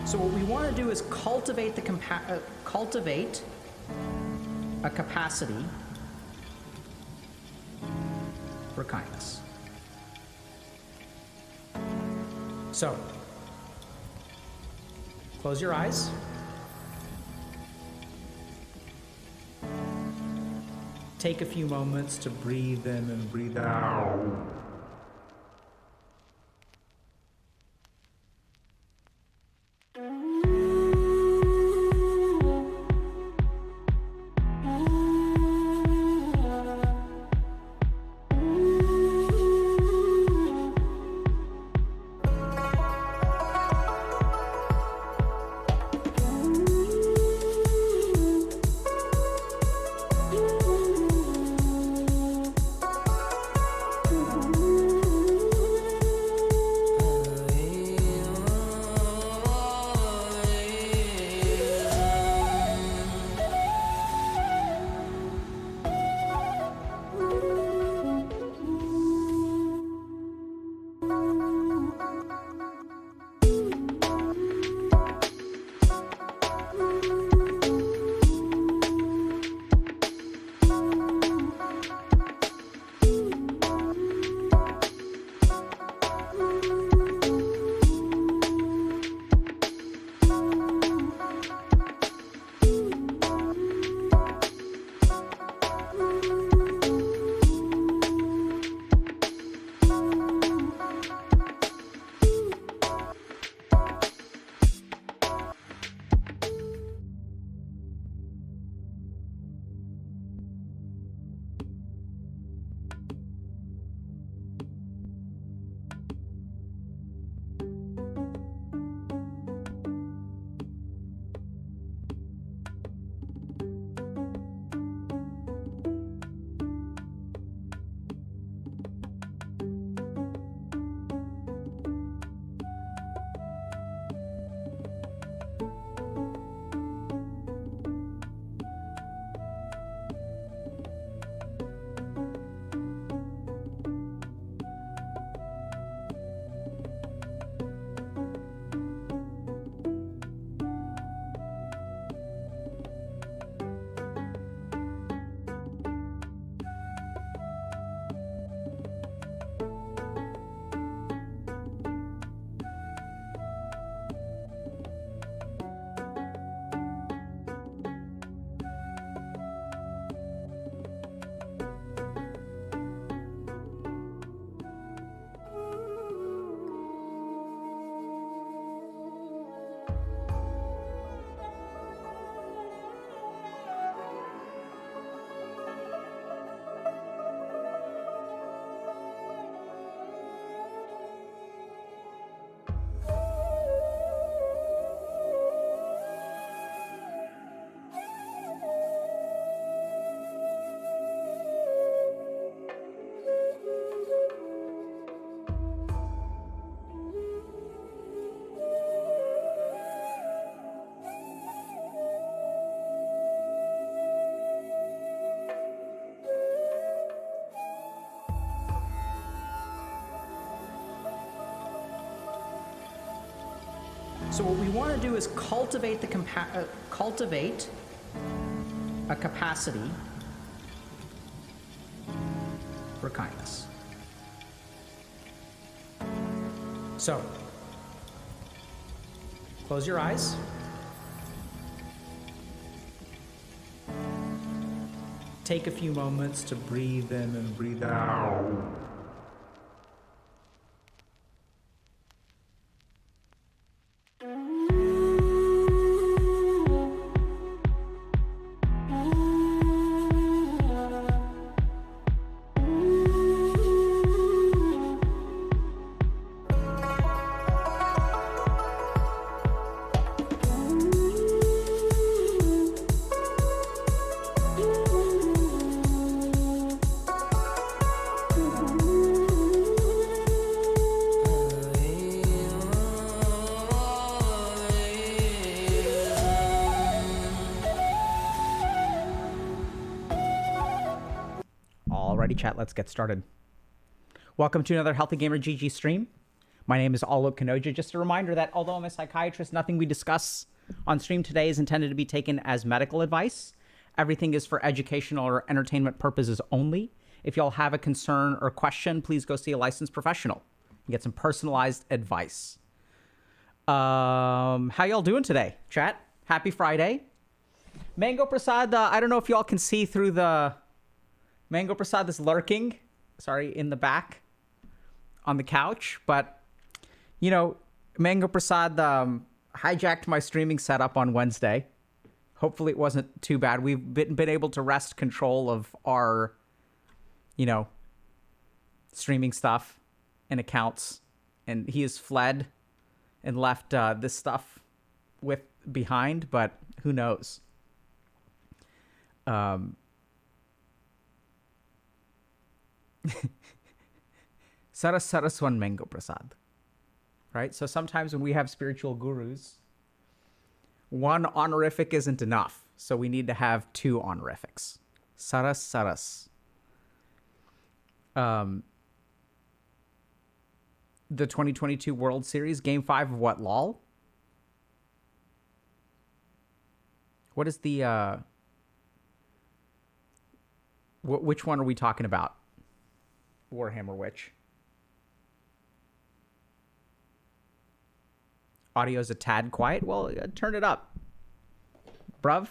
So what we want to do is cultivate a capacity for kindness. So, close your eyes. Take a few moments to breathe in and breathe out. So what we want to do is cultivate a capacity for kindness. So, close your eyes. Take a few moments to breathe in and breathe out. Alrighty, chat, let's get started. Welcome to another Healthy Gamer GG stream. My name is Alok Kanoja. Just a reminder that although I'm a psychiatrist, nothing we discuss on stream today is intended to be taken as medical advice. Everything is for educational or entertainment purposes only. If y'all have a concern or question, please go see a licensed professional and get some personalized advice. How y'all doing today, chat? Happy Friday. Mango Prasad, I don't know if y'all can see through the... Mango Prasad is lurking, in the back on the couch. But, you know, Mango Prasad hijacked my streaming setup on Wednesday. Hopefully it wasn't too bad. We've been able to wrest control of our, streaming stuff and accounts. And he has fled and left this stuff behind, but who knows? Saraswan Mango Prasad. Right? So sometimes when we have spiritual gurus, one honorific isn't enough. So we need to have two honorifics. Saras. The 2022 World Series, Game 5 of what, lol? What is the... which one are we talking about? Warhammer which? Audio's a tad quiet? Well, turn it up. Bruv?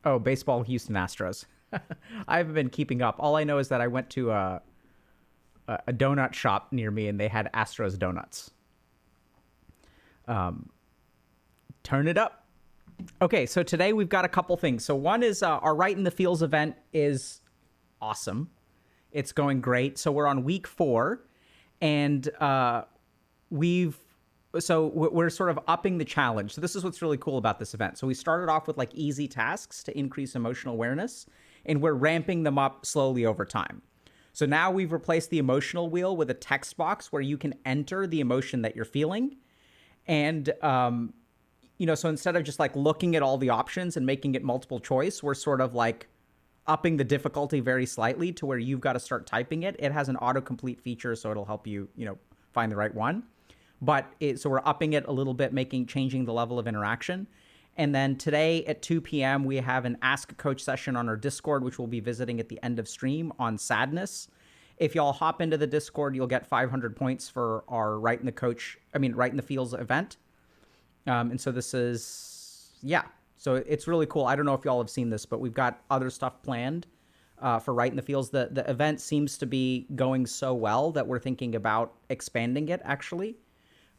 Oh, baseball Houston Astros. I haven't been keeping up. All I know is that I went to a donut shop near me and they had Astros donuts. Turn it up. Okay, so today we've got a couple things. So one is our Right in the Fields event is awesome. It's going great. So we're on week 4 and we're sort of upping the challenge. So this is what's really cool about this event. So we started off with like easy tasks to increase emotional awareness, and we're ramping them up slowly over time. So now we've replaced the emotional wheel with a text box where you can enter the emotion that you're feeling. And, so instead of just like looking at all the options and making it multiple choice, we're sort of like upping the difficulty very slightly to where you've got to start typing it. It has an autocomplete feature, so it'll help you, find the right one. So we're upping it a little bit, changing the level of interaction. And then today at 2 p.m., we have an Ask a Coach session on our Discord, which we'll be visiting at the end of stream on sadness. If y'all hop into the Discord, you'll get 500 points for our Right in the Fields event. And so this is, so it's really cool. I don't know if y'all have seen this, but we've got other stuff planned for Right in the Fields. The event seems to be going so well that we're thinking about expanding it, actually.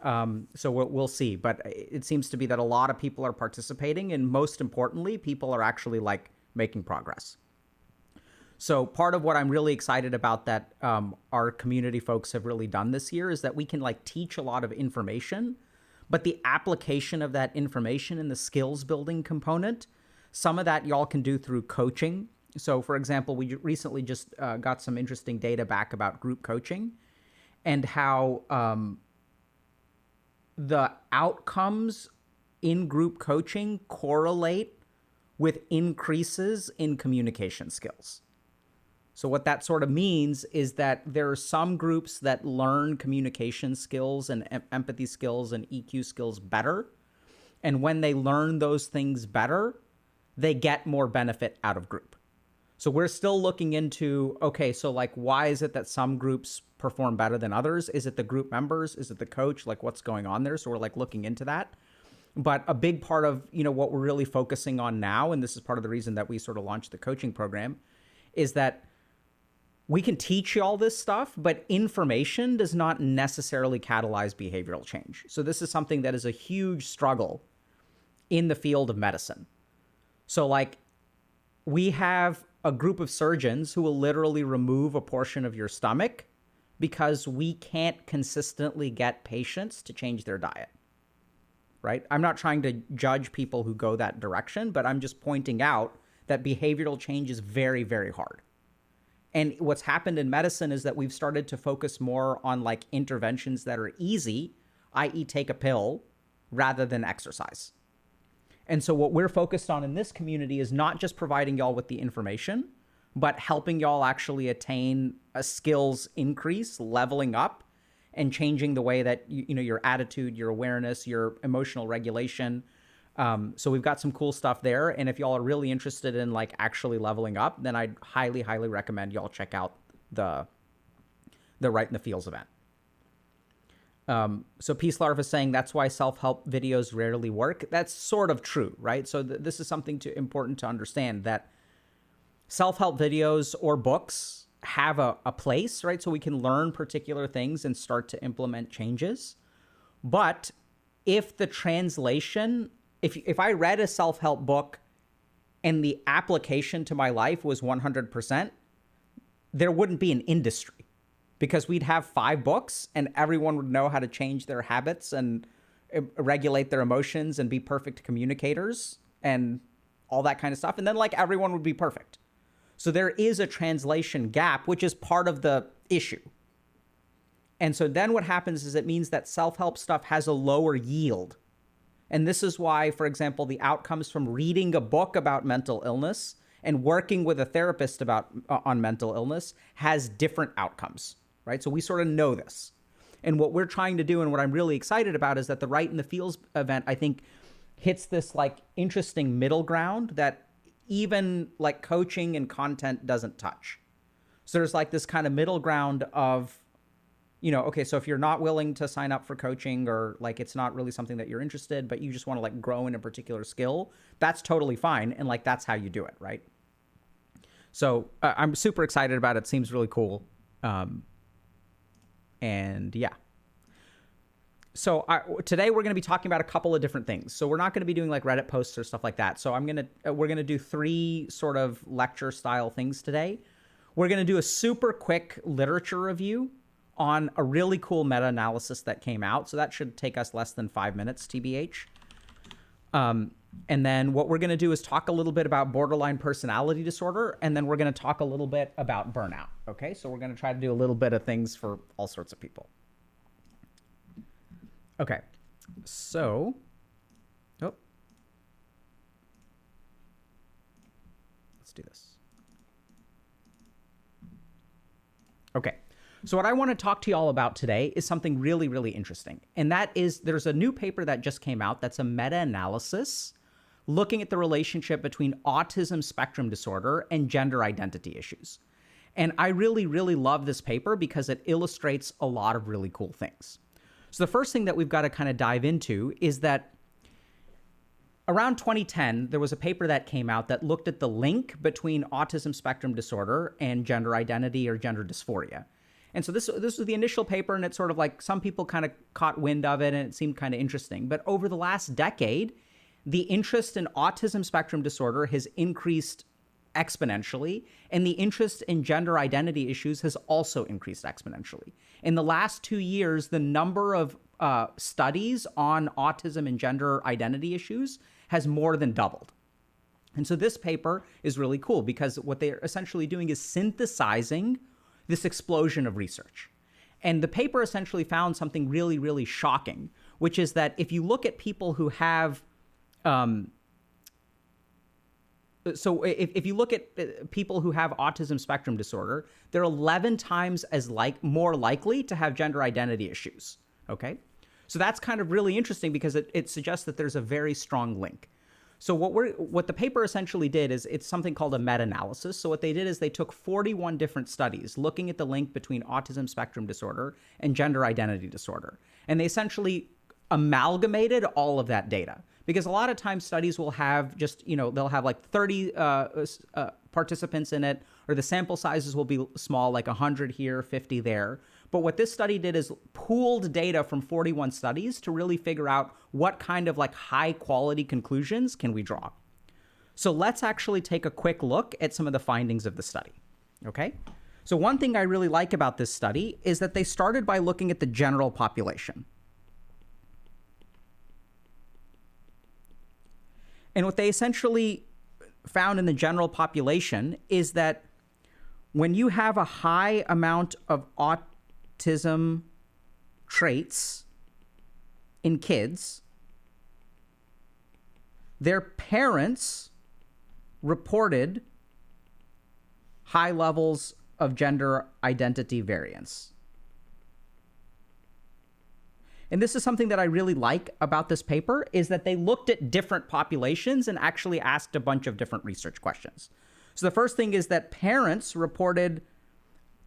So we'll see. But it seems to be that a lot of people are participating, and most importantly, people are actually like making progress. So part of what I'm really excited about that our community folks have really done this year is that we can like teach a lot of information, but the application of that information and the skills building component, some of that y'all can do through coaching. So for example, we recently just got some interesting data back about group coaching and how the outcomes in group coaching correlate with increases in communication skills. So what that sort of means is that there are some groups that learn communication skills and empathy skills and EQ skills better. And when they learn those things better, they get more benefit out of group. So we're still looking into, okay, so like, why is it that some groups perform better than others? Is it the group members? Is it the coach? Like, what's going on there? So we're like looking into that. But a big part of, what we're really focusing on now, and this is part of the reason that we sort of launched the coaching program, is that we can teach you all this stuff, but information does not necessarily catalyze behavioral change. So this is something that is a huge struggle in the field of medicine. So like, we have a group of surgeons who will literally remove a portion of your stomach because we can't consistently get patients to change their diet, right? I'm not trying to judge people who go that direction, but I'm just pointing out that behavioral change is very, very hard. And what's happened in medicine is that we've started to focus more on like interventions that are easy, i.e. take a pill, rather than exercise. And so what we're focused on in this community is not just providing y'all with the information, but helping y'all actually attain a skills increase, leveling up, and changing the way that your attitude, your awareness, your emotional regulation. So we've got some cool stuff there. And if y'all are really interested in like actually leveling up, then I'd highly, highly recommend y'all check out the Right in the Feels event. So Peace Larva is saying that's why self-help videos rarely work. That's sort of true, right? So this is something important to understand, that self-help videos or books have a place, right? So we can learn particular things and start to implement changes. But if the translation, if I read a self-help book and the application to my life was 100%, there wouldn't be an industry, because we'd have 5 books and everyone would know how to change their habits and regulate their emotions and be perfect communicators and all that kind of stuff. And then like everyone would be perfect. So there is a translation gap, which is part of the issue. And so then what happens is it means that self-help stuff has a lower yield. And this is why, for example, the outcomes from reading a book about mental illness and working with a therapist on mental illness has different outcomes, right? So we sort of know this. And what we're trying to do, and what I'm really excited about, is that the Right in the Feels event, I think, hits this like interesting middle ground that even like coaching and content doesn't touch. So there's like this kind of middle ground of, okay, so if you're not willing to sign up for coaching, or like it's not really something that you're interested, but you just want to like grow in a particular skill, that's totally fine. And like, that's how you do it, right? So I'm super excited about it. Seems really cool. And yeah. So today we're going to be talking about a couple of different things. So we're not going to be doing like Reddit posts or stuff like that. So we're going to do 3 sort of lecture style things today. We're going to do a super quick literature review on a really cool meta-analysis that came out. So that should take us less than 5 minutes, TBH. And then what we're going to do is talk a little bit about borderline personality disorder. And then we're going to talk a little bit about burnout. Okay, so we're going to try to do a little bit of things for all sorts of people. Okay, so, let's do this. Okay, so what I want to talk to you all about today is something really, really interesting. And that is, there's a new paper that just came out that's a meta-analysis looking at the relationship between autism spectrum disorder and gender identity issues. And I really, really love this paper because it illustrates a lot of really cool things. So the first thing that we've got to kind of dive into is that around 2010, there was a paper that came out that looked at the link between autism spectrum disorder and gender identity or gender dysphoria. And so this was the initial paper, and it's sort of like some people kind of caught wind of it and it seemed kind of interesting. But over the last decade, the interest in autism spectrum disorder has increased exponentially, and the interest in gender identity issues has also increased exponentially. In the last 2 years, the number of studies on autism and gender identity issues has more than doubled. And so this paper is really cool because what they're essentially doing is synthesizing this explosion of research. And the paper essentially found something really, really shocking, which is that if you look at people who have if you look at people who have autism spectrum disorder, they're 11 times more likely to have gender identity issues. Okay, so that's kind of really interesting because it suggests that there's a very strong link. So what the paper essentially did is it's something called a meta-analysis. So what they did is they took 41 different studies looking at the link between autism spectrum disorder and gender identity disorder, and they essentially amalgamated all of that data. Because a lot of times studies will have just, they'll have like 30 participants in it, or the sample sizes will be small, like 100 here, 50 there. But what this study did is pooled data from 41 studies to really figure out what kind of like high quality conclusions can we draw. So let's actually take a quick look at some of the findings of the study. Okay. So one thing I really like about this study is that they started by looking at the general population. And what they essentially found in the general population is that when you have a high amount of autism traits in kids, their parents reported high levels of gender identity variance. And this is something that I really like about this paper, is that they looked at different populations and actually asked a bunch of different research questions. So the first thing is that parents reported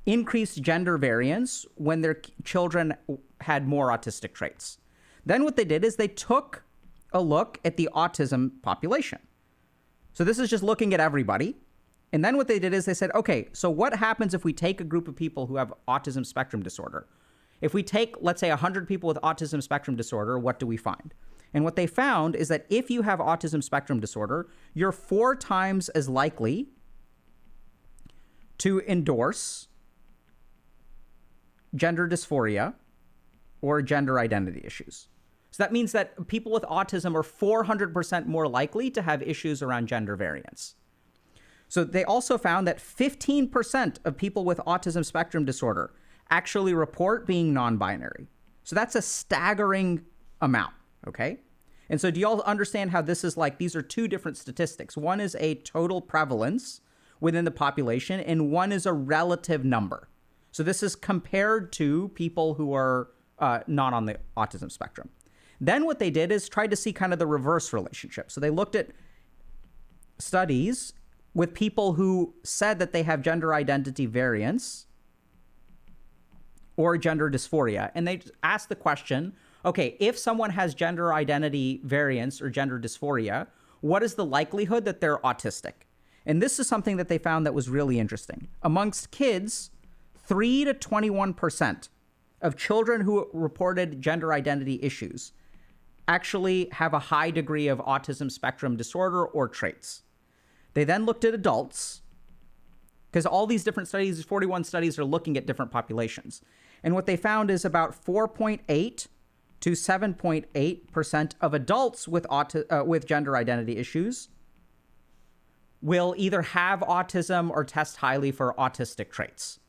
increased gender variance when their children had more autistic traits. Then what they did is they took a look at the autism population. So this is just looking at everybody. And then what they did is they said, okay, so what happens if we take a group of people who have autism spectrum disorder? If we take, let's say, 100 people with autism spectrum disorder, what do we find? And what they found is that if you have autism spectrum disorder, you're 4 times as likely to endorse gender dysphoria or gender identity issues. So that means that people with autism are 400% more likely to have issues around gender variance. So they also found that 15% of people with autism spectrum disorder actually report being non-binary. So that's a staggering amount, okay? And so do you all understand how this is like, these are 2 different statistics. One is a total prevalence within the population, and one is a relative number. So this is compared to people who are not on the autism spectrum. Then what they did is tried to see kind of the reverse relationship. So they looked at studies with people who said that they have gender identity variance or gender dysphoria. And they asked the question, okay, if someone has gender identity variance or gender dysphoria, what is the likelihood that they're autistic? And this is something that they found that was really interesting. Amongst kids, 3 to 21% of children who reported gender identity issues actually have a high degree of autism spectrum disorder or traits. They then looked at adults, because all these different studies, 41 studies, are looking at different populations. And what they found is about 4.8 to 7.8% of adults with gender identity issues will either have autism or test highly for autistic traits.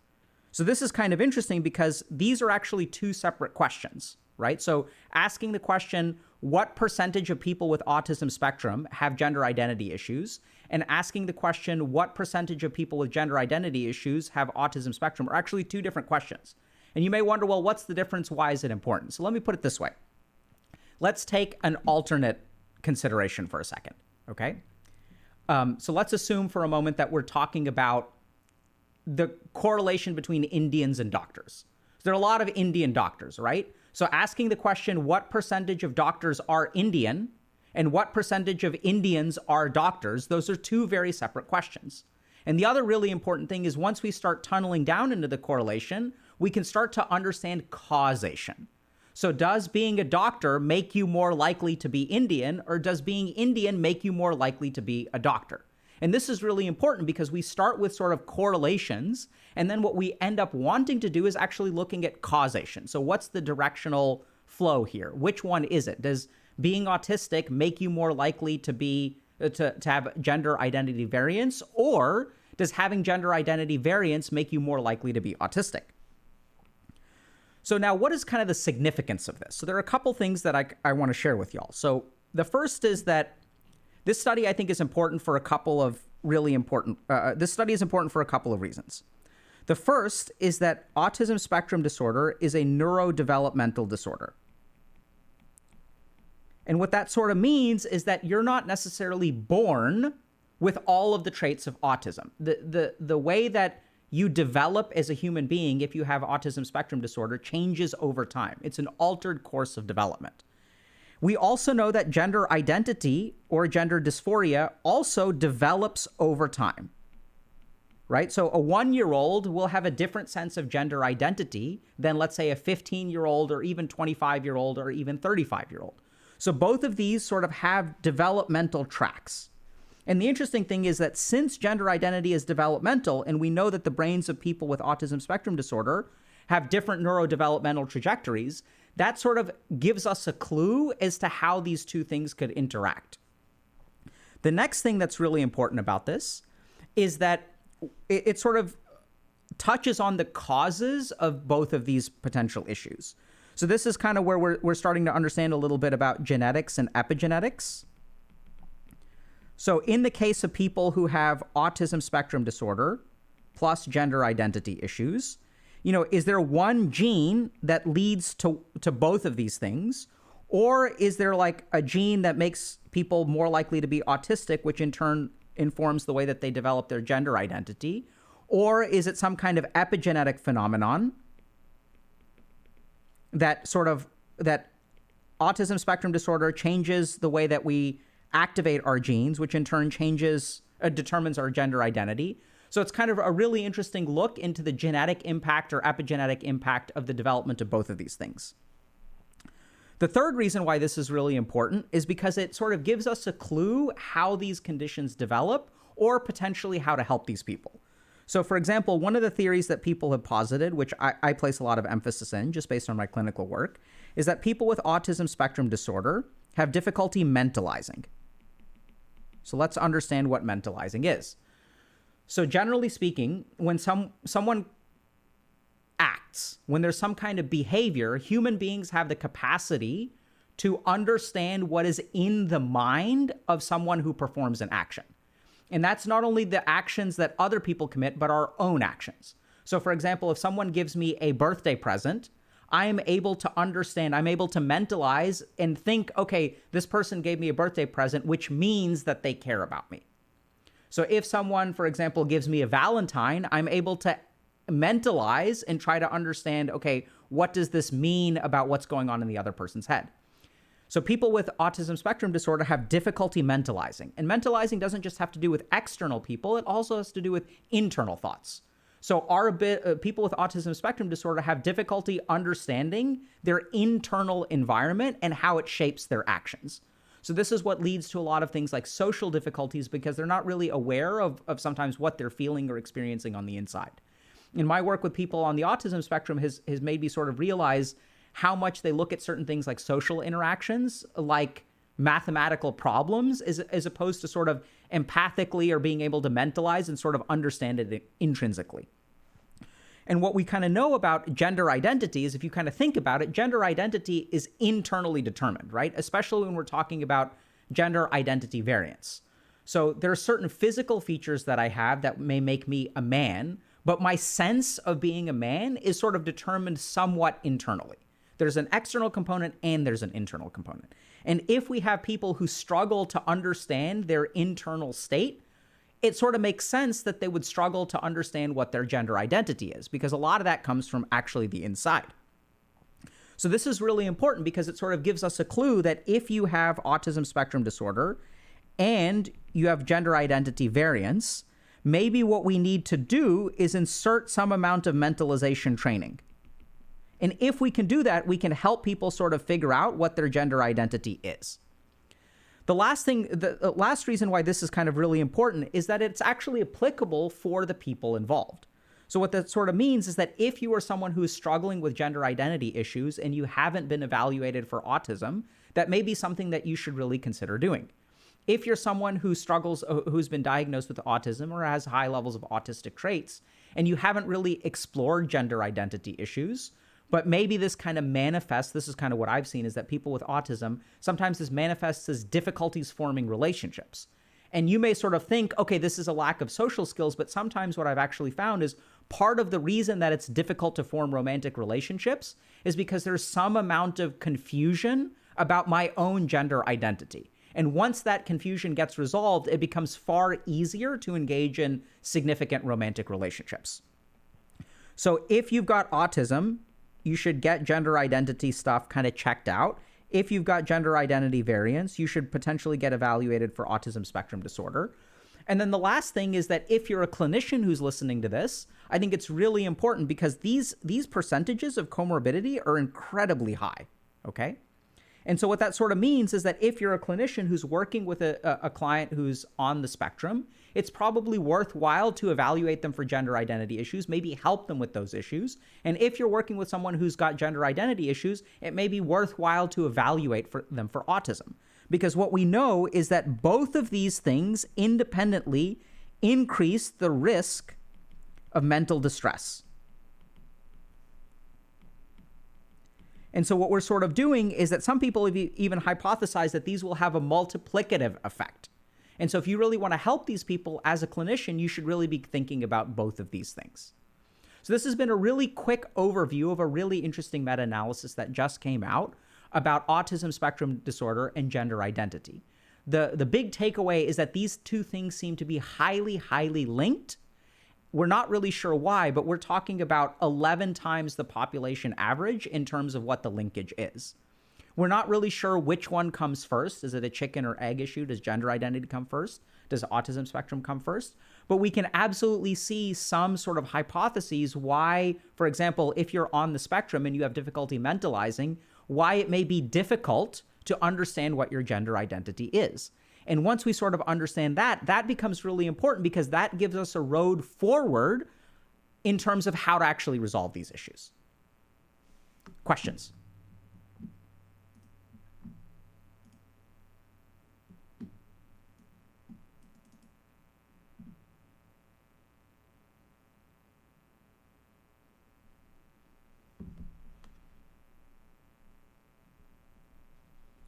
So this is kind of interesting because these are actually 2 separate questions, right? So asking the question, what percentage of people with autism spectrum have gender identity issues? And asking the question, what percentage of people with gender identity issues have autism spectrum, are actually 2 different questions. And you may wonder, well, what's the difference? Why is it important? So let me put it this way. Let's take an alternate consideration for a second, okay? So let's assume for a moment that we're talking about the correlation between Indians and doctors. So there are a lot of Indian doctors, right? So asking the question, what percentage of doctors are Indian and what percentage of Indians are doctors, those are 2 very separate questions. And the other really important thing is once we start tunneling down into the correlation, we can start to understand causation. So does being a doctor make you more likely to be Indian, or does being Indian make you more likely to be a doctor? And this is really important because we start with sort of correlations, and then what we end up wanting to do is actually looking at causation. So what's the directional flow here? Which one is it? Does being autistic make you more likely to be to have gender identity variance, or does having gender identity variance make you more likely to be autistic? So now what is kind of the significance of this? So there are a couple things that I want to share with y'all. So the first is that this study, I think, is important for a couple of really important, this study is important for a couple of reasons. The first is that autism spectrum disorder is a neurodevelopmental disorder. And what that sort of means is that you're not necessarily born with all of the traits of autism. The way that you develop as a human being, if you have autism spectrum disorder, changes over time. It's an altered course of development. We also know that gender identity or gender dysphoria also develops over time, right? So a 1-year-old will have a different sense of gender identity than, let's say, a 15-year-old or even 25-year-old or even 35-year-old. So both of these sort of have developmental tracks. And the interesting thing is that since gender identity is developmental, and we know that the brains of people with autism spectrum disorder have different neurodevelopmental trajectories, that sort of gives us a clue as to how these 2 things could interact. The next thing that's really important about this is that it sort of touches on the causes of both of these potential issues. So this is kind of where we're starting to understand a little bit about genetics and epigenetics. So in the case of people who have autism spectrum disorder plus gender identity issues, Is there one gene that leads to both of these things? Or is there like a gene that makes people more likely to be autistic, which in turn informs the way that they develop their gender identity? Or is it some kind of epigenetic phenomenon that autism spectrum disorder changes the way that we activate our genes, which in turn determines our gender identity? So it's kind of a really interesting look into the genetic impact or epigenetic impact of the development of both of these things. The third reason why this is really important is because it sort of gives us a clue how these conditions develop or potentially how to help these people. So for example, one of the theories that people have posited, which I place a lot of emphasis in just based on my clinical work, is that people with autism spectrum disorder have difficulty mentalizing. So let's understand what mentalizing is. So generally speaking, when someone acts, when there's some kind of behavior, human beings have the capacity to understand what is in the mind of someone who performs an action. And that's not only the actions that other people commit, but our own actions. So for example, if someone gives me a birthday present, I am able to understand, I'm able to mentalize and think, okay, this person gave me a birthday present, which means that they care about me. So if someone, for example, gives me a Valentine, I'm able to mentalize and try to understand, okay, what does this mean about what's going on in the other person's head? So people with autism spectrum disorder have difficulty mentalizing. And mentalizing doesn't just have to do with external people, it also has to do with internal thoughts. So people with autism spectrum disorder have difficulty understanding their internal environment and how it shapes their actions. So this is what leads to a lot of things like social difficulties because they're not really aware of sometimes what they're feeling or experiencing on the inside. And my work with people on the autism spectrum has made me sort of realize how much they look at certain things like social interactions, like mathematical problems, as opposed to sort of empathically or being able to mentalize and sort of understand it intrinsically. And what we kind of know about gender identity is, if you kind of think about it, gender identity is internally determined, right? Especially when we're talking about gender identity variance. So there are certain physical features that I have that may make me a man, but my sense of being a man is sort of determined somewhat internally. There's an external component and there's an internal component. And if we have people who struggle to understand their internal state, it sort of makes sense that they would struggle to understand what their gender identity is, because a lot of that comes from actually the inside. So this is really important because it sort of gives us a clue that if you have autism spectrum disorder and you have gender identity variance, maybe what we need to do is insert some amount of mentalization training. And if we can do that, we can help people sort of figure out what their gender identity is. The last reason why this is kind of really important is that it's actually applicable for the people involved. So what that sort of means is that if you are someone who is struggling with gender identity issues and you haven't been evaluated for autism, that may be something that you should really consider doing. If you're someone who struggles, who's been diagnosed with autism or has high levels of autistic traits, and you haven't really explored gender identity issues, but maybe this kind of manifests, this is kind of what I've seen, is that people with autism, sometimes this manifests as difficulties forming relationships. And you may sort of think, okay, this is a lack of social skills, but sometimes what I've actually found is part of the reason that it's difficult to form romantic relationships is because there's some amount of confusion about my own gender identity. And once that confusion gets resolved, it becomes far easier to engage in significant romantic relationships. So if you've got autism, you should get gender identity stuff kind of checked out. If you've got gender identity variance, you should potentially get evaluated for autism spectrum disorder. And then the last thing is that if you're a clinician who's listening to this, I think it's really important because these percentages of comorbidity are incredibly high, okay? And so what that sort of means is that if you're a clinician who's working with a client who's on the spectrum, it's probably worthwhile to evaluate them for gender identity issues, maybe help them with those issues. And if you're working with someone who's got gender identity issues, it may be worthwhile to evaluate them for autism. Because what we know is that both of these things independently increase the risk of mental distress. And so what we're sort of doing is that some people have even hypothesized that these will have a multiplicative effect. And so if you really want to help these people as a clinician, you should really be thinking about both of these things. So this has been a really quick overview of a really interesting meta-analysis that just came out about autism spectrum disorder and gender identity. The big takeaway is that these two things seem to be highly, highly linked. We're not really sure why, but we're talking about 11 times the population average in terms of what the linkage is. We're not really sure which one comes first. Is it a chicken or egg issue? Does gender identity come first? Does autism spectrum come first? But we can absolutely see some sort of hypotheses why, for example, if you're on the spectrum and you have difficulty mentalizing, why it may be difficult to understand what your gender identity is. And once we sort of understand that, that becomes really important because that gives us a road forward in terms of how to actually resolve these issues. Questions?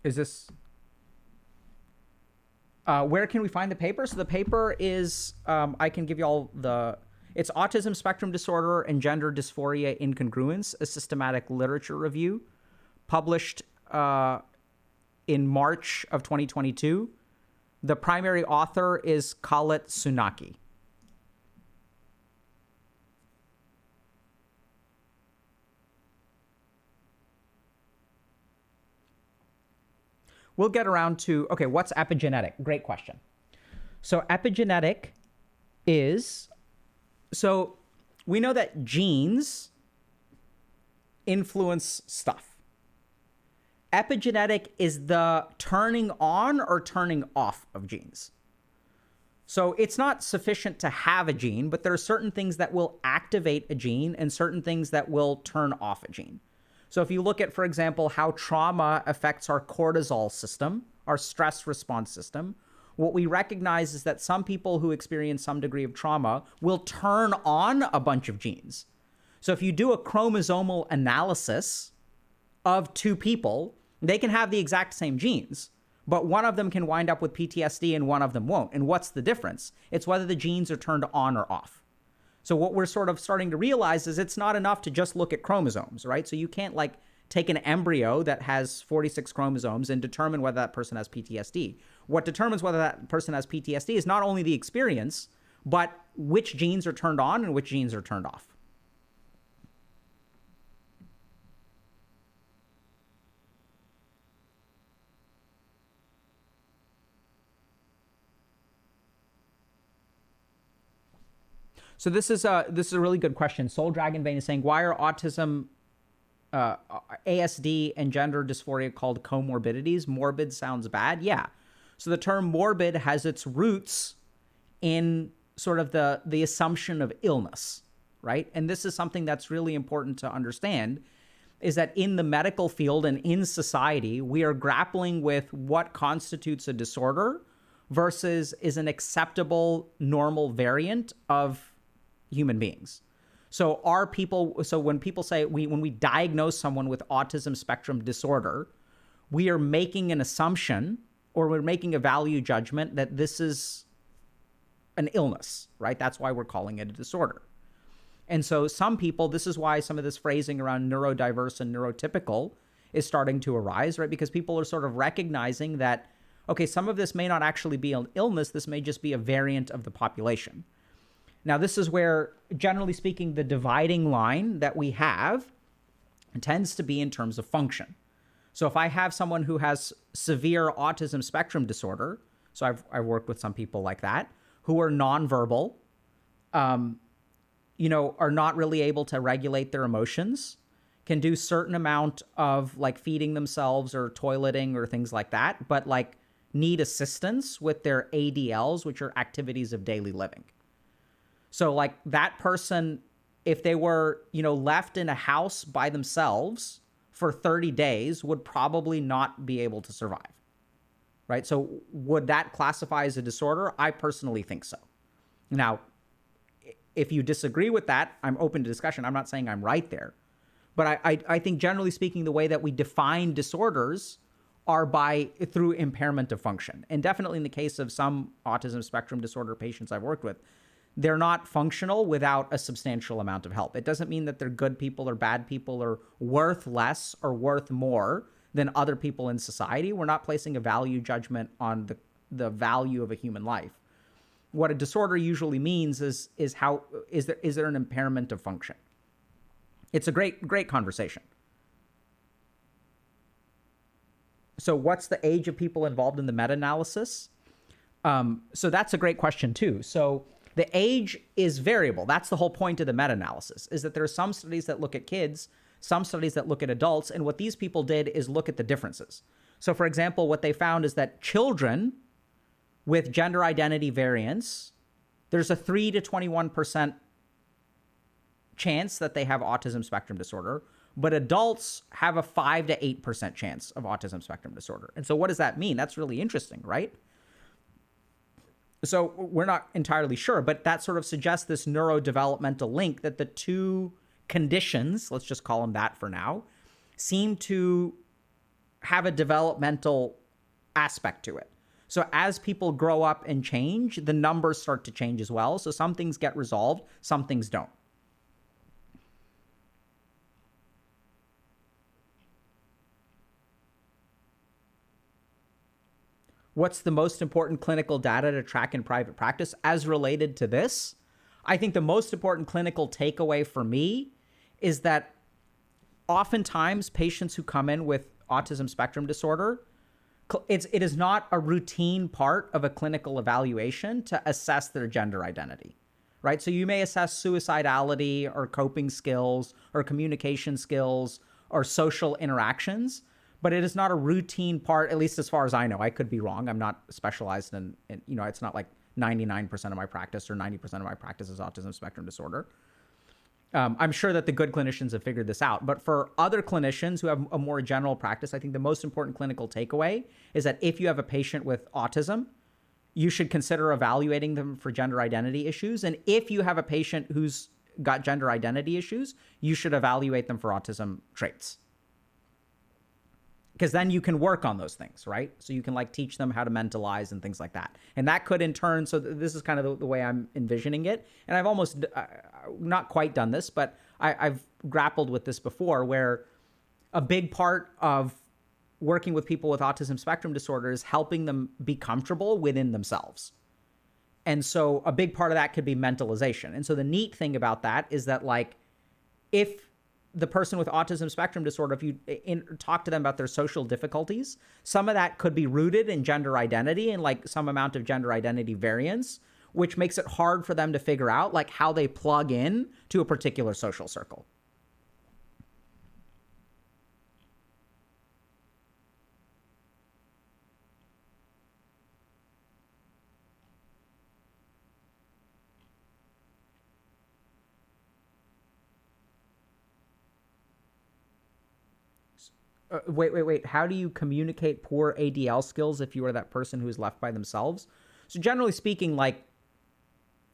Is this... where can we find the paper? So the paper is, I can give you all the, it's Autism Spectrum Disorder and Gender Dysphoria Incongruence, a systematic literature review, published in March of 2022. The primary author is Khaled Sunaki. We'll get around to, okay, what's epigenetic? Great question. So epigenetic is, so we know that genes influence stuff. Epigenetic is the turning on or turning off of genes. So it's not sufficient to have a gene, but there are certain things that will activate a gene and certain things that will turn off a gene. So if you look at, for example, how trauma affects our cortisol system, our stress response system, what we recognize is that some people who experience some degree of trauma will turn on a bunch of genes. So if you do a chromosomal analysis of two people, they can have the exact same genes, but one of them can wind up with PTSD and one of them won't. And what's the difference? It's whether the genes are turned on or off. So what we're sort of starting to realize is it's not enough to just look at chromosomes, right? So you can't like take an embryo that has 46 chromosomes and determine whether that person has PTSD. What determines whether that person has PTSD is not only the experience, but which genes are turned on and which genes are turned off. So this is a really good question. Soul Dragon Vein is saying, why are autism, ASD, and gender dysphoria called comorbidities? Morbid sounds bad. Yeah. So the term morbid has its roots in sort of the assumption of illness, right? And this is something that's really important to understand, is that in the medical field and in society, we are grappling with what constitutes a disorder versus is an acceptable normal variant of human beings. So when people say, when we diagnose someone with autism spectrum disorder, we are making an assumption or we're making a value judgment that this is an illness, right? That's why we're calling it a disorder. And so some people, this is why some of this phrasing around neurodiverse and neurotypical is starting to arise, right? Because people are sort of recognizing that, okay, some of this may not actually be an illness. This may just be a variant of the population. Now, this is where, generally speaking, the dividing line that we have tends to be in terms of function. So if I have someone who has severe autism spectrum disorder, so I've worked with some people like that, who are nonverbal, are not really able to regulate their emotions, can do certain amount of like feeding themselves or toileting or things like that, but like need assistance with their ADLs, which are activities of daily living. So like that person, if they were, left in a house by themselves for 30 days, would probably not be able to survive, right? So would that classify as a disorder? I personally think so. Now, if you disagree with that, I'm open to discussion. I'm not saying I'm right there. But I think generally speaking, the way that we define disorders are through impairment of function. And definitely in the case of some autism spectrum disorder patients I've worked with, they're not functional without a substantial amount of help. It doesn't mean that they're good people or bad people or worth less or worth more than other people in society. We're not placing a value judgment on the value of a human life. What a disorder usually means is there an impairment of function? It's a great conversation. So what's the age of people involved in the meta-analysis? So that's a great question too. So the age is variable. That's the whole point of the meta-analysis, is that there are some studies that look at kids, some studies that look at adults, and what these people did is look at the differences. So for example, what they found is that children with gender identity variance, there's a 3 to 21% chance that they have autism spectrum disorder, but adults have a 5 to 8% chance of autism spectrum disorder. And so what does that mean? That's really interesting, right? So we're not entirely sure, but that sort of suggests this neurodevelopmental link that the two conditions, let's just call them that for now, seem to have a developmental aspect to it. So as people grow up and change, the numbers start to change as well. So some things get resolved, some things don't. What's the most important clinical data to track in private practice as related to this? I think the most important clinical takeaway for me is that oftentimes patients who come in with autism spectrum disorder, it is not a routine part of a clinical evaluation to assess their gender identity, right? So you may assess suicidality or coping skills or communication skills or social interactions, but it is not a routine part, at least as far as I know. I could be wrong. I'm not specialized in it's not like 99% of my practice or 90% of my practice is autism spectrum disorder. I'm sure that the good clinicians have figured this out. But for other clinicians who have a more general practice, I think the most important clinical takeaway is that if you have a patient with autism, you should consider evaluating them for gender identity issues. And if you have a patient who's got gender identity issues, you should evaluate them for autism traits. Because then you can work on those things, right? So you can teach them how to mentalize and things like that. And that could in turn, so this is kind of the way I'm envisioning it. And I've almost not quite done this, but I've grappled with this before, where a big part of working with people with autism spectrum disorder is helping them be comfortable within themselves. And so a big part of that could be mentalization. And so the neat thing about that is that if the person with autism spectrum disorder, if you talk to them about their social difficulties, some of that could be rooted in gender identity and some amount of gender identity variance, which makes it hard for them to figure out how they plug in to a particular social circle. Wait. How do you communicate poor ADL skills if you are that person who is left by themselves? So generally speaking,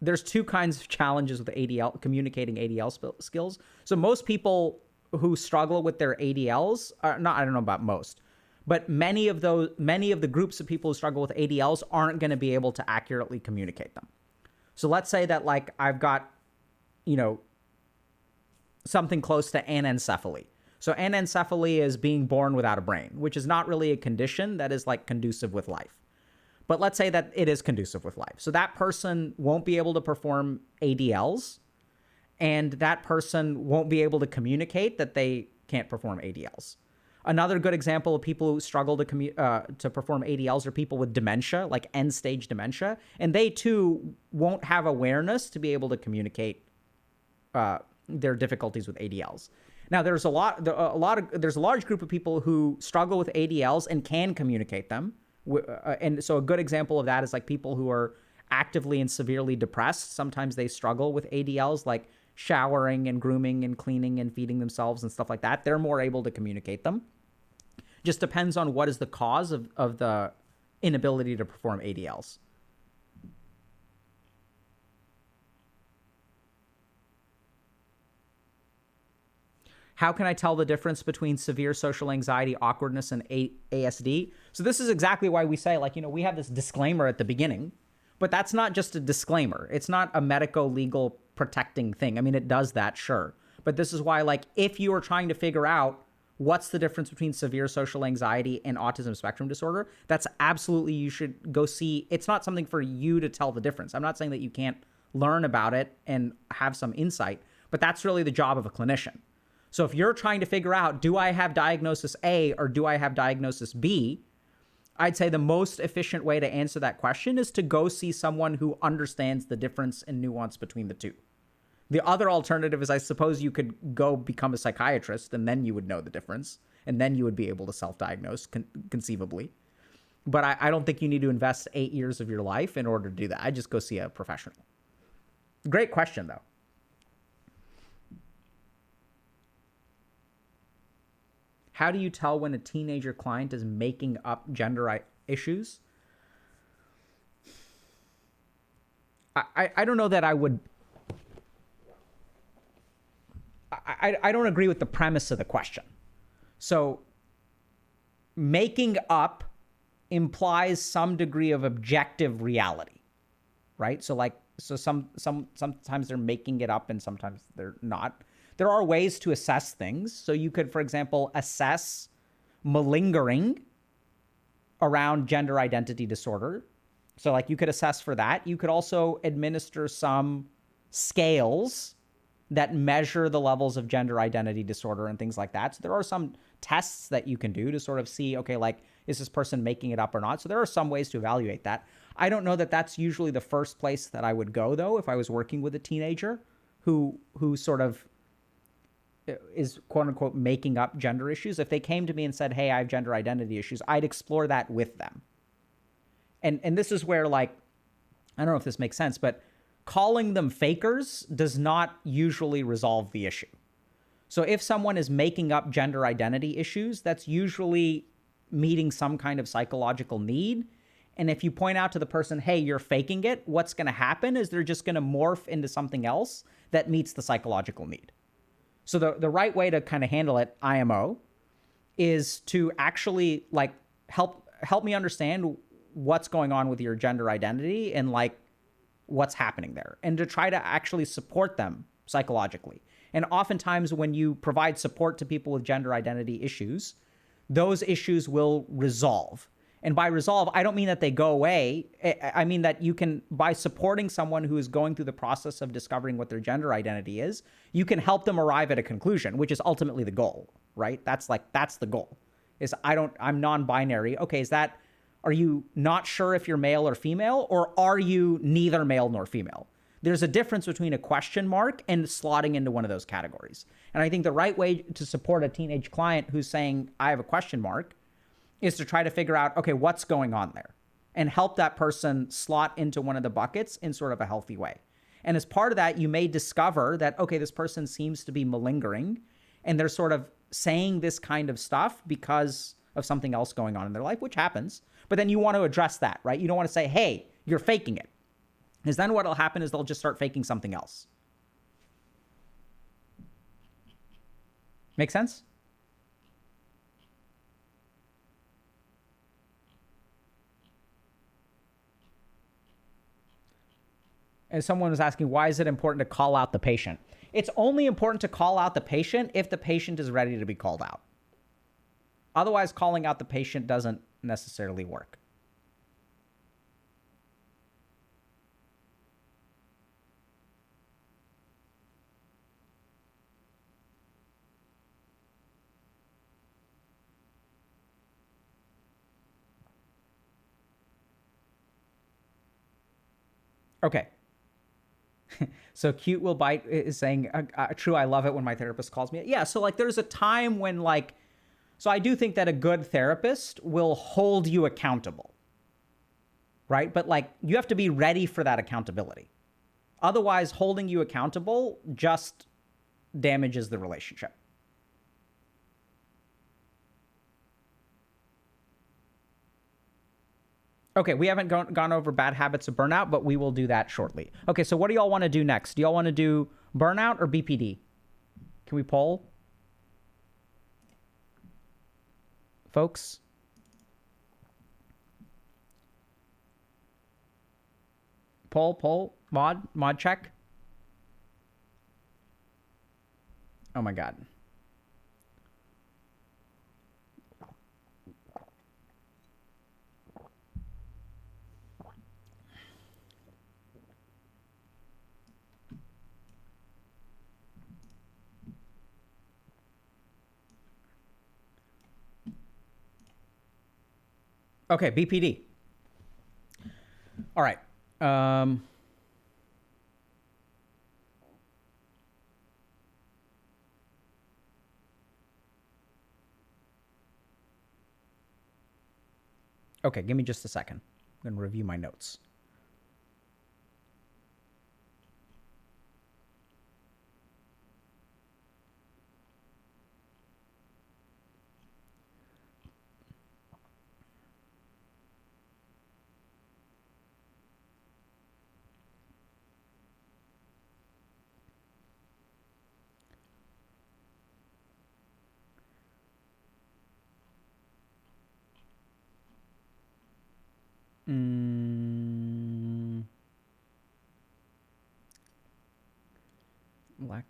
there's two kinds of challenges with ADL, communicating ADL skills. So most people who struggle with their ADLs are not, I don't know about most, but many of the groups of people who struggle with ADLs aren't going to be able to accurately communicate them. So let's say that I've got, something close to anencephaly. So anencephaly is being born without a brain, which is not really a condition that is conducive with life. But let's say that it is conducive with life. So that person won't be able to perform ADLs, and that person won't be able to communicate that they can't perform ADLs. Another good example of people who struggle to perform ADLs are people with dementia, like end-stage dementia, and they too won't have awareness to be able to communicate their difficulties with ADLs. Now, there's a large group of people who struggle with ADLs and can communicate them. And so a good example of that is people who are actively and severely depressed. Sometimes they struggle with ADLs, like showering and grooming and cleaning and feeding themselves and stuff like that. They're more able to communicate them. Just depends on what is the cause of the inability to perform ADLs. How can I tell the difference between severe social anxiety, awkwardness, and ASD? So this is exactly why we say, we have this disclaimer at the beginning But that's not just a disclaimer. It's not a medico-legal protecting thing. I mean, it does that, sure. But this is why, like, if you are trying to figure out what's the difference between severe social anxiety and autism spectrum disorder, that's absolutely, you should go see. It's not something for you to tell the difference. I'm not saying that you can't learn about it and have some insight, but that's really the job of a clinician. So if you're trying to figure out, do I have diagnosis A or do I have diagnosis B? I'd say the most efficient way to answer that question is to go see someone who understands the difference and nuance between the two. The other alternative is, I suppose, you could go become a psychiatrist and then you would know the difference and then you would be able to self-diagnose conceivably. But I don't think you need to invest 8 years of your life in order to do that. I just go see a professional. Great question, though. How do you tell when a teenager client is making up gender issues? I don't know that I would... I don't agree with the premise of the question. So making up implies some degree of objective reality, right? So sometimes they're making it up and sometimes they're not. There are ways to assess things. So you could, for example, assess malingering around gender identity disorder. So like you could assess for that. You could also administer some scales that measure the levels of gender identity disorder and things like that. So there are some tests that you can do to sort of see, okay, like, is this person making it up or not? So there are some ways to evaluate that. I don't know that that's usually the first place that I would go, though, if I was working with a teenager who sort of is, quote unquote, making up gender issues. If they came to me and said, hey, I have gender identity issues, I'd explore that with them. And this is where, like, I don't know if this makes sense, but calling them fakers does not usually resolve the issue. So if someone is making up gender identity issues, that's usually meeting some kind of psychological need. And if you point out to the person, hey, you're faking it, what's going to happen is they're just going to morph into something else that meets the psychological need. So the right way to kind of handle it, IMO, is to actually, like, help me understand what's going on with your gender identity and, like, what's happening there, and to try to actually support them psychologically. And oftentimes when you provide support to people with gender identity issues, those issues will resolve. And by resolve, I don't mean that they go away. I mean that you can, by supporting someone who is going through the process of discovering what their gender identity is, you can help them arrive at a conclusion, which is ultimately the goal, right? That's the goal. Is I'm non-binary. Okay, are you not sure if you're male or female, or are you neither male nor female? There's a difference between a question mark and slotting into one of those categories. And I think the right way to support a teenage client who's saying, I have a question mark, is to try to figure out, okay, what's going on there, and help that person slot into one of the buckets in sort of a healthy way. And as part of that, you may discover that, okay, this person seems to be malingering, and they're sort of saying this kind of stuff because of something else going on in their life, which happens. But then you want to address that, right? You don't want to say, hey, you're faking it. Because then what will happen is they'll just start faking something else. Make sense? And someone was asking, why is it important to call out the patient? It's only important to call out the patient if the patient is ready to be called out. Otherwise, calling out the patient doesn't necessarily work. Okay. So cute will bite is saying, true, I love it when my therapist calls me. Yeah, so like there's a time when like, so I do think that a good therapist will hold you accountable, right? But like you have to be ready for that accountability. Otherwise, holding you accountable just damages the relationship. Okay, we haven't gone over bad habits of burnout, but we will do that shortly. Okay, so what do y'all want to do next? Do y'all want to do burnout or BPD? Can we poll? Folks? Poll. Mod check. Oh my God. Okay, BPD. All right. Okay, give me just a second. I'm going to review my notes. Lack.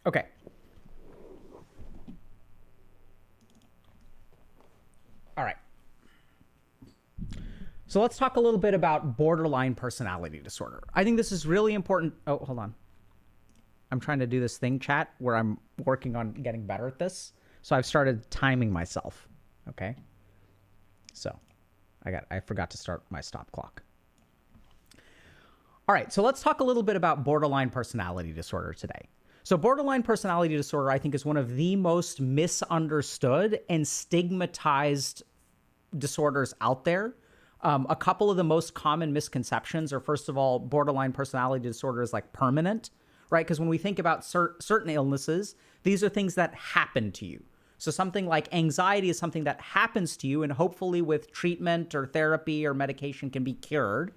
Okay. All right. So let's talk a little bit about borderline personality disorder. I think this is really important. Oh, hold on. I'm trying to do this thing, chat, where I'm working on getting better at this. So I've started timing myself. Okay. So I forgot to start my stop clock. All right. So let's talk a little bit about borderline personality disorder today. So borderline personality disorder, I think, is one of the most misunderstood and stigmatized disorders out there. A couple of the most common misconceptions are, first of all, borderline personality disorder is like permanent, right? Because when we think about certain illnesses, these are things that happen to you. So something like anxiety is something that happens to you, and hopefully with treatment or therapy or medication can be cured.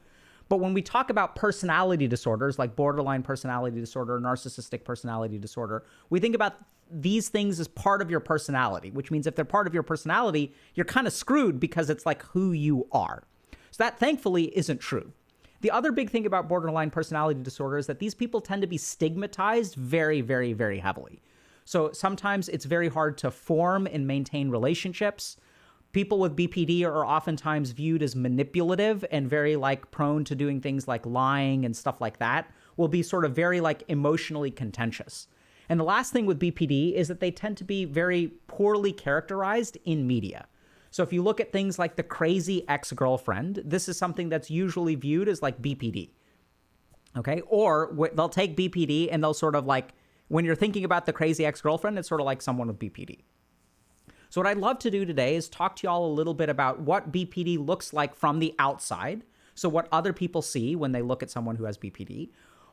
But when we talk about personality disorders like borderline personality disorder, narcissistic personality disorder, we think about these things as part of your personality, which means if they're part of your personality, you're kind of screwed because it's like who you are. So that thankfully isn't true. The other big thing about borderline personality disorder is that these people tend to be stigmatized very, very, very heavily. So sometimes it's very hard to form and maintain relationships. People with BPD are oftentimes viewed as manipulative and very like prone to doing things like lying and stuff like that, will be sort of very like emotionally contentious. And the last thing with BPD is that they tend to be very poorly characterized in media. So if you look at things like the crazy ex-girlfriend, this is something that's usually viewed as like BPD. Okay. Or they'll take BPD and they'll sort of like, when you're thinking about the crazy ex-girlfriend, it's sort of like someone with BPD. So what I'd love to do today is talk to y'all a little bit about what BPD looks like from the outside. So what other people see when they look at someone who has BPD,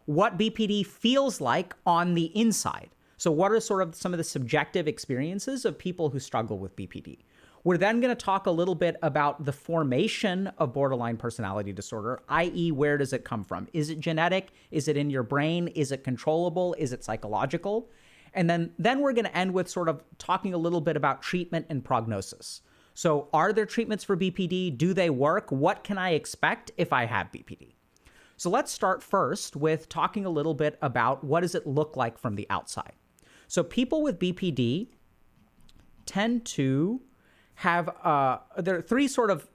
what BPD feels like on the inside. So what are sort of some of the subjective experiences of people who struggle with BPD? We're then going to talk a little bit about the formation of borderline personality disorder, i.e., where does it come from? Is it genetic? Is it in your brain? Is it controllable? Is it psychological? And then we're going to end with sort of talking a little bit about treatment and prognosis. So are there treatments for BPD? Do they work? What can I expect if I have BPD? So let's start first with talking a little bit about what does it look like from the outside. So people with BPD tend to have, there are three sort of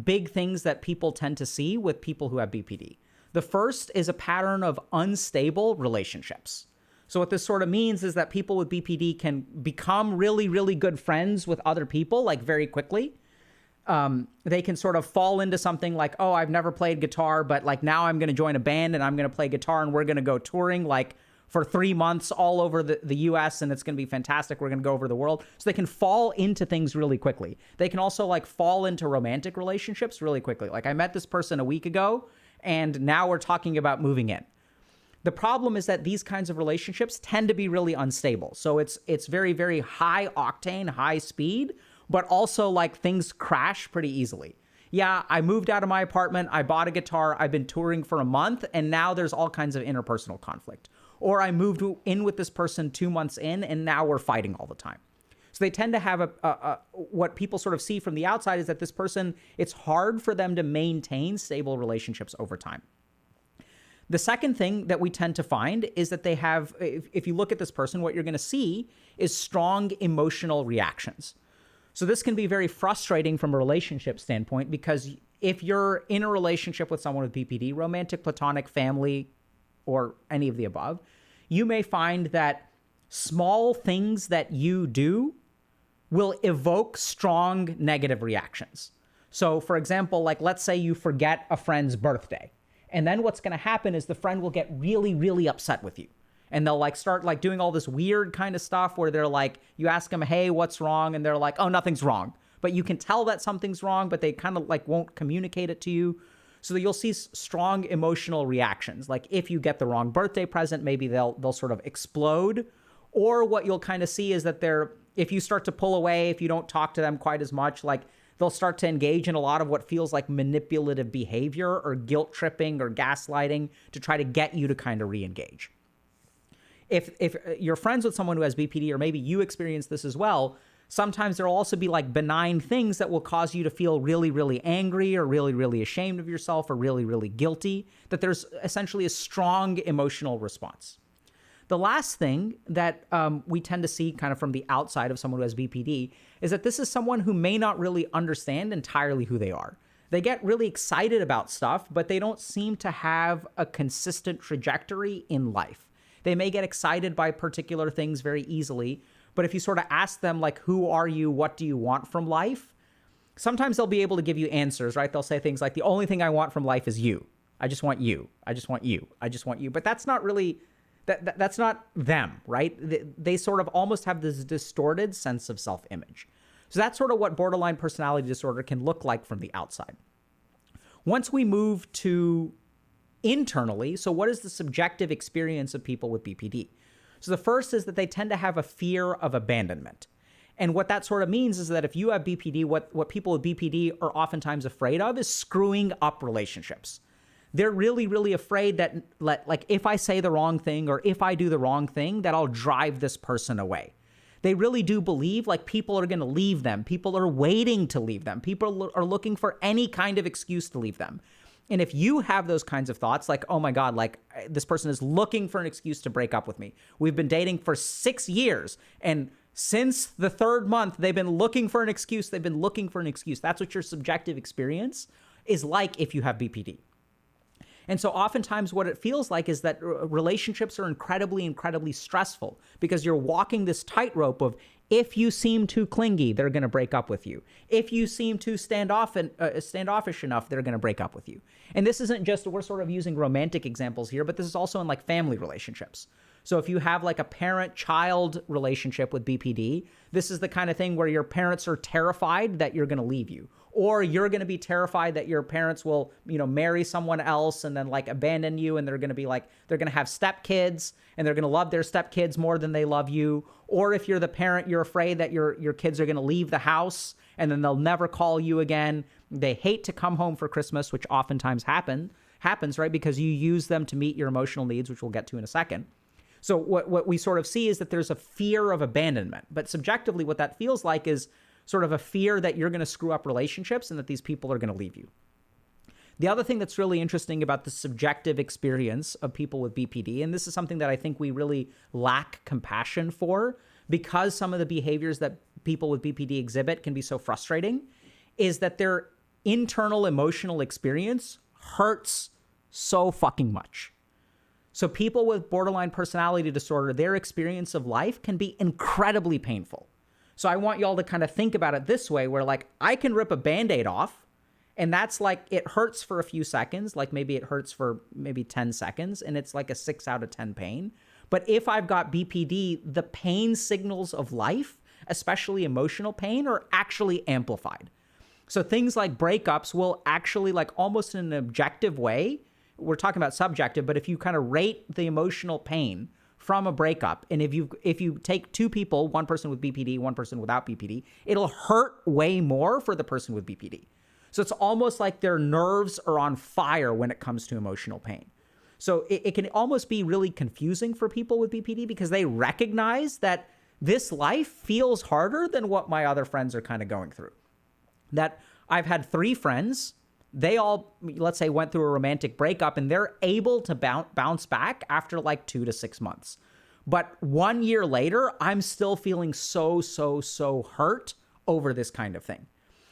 big things that people tend to see with people who have BPD. The first is a pattern of unstable relationships. So what this sort of means is that people with BPD can become really, really good friends with other people, like very quickly. They can sort of fall into something like, oh, I've never played guitar, but like now I'm going to join a band and I'm going to play guitar and we're going to go touring like for 3 months all over the US and it's going to be fantastic. We're going to go over the world. So they can fall into things really quickly. They can also like fall into romantic relationships really quickly. Like I met this person a week ago and now we're talking about moving in. The problem is that these kinds of relationships tend to be really unstable. So it's very, very high octane, high speed, but also like things crash pretty easily. Yeah, I moved out of my apartment, I bought a guitar, I've been touring for a month, and now there's all kinds of interpersonal conflict. Or I moved in with this person 2 months in, and now we're fighting all the time. So they tend to have what people sort of see from the outside is that this person, it's hard for them to maintain stable relationships over time. The second thing that we tend to find is that they have, if you look at this person, what you're going to see is strong emotional reactions. So this can be very frustrating from a relationship standpoint, because if you're in a relationship with someone with BPD, romantic, platonic, family, or any of the above, you may find that small things that you do will evoke strong negative reactions. So for example, like let's say you forget a friend's birthday, and then what's going to happen is the friend will get really, really upset with you. And they'll like start like doing all this weird kind of stuff where they're like, you ask them, hey, what's wrong? And they're like, oh, nothing's wrong. But you can tell that something's wrong, but they kind of like won't communicate it to you. So that you'll see strong emotional reactions. Like if you get the wrong birthday present, maybe they'll sort of explode. Or what you'll kind of see is that if you start to pull away, if you don't talk to them quite as much, like they'll start to engage in a lot of what feels like manipulative behavior or guilt tripping or gaslighting to try to get you to kind of re-engage. If you're friends with someone who has BPD, or maybe you experience this as well, sometimes there'll also be like benign things that will cause you to feel really, really angry or really, really ashamed of yourself or really, really guilty, that there's essentially a strong emotional response. The last thing that we tend to see kind of from the outside of someone who has BPD is that this is someone who may not really understand entirely who they are. They get really excited about stuff, but they don't seem to have a consistent trajectory in life. They may get excited by particular things very easily, but if you sort of ask them, like, who are you? What do you want from life? Sometimes they'll be able to give you answers, right? They'll say things like, the only thing I want from life is you. I just want you. I just want you. I just want you. But that's not really, that's not them, right? They sort of almost have this distorted sense of self-image. So that's sort of what borderline personality disorder can look like from the outside. Once we move to internally, so what is the subjective experience of people with BPD? So the first is that they tend to have a fear of abandonment. And what that sort of means is that if you have BPD, what people with BPD are oftentimes afraid of is screwing up relationships. They're really, really afraid that, like, if I say the wrong thing or if I do the wrong thing, that I'll drive this person away. They really do believe like people are going to leave them. People are waiting to leave them. People are looking for any kind of excuse to leave them. And if you have those kinds of thoughts, like, oh my God, like this person is looking for an excuse to break up with me. We've been dating for 6 years. And since the 3rd month, they've been looking for an excuse. They've been looking for an excuse. That's what your subjective experience is like if you have BPD. And so oftentimes what it feels like is that relationships are incredibly, incredibly stressful because you're walking this tightrope of, if you seem too clingy, they're going to break up with you. If you seem too standoffish enough, they're going to break up with you. And this isn't just, we're sort of using romantic examples here, but this is also in like family relationships. So if you have like a parent-child relationship with BPD, this is the kind of thing where your parents are terrified that you're going to leave you. Or you're going to be terrified that your parents will, marry someone else and then like abandon you, and they're going to be like, they're going to have stepkids and they're going to love their stepkids more than they love you. Or if you're the parent, you're afraid that your kids are going to leave the house and then they'll never call you again. They hate to come home for Christmas, which oftentimes happens, right? Because you use them to meet your emotional needs, which we'll get to in a second. So what we sort of see is that there's a fear of abandonment. But subjectively, what that feels like is sort of a fear that you're going to screw up relationships and that these people are going to leave you. The other thing that's really interesting about the subjective experience of people with BPD, and this is something that I think we really lack compassion for because some of the behaviors that people with BPD exhibit can be so frustrating, is that their internal emotional experience hurts so fucking much. So people with borderline personality disorder, their experience of life can be incredibly painful. So I want y'all to kind of think about it this way, where like I can rip a Band-Aid off and that's like, it hurts for a few seconds, like maybe it hurts for maybe 10 seconds and it's like a 6 out of 10 pain. But if I've got BPD, the pain signals of life, especially emotional pain, are actually amplified. So things like breakups will actually, like almost in an objective way, we're talking about subjective, but if you kind of rate the emotional pain from a breakup, and if you take two people, one person with BPD, one person without BPD, it'll hurt way more for the person with BPD. So it's almost like their nerves are on fire when it comes to emotional pain. So it can almost be really confusing for people with BPD because they recognize that this life feels harder than what my other friends are kind of going through. That I've had 3 friends, they all, let's say, went through a romantic breakup and they're able to bounce back after like 2 to 6 months. But 1 year later, I'm still feeling so hurt over this kind of thing.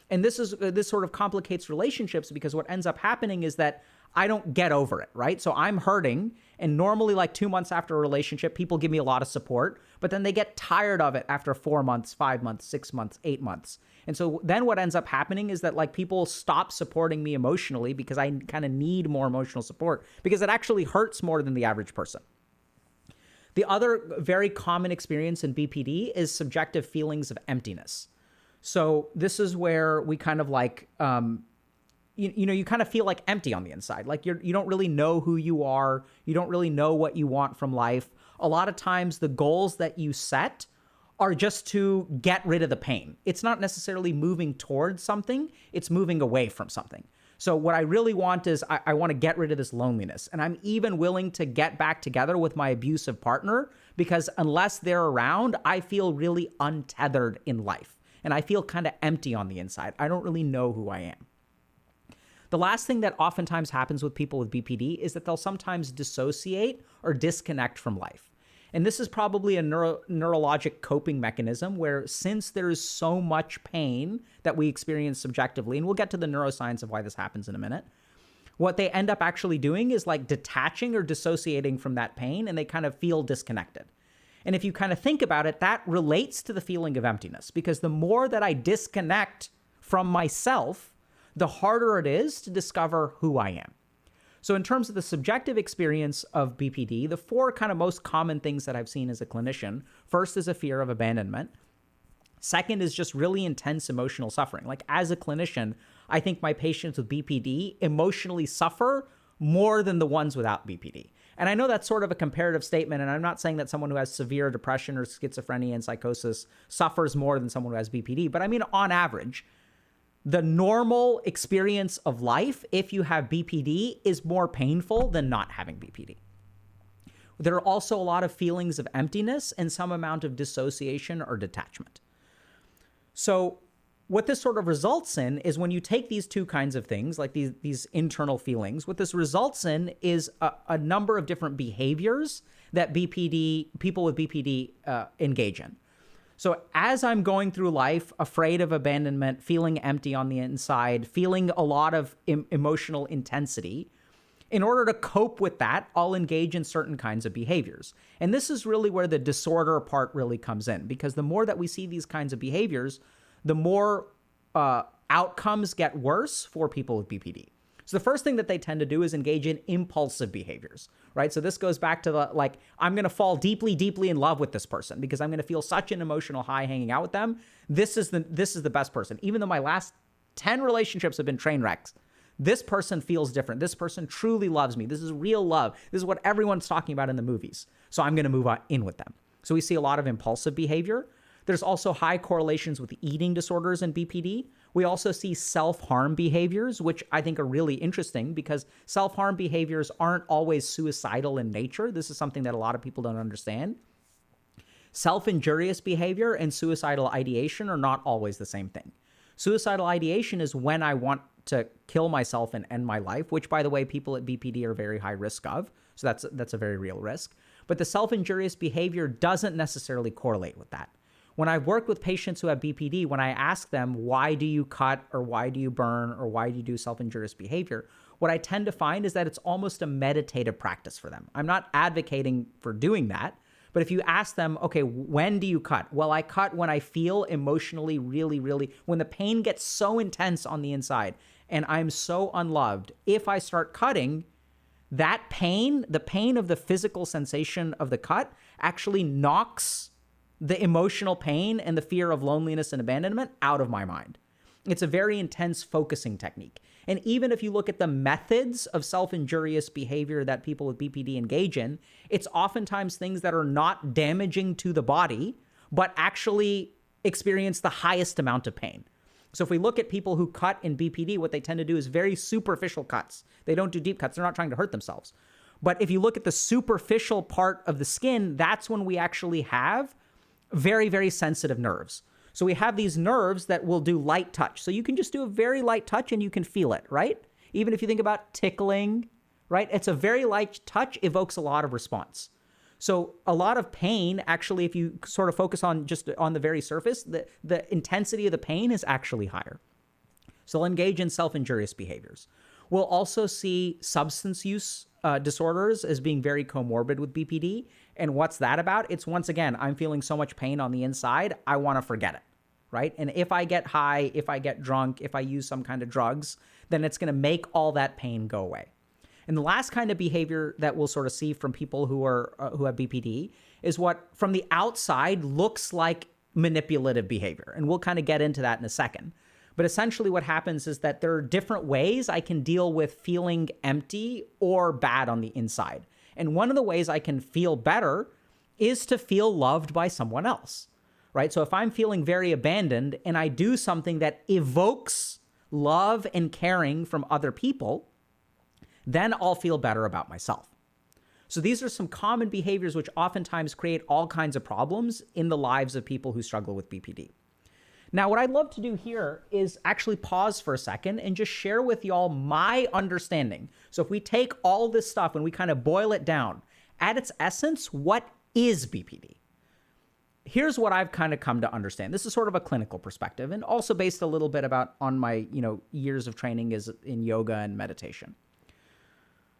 And this sort of complicates relationships because what ends up happening is that I don't get over it, right? So I'm hurting, and normally like 2 months after a relationship, people give me a lot of support, but then they get tired of it after 4 months, 5 months, 6 months, 8 months. And so then what ends up happening is that like people stop supporting me emotionally because I kind of need more emotional support because it actually hurts more than the average person. The other very common experience in BPD is subjective feelings of emptiness. So this is where we kind of like, you kind of feel like empty on the inside. Like you don't really know who you are. You don't really know what you want from life. A lot of times the goals that you set are just to get rid of the pain. It's not necessarily moving towards something. It's moving away from something. So what I really want is I want to get rid of this loneliness. And I'm even willing to get back together with my abusive partner because unless they're around, I feel really untethered in life. And I feel kind of empty on the inside. I don't really know who I am. The last thing that oftentimes happens with people with BPD is that they'll sometimes dissociate or disconnect from life. And this is probably a neurologic coping mechanism where since there is so much pain that we experience subjectively, and we'll get to the neuroscience of why this happens in a minute, what they end up actually doing is like detaching or dissociating from that pain, and they kind of feel disconnected. And if you kind of think about it, that relates to the feeling of emptiness because the more that I disconnect from myself, the harder it is to discover who I am. So in terms of the subjective experience of BPD, the 4 kind of most common things that I've seen as a clinician, first is a fear of abandonment. Second is just really intense emotional suffering. Like as a clinician, I think my patients with BPD emotionally suffer more than the ones without BPD. And I know that's sort of a comparative statement, and I'm not saying that someone who has severe depression or schizophrenia and psychosis suffers more than someone who has BPD, but I mean on average, the normal experience of life, if you have BPD, is more painful than not having BPD. There are also a lot of feelings of emptiness and some amount of dissociation or detachment. So what this sort of results in is when you take these 2 kinds of things, like these internal feelings, what this results in is a number of different behaviors that people with BPD engage in. So as I'm going through life, afraid of abandonment, feeling empty on the inside, feeling a lot of emotional intensity, in order to cope with that, I'll engage in certain kinds of behaviors. And this is really where the disorder part really comes in, because the more that we see these kinds of behaviors, the more outcomes get worse for people with BPD. So the first thing that they tend to do is engage in impulsive behaviors, right? So this goes back to the, I'm going to fall deeply in love with this person because I'm going to feel such an emotional high hanging out with them. This is the best person. Even though my last 10 relationships have been train wrecks, this person feels different. This person truly loves me. This is real love. This is what everyone's talking about in the movies. So I'm going to move in with them. So we see a lot of impulsive behavior. There's also high correlations with eating disorders and BPD. We also see self-harm behaviors, which I think are really interesting because self-harm behaviors aren't always suicidal in nature. This is something that a lot of people don't understand. Self-injurious behavior and suicidal ideation are not always the same thing. Suicidal ideation is when I want to kill myself and end my life, which, by the way, people at BPD are very high risk of. So that's a very real risk. But the self-injurious behavior doesn't necessarily correlate with that. When I've worked with patients who have BPD, when I ask them, why do you cut or why do you burn or why do you do self-injurious behavior, what I tend to find is that it's almost a meditative practice for them. I'm not advocating for doing that, but if you ask them, okay, when do you cut? Well, I cut when I feel emotionally really, when the pain gets so intense on the inside and I'm so unloved. If I start cutting, that pain, the pain of the physical sensation of the cut actually knocks the emotional pain and the fear of loneliness and abandonment out of my mind. It's a very intense focusing technique. And even if you look at the methods of self-injurious behavior that people with BPD engage in, it's oftentimes things that are not damaging to the body, but actually experience the highest amount of pain. So if we look at people who cut in BPD, what they tend to do is very superficial cuts. They don't do deep cuts. They're not trying to hurt themselves. But if you look at the superficial part of the skin, that's when we actually have very, very sensitive nerves. So we have these nerves that will do light touch. So you can just do a very light touch and you can feel it, right? Even if you think about tickling, right? It's a very light touch, evokes a lot of response. So a lot of pain, actually, if you sort of focus on just on the very surface, the intensity of the pain is actually higher. So they'll engage in self-injurious behaviors. We'll also see substance use disorders as being very comorbid with BPD. And what's that about? It's, once again, I'm feeling so much pain on the inside, I want to forget it, right? And if I get high, if I get drunk, if I use some kind of drugs, then it's going to make all that pain go away. And the last kind of behavior that we'll sort of see from people who have BPD is what from the outside looks like manipulative behavior. And we'll kind of get into that in a second. But essentially what happens is that there are different ways I can deal with feeling empty or bad on the inside. And one of the ways I can feel better is to feel loved by someone else, right? So if I'm feeling very abandoned and I do something that evokes love and caring from other people, then I'll feel better about myself. So these are some common behaviors which oftentimes create all kinds of problems in the lives of people who struggle with BPD. Now, what I'd love to do here is actually pause for a second and just share with y'all my understanding. So if we take all this stuff and we kind of boil it down, at its essence, what is BPD? Here's what I've kind of come to understand. This is sort of a clinical perspective and also based a little bit on my, years of training is in yoga and meditation.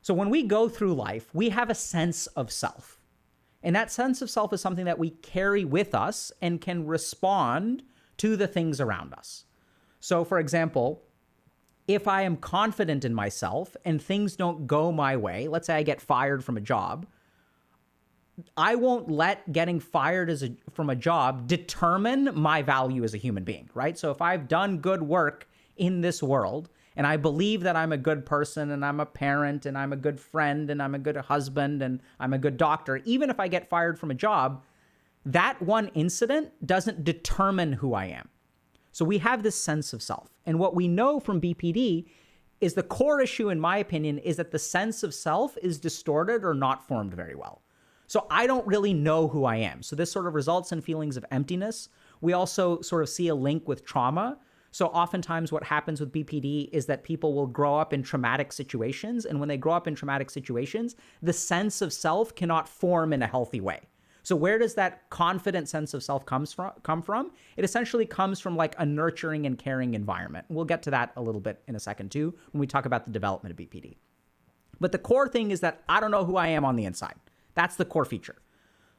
So when we go through life, we have a sense of self. And that sense of self is something that we carry with us and can respond to the things around us. So for example, if I am confident in myself and things don't go my way, let's say I get fired from a job, I won't let getting fired from a job determine my value as a human being, right? So if I've done good work in this world and I believe that I'm a good person and I'm a parent and I'm a good friend and I'm a good husband and I'm a good doctor, even if I get fired from a job, that one incident doesn't determine who I am. So we have this sense of self. And what we know from BPD is the core issue, in my opinion, is that the sense of self is distorted or not formed very well. So I don't really know who I am. So this sort of results in feelings of emptiness. We also sort of see a link with trauma. So oftentimes what happens with BPD is that people will grow up in traumatic situations. And when they grow up in traumatic situations, the sense of self cannot form in a healthy way. So where does that confident sense of self come from? It essentially comes from like a nurturing and caring environment. We'll get to that a little bit in a second too, when we talk about the development of BPD. But the core thing is that I don't know who I am on the inside. That's the core feature.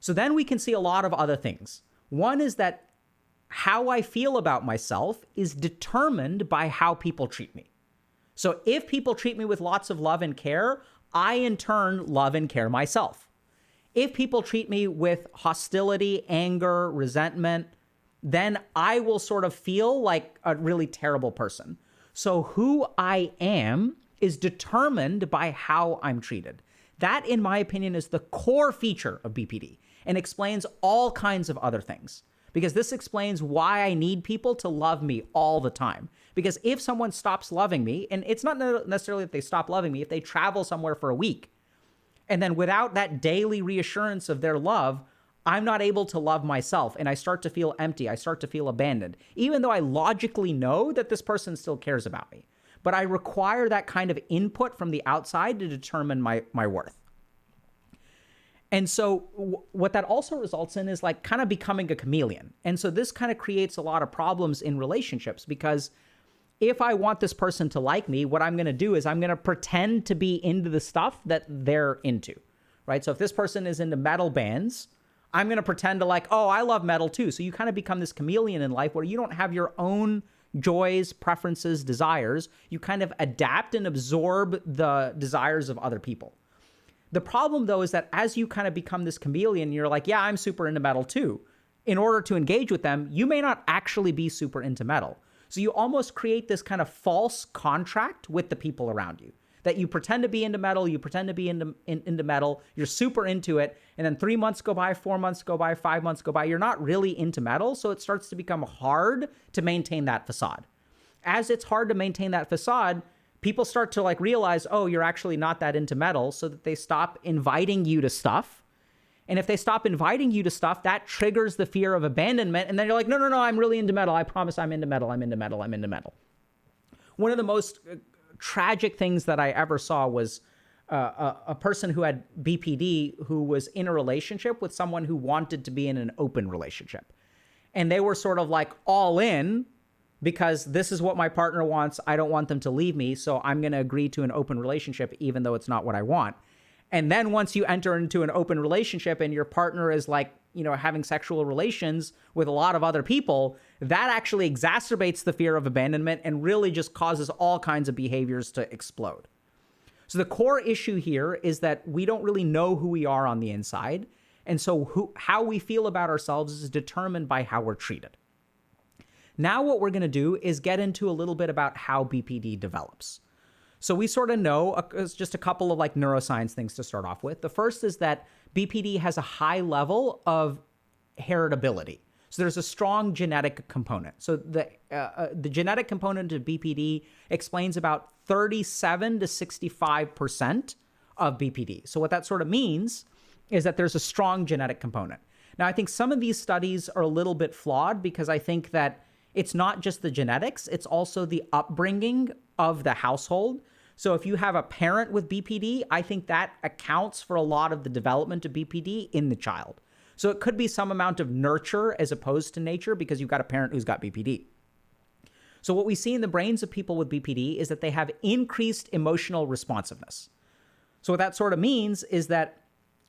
So then we can see a lot of other things. One is that how I feel about myself is determined by how people treat me. So if people treat me with lots of love and care, I in turn love and care myself. If people treat me with hostility, anger, resentment, then I will sort of feel like a really terrible person. So who I am is determined by how I'm treated. That, in my opinion, is the core feature of BPD and explains all kinds of other things. Because this explains why I need people to love me all the time. Because if someone stops loving me, and it's not necessarily that they stop loving me, if they travel somewhere for a week, and then without that daily reassurance of their love, I'm not able to love myself and I start to feel empty. I start to feel abandoned, even though I logically know that this person still cares about me. But I require that kind of input from the outside to determine my worth. And so what that also results in is like kind of becoming a chameleon. And so this kind of creates a lot of problems in relationships because if I want this person to like me, what I'm going to do is I'm going to pretend to be into the stuff that they're into, right? So if this person is into metal bands, I'm going to pretend to like, oh, I love metal too. So you kind of become this chameleon in life where you don't have your own joys, preferences, desires. You kind of adapt and absorb the desires of other people. The problem though is that as you kind of become this chameleon, you're like, yeah, I'm super into metal too. In order to engage with them, you may not actually be super into metal. So you almost create this kind of false contract with the people around you, that you pretend to be into metal, you pretend to be into metal, you're super into it, and then 3 months go by, 4 months go by, 5 months go by, you're not really into metal, so it starts to become hard to maintain that facade. As it's hard to maintain that facade, people start to like realize, oh, you're actually not that into metal, so that they stop inviting you to stuff. And if they stop inviting you to stuff, that triggers the fear of abandonment. And then you're like, no, I'm really into metal. I promise I'm into metal. I'm into metal. I'm into metal. One of the most tragic things that I ever saw was a person who had BPD who was in a relationship with someone who wanted to be in an open relationship. And they were sort of like all in because this is what my partner wants. I don't want them to leave me. So I'm going to agree to an open relationship, even though it's not what I want. And then once you enter into an open relationship and your partner is like, having sexual relations with a lot of other people, that actually exacerbates the fear of abandonment and really just causes all kinds of behaviors to explode. So the core issue here is that we don't really know who we are on the inside. And so how we feel about ourselves is determined by how we're treated. Now what we're going to do is get into a little bit about how BPD develops. So we sort of know just a couple of like neuroscience things to start off with. The first is that BPD has a high level of heritability. So there's a strong genetic component. So the genetic component of BPD explains about 37 to 65% of BPD. So what that sort of means is that there's a strong genetic component. Now, I think some of these studies are a little bit flawed because I think that it's not just the genetics, it's also the upbringing of the household. So if you have a parent with BPD, I think that accounts for a lot of the development of BPD in the child. So it could be some amount of nurture as opposed to nature because you've got a parent who's got BPD. So what we see in the brains of people with BPD is that they have increased emotional responsiveness. So what that sort of means is that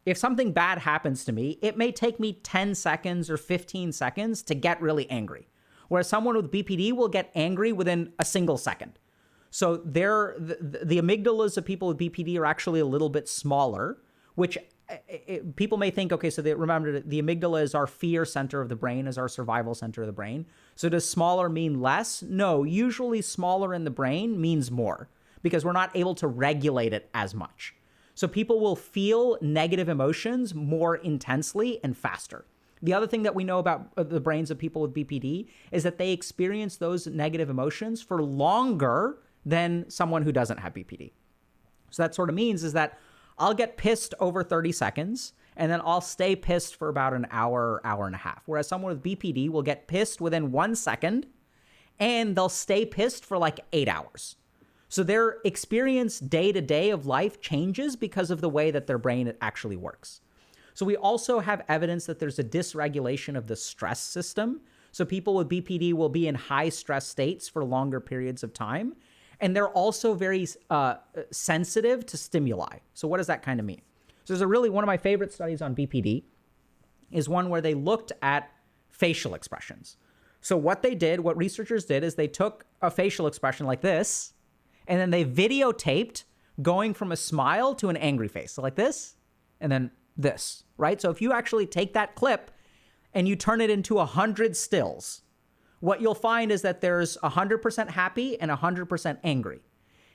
if something bad happens to me, it may take me 10 seconds or 15 seconds to get really angry. Whereas someone with BPD will get angry within a single second. So the amygdalas of people with BPD are actually a little bit smaller, which people may think, okay, so remember the amygdala is our fear center of the brain, is our survival center of the brain. So does smaller mean less? No, usually smaller in the brain means more because we're not able to regulate it as much. So people will feel negative emotions more intensely and faster. The other thing that we know about the brains of people with BPD is that they experience those negative emotions for longer than someone who doesn't have BPD. So that sort of means is that I'll get pissed over 30 seconds and then I'll stay pissed for about an hour, hour and a half. Whereas someone with BPD will get pissed within 1 second and they'll stay pissed for like 8 hours. So their experience day to day of life changes because of the way that their brain actually works. So we also have evidence that there's a dysregulation of the stress system. So people with BPD will be in high stress states for longer periods of time. And they're also very sensitive to stimuli. So what does that kind of mean? So there's one of my favorite studies on BPD is one where they looked at facial expressions. So what researchers did is they took a facial expression like this, and then they videotaped going from a smile to an angry face. So like this, and then this, right? So if you actually take that clip and you turn it into 100 stills, what you'll find is that there's 100% happy and 100% angry.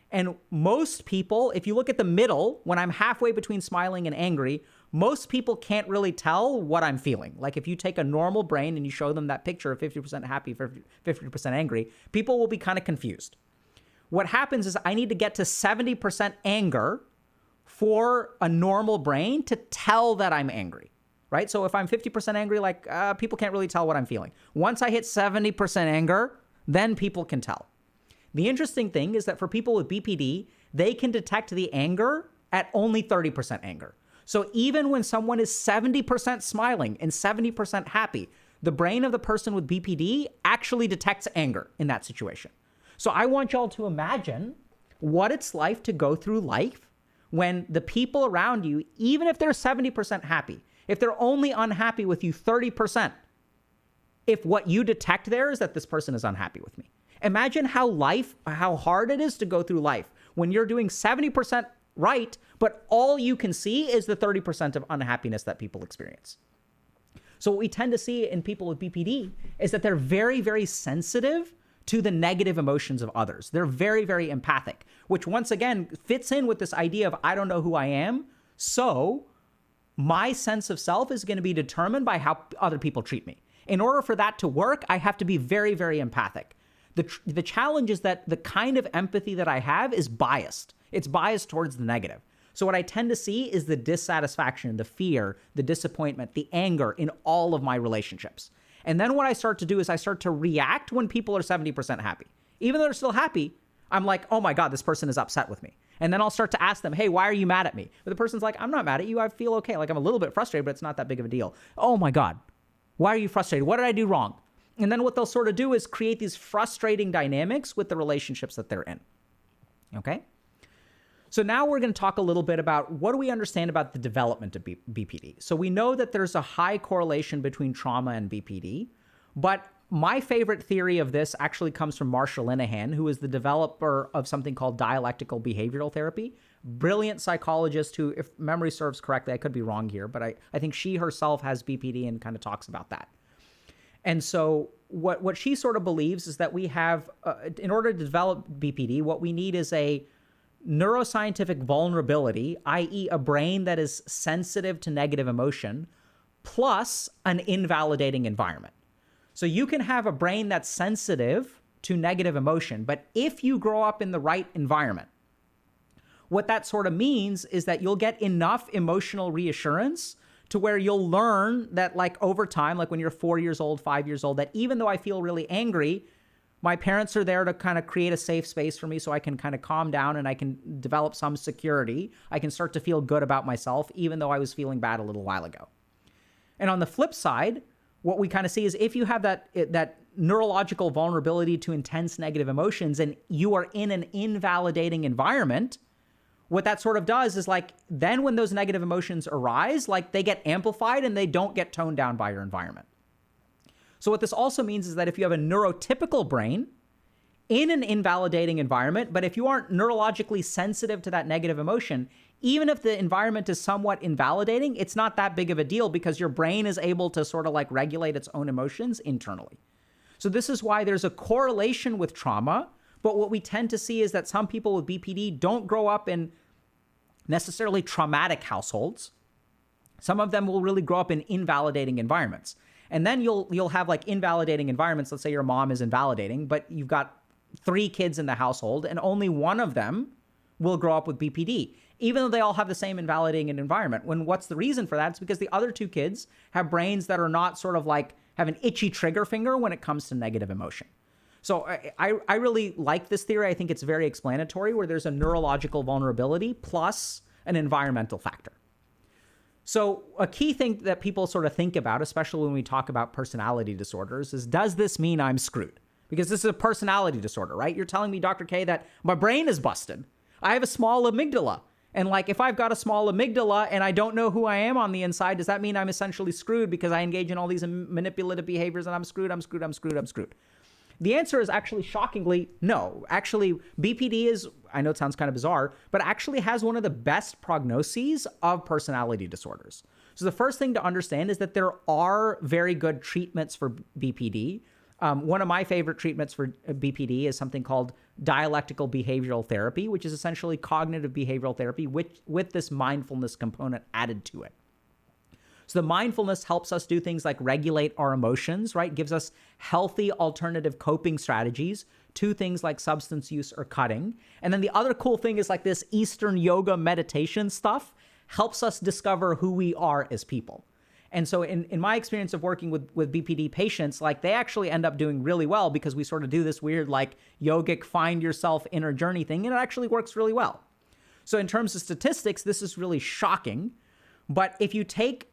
And most people, if you look at the middle, when I'm halfway between smiling and angry, most people can't really tell what I'm feeling. Like if you take a normal brain and you show them that picture of 50% happy, 50% angry, people will be kind of confused. What happens is I need to get to 70% anger for a normal brain to tell that I'm angry. Right? So if I'm 50% angry, people can't really tell what I'm feeling. Once I hit 70% anger, then people can tell. The interesting thing is that for people with BPD, they can detect the anger at only 30% anger. So even when someone is 70% smiling and 70% happy, the brain of the person with BPD actually detects anger in that situation. So I want y'all to imagine what it's like to go through life when the people around you, even if they're 70% happy, if they're only unhappy with you 30%, if what you detect there is that this person is unhappy with me. Imagine how hard it is to go through life when you're doing 70% right, but all you can see is the 30% of unhappiness that people experience. So what we tend to see in people with BPD is that they're very, very sensitive to the negative emotions of others. They're very, very empathic, which once again fits in with this idea of I don't know who I am. So my sense of self is going to be determined by how other people treat me. In order for that to work, I have to be very, very empathic. The challenge is that the kind of empathy that I have is biased. It's biased towards the negative. So what I tend to see is the dissatisfaction, the fear, the disappointment, the anger in all of my relationships. And then what I start to do is I start to react when people are 70% happy. Even though they're still happy, I'm like, oh my God, this person is upset with me. And then I'll start to ask them, hey, why are you mad at me? But the person's like, I'm not mad at you. I feel okay. Like I'm a little bit frustrated, but it's not that big of a deal. Oh my God, why are you frustrated? What did I do wrong? And then what they'll sort of do is create these frustrating dynamics with the relationships that they're in. Okay? So now we're going to talk a little bit about what do we understand about the development of BPD. So we know that there's a high correlation between trauma and BPD, but my favorite theory of this actually comes from Marsha Linehan, who is the developer of something called dialectical behavioral therapy. Brilliant psychologist who, if memory serves correctly, I could be wrong here, but I think she herself has BPD and kind of talks about that. And so what she sort of believes is that we have, in order to develop BPD, what we need is a neuroscientific vulnerability, i.e. a brain that is sensitive to negative emotion, plus an invalidating environment. So you can have a brain that's sensitive to negative emotion, but if you grow up in the right environment, what that sort of means is that you'll get enough emotional reassurance to where you'll learn that like over time, like when you're 4 years old, 5 years old, that even though I feel really angry, my parents are there to kind of create a safe space for me so I can kind of calm down and I can develop some security. I can start to feel good about myself, even though I was feeling bad a little while ago. And on the flip side, what we kind of see is if you have that neurological vulnerability to intense negative emotions and you are in an invalidating environment, what that sort of does is like, then when those negative emotions arise, like they get amplified and they don't get toned down by your environment. So what this also means is that if you have a neurotypical brain in an invalidating environment, but if you aren't neurologically sensitive to that negative emotion, even if the environment is somewhat invalidating, it's not that big of a deal because your brain is able to sort of like regulate its own emotions internally. So this is why there's a correlation with trauma. But what we tend to see is that some people with BPD don't grow up in necessarily traumatic households. Some of them will really grow up in invalidating environments. And then you'll have like invalidating environments. Let's say your mom is invalidating, but you've got 3 kids in the household and only one of them will grow up with BPD, even though they all have the same invalidating environment. What's the reason for that? It's because the other 2 kids have brains that are not sort of like have an itchy trigger finger when it comes to negative emotion. So I really like this theory. I think it's very explanatory where there's a neurological vulnerability plus an environmental factor. So a key thing that people sort of think about, especially when we talk about personality disorders, is does this mean I'm screwed? Because this is a personality disorder, right? You're telling me, Dr. K, that my brain is busted. I have a small amygdala. And like, if I've got a small amygdala and I don't know who I am on the inside, does that mean I'm essentially screwed because I engage in all these manipulative behaviors and I'm screwed? The answer is actually shockingly no. Actually, BPD is, I know it sounds kind of bizarre, but actually has one of the best prognoses of personality disorders. So the first thing to understand is that there are very good treatments for BPD. One of my favorite treatments for BPD is something called dialectical behavioral therapy, which is essentially cognitive behavioral therapy with this mindfulness component added to it. So the mindfulness helps us do things like regulate our emotions, right? Gives us healthy alternative coping strategies to things like substance use or cutting. And then the other cool thing is like this Eastern yoga meditation stuff helps us discover who we are as people. And so in my experience of working with BPD patients, like they actually end up doing really well because we sort of do this weird like yogic find yourself inner journey thing, and it actually works really well. So in terms of statistics, this is really shocking. But if you take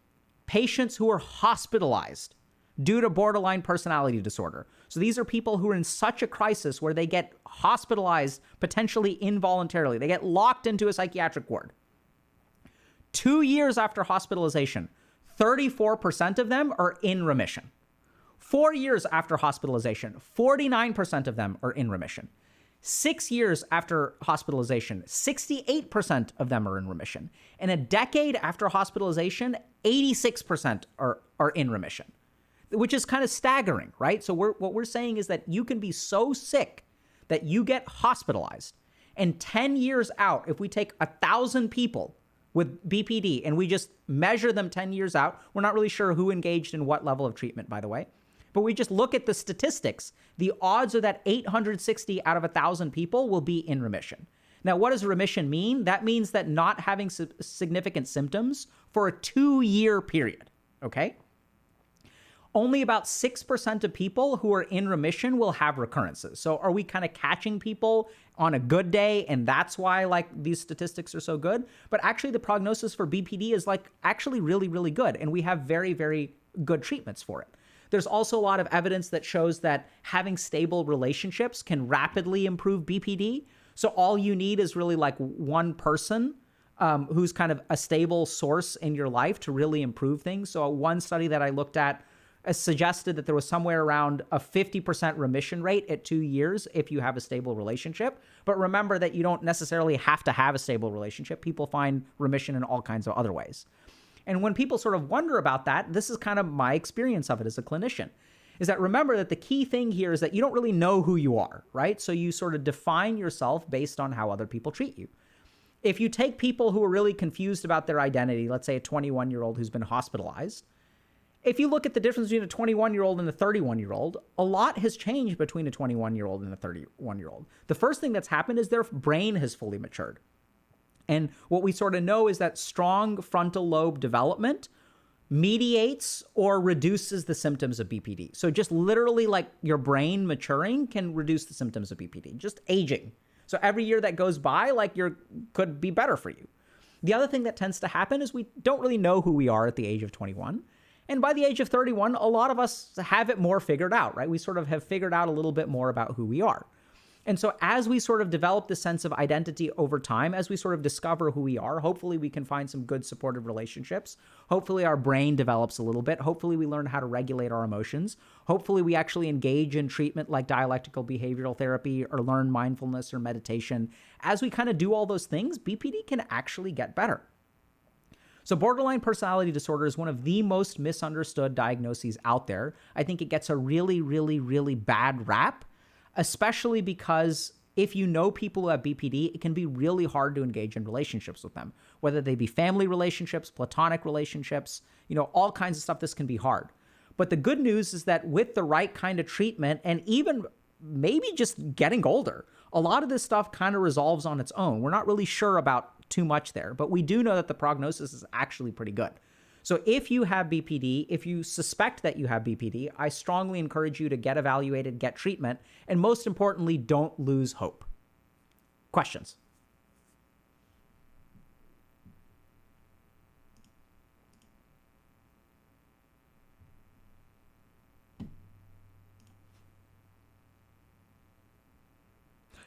patients who are hospitalized due to borderline personality disorder. So these are people who are in such a crisis where they get hospitalized potentially involuntarily. They get locked into a psychiatric ward. 2 years after hospitalization, 34% of them are in remission. 4 years after hospitalization, 49% of them are in remission. 6 years after hospitalization, 68% of them are in remission. And a decade after hospitalization, 86% are in remission. which is kind of staggering, right? So what we're saying is that you can be so sick that you get hospitalized. And 10 years out, if we take 1,000 people with BPD and we just measure them 10 years out, we're not really sure who engaged in what level of treatment, by the way, but we just look at the statistics. The odds are that 860 out of 1,000 people will be in remission. Now, what does remission mean? That means that not having significant symptoms for a 2-year period, okay? Only about 6% of people who are in remission will have recurrences. So are we kind of catching people on a good day, and that's why like these statistics are so good? But actually the prognosis for BPD is like actually really, really good, and we have very, very good treatments for it. There's also a lot of evidence that shows that having stable relationships can rapidly improve BPD. So all you need is really like one person who's kind of a stable source in your life to really improve things. So one study that I looked at suggested that there was somewhere around a 50% remission rate at 2 years if you have a stable relationship. But remember that you don't necessarily have to have a stable relationship. People find remission in all kinds of other ways. And when people sort of wonder about that, this is kind of my experience of it as a clinician, is that remember that the key thing here is that you don't really know who you are, right? So you sort of define yourself based on how other people treat you. If you take people who are really confused about their identity, let's say a 21-year-old who's been hospitalized, if you look at the difference between a 21-year-old and a 31-year-old, a lot has changed between a 21-year-old and a 31-year-old. The first thing that's happened is their brain has fully matured. And what we sort of know is that strong frontal lobe development mediates or reduces the symptoms of BPD. So just literally like your brain maturing can reduce the symptoms of BPD, just aging. So every year that goes by, like could be better for you. The other thing that tends to happen is we don't really know who we are at the age of 21. And by the age of 31, a lot of us have it more figured out, right? We sort of have figured out a little bit more about who we are. And so as we sort of develop this sense of identity over time, as we sort of discover who we are, hopefully we can find some good supportive relationships. Hopefully our brain develops a little bit. Hopefully we learn how to regulate our emotions. Hopefully we actually engage in treatment like dialectical behavioral therapy or learn mindfulness or meditation. As we kind of do all those things, BPD can actually get better. So borderline personality disorder is one of the most misunderstood diagnoses out there. I think it gets a really, really, really bad rap, especially because if you know people who have BPD, it can be really hard to engage in relationships with them, whether they be family relationships, platonic relationships, all kinds of stuff. This can be hard. But the good news is that with the right kind of treatment and even maybe just getting older, a lot of this stuff kind of resolves on its own. We're not really sure about too much there, but we do know that the prognosis is actually pretty good. So if you have BPD, if you suspect that you have BPD, I strongly encourage you to get evaluated, get treatment, and most importantly, don't lose hope. Questions?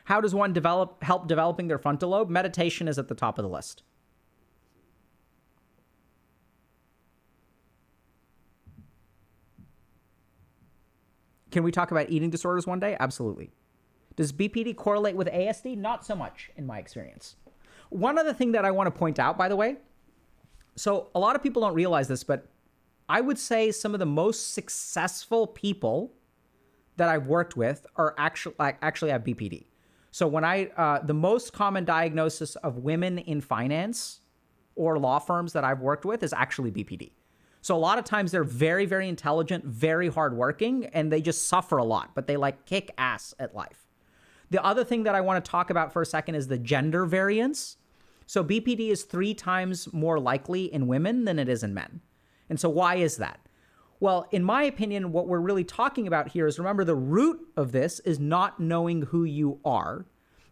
How does one help developing their frontal lobe? Meditation is at the top of the list. Can we talk about eating disorders one day? Absolutely. Does BPD correlate with ASD? Not so much in my experience. One other thing that I want to point out, by the way, so a lot of people don't realize this, but I would say some of the most successful people that I've worked with are actually have BPD. So when the most common diagnosis of women in finance or law firms that I've worked with is actually BPD. So a lot of times they're very, very intelligent, very hardworking, and they just suffer a lot, but they like kick ass at life. The other thing that I want to talk about for a second is the gender variance. So BPD is 3 times more likely in women than it is in men. And so why is that? Well, in my opinion, what we're really talking about here is, remember, the root of this is not knowing who you are.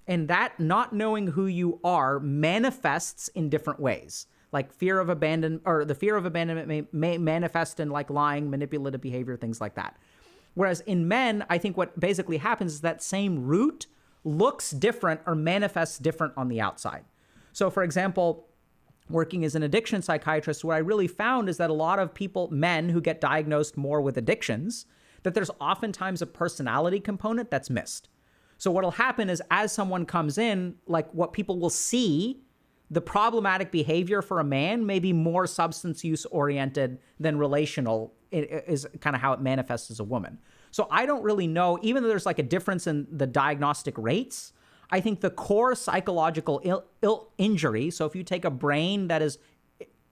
And that not knowing who you are manifests in different ways. Like fear of abandonment, or the fear of abandonment may manifest in like lying, manipulative behavior, things like that. Whereas in men, I think what basically happens is that same root looks different or manifests different on the outside. So for example, working as an addiction psychiatrist, what I really found is that a lot of people, men who get diagnosed more with addictions, that there's oftentimes a personality component that's missed. So what'll happen is as someone comes in, like what people will see, the problematic behavior for a man may be more substance use oriented than relational is kind of how it manifests as a woman. So I don't really know, even though there's like a difference in the diagnostic rates, I think the core psychological injury, so if you take a brain that is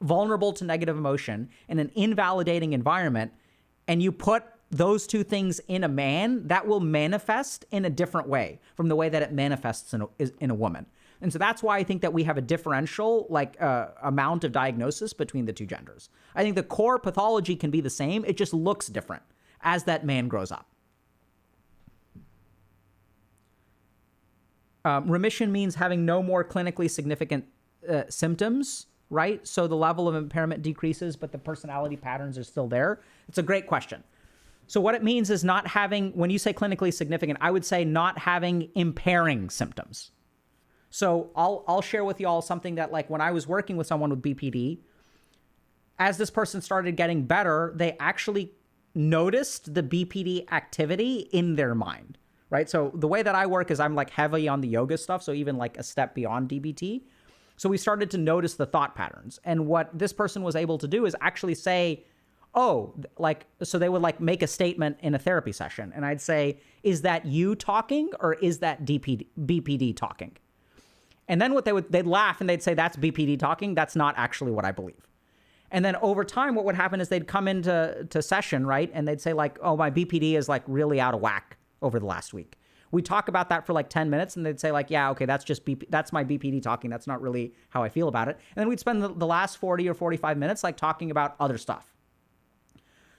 vulnerable to negative emotion in an invalidating environment, and you put those two things in a man, that will manifest in a different way from the way that it manifests in a woman. And so that's why I think that we have a differential amount of diagnosis between the two genders. I think the core pathology can be the same. It just looks different as that man grows up. Remission means having no more clinically significant symptoms, right? So the level of impairment decreases, but the personality patterns are still there. It's a great question. So what it means is not having, when you say clinically significant, I would say not having impairing symptoms. So I'll share with you all something that, like, when I was working with someone with BPD, as this person started getting better, they actually noticed the BPD activity in their mind, right? So the way that I work is I'm like heavy on the yoga stuff, so even like a step beyond DBT. So we started to notice the thought patterns. And what this person was able to do is actually say, oh, like, so they would like make a statement in a therapy session. And I'd say, is that you talking or is that BPD talking? And then they'd laugh and they'd say, that's BPD talking. That's not actually what I believe. And then over time, what would happen is they'd come into session, right? And they'd say like, oh, my BPD is like really out of whack over the last week. We talk about that for like 10 minutes and they'd say like, yeah, okay, that's my BPD talking. That's not really how I feel about it. And then we'd spend the last 40 or 45 minutes like talking about other stuff.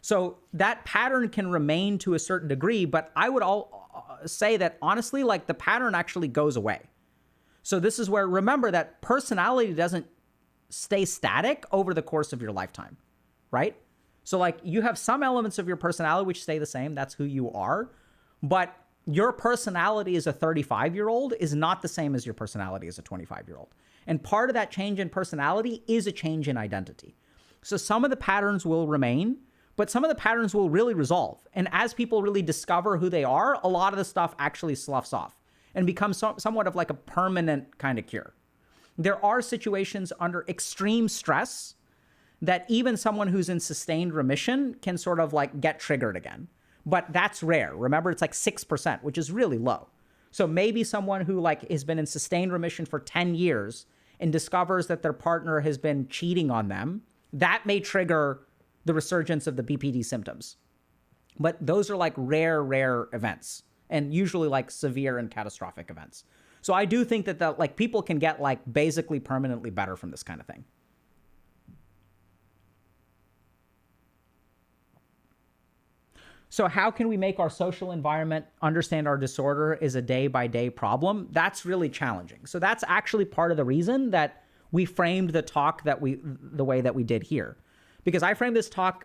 So that pattern can remain to a certain degree, but I would say that honestly, like the pattern actually goes away. So this is where, remember that personality doesn't stay static over the course of your lifetime, right? So like you have some elements of your personality which stay the same. That's who you are. But your personality as a 35-year-old is not the same as your personality as a 25-year-old. And part of that change in personality is a change in identity. So some of the patterns will remain, but some of the patterns will really resolve. And as people really discover who they are, a lot of the stuff actually sloughs off and becomes somewhat of like a permanent kind of cure. There are situations under extreme stress that even someone who's in sustained remission can sort of like get triggered again. But that's rare. Remember, it's like 6%, which is really low. So maybe someone who like has been in sustained remission for 10 years and discovers that their partner has been cheating on them, that may trigger the resurgence of the BPD symptoms. But those are like rare events, and usually like severe and catastrophic events. So I do think that like people can get like basically permanently better from this kind of thing. So how can we make our social environment understand our disorder is a day-by-day problem? That's really challenging. So that's actually part of the reason that we framed the talk the way that we did here. Because I framed this talk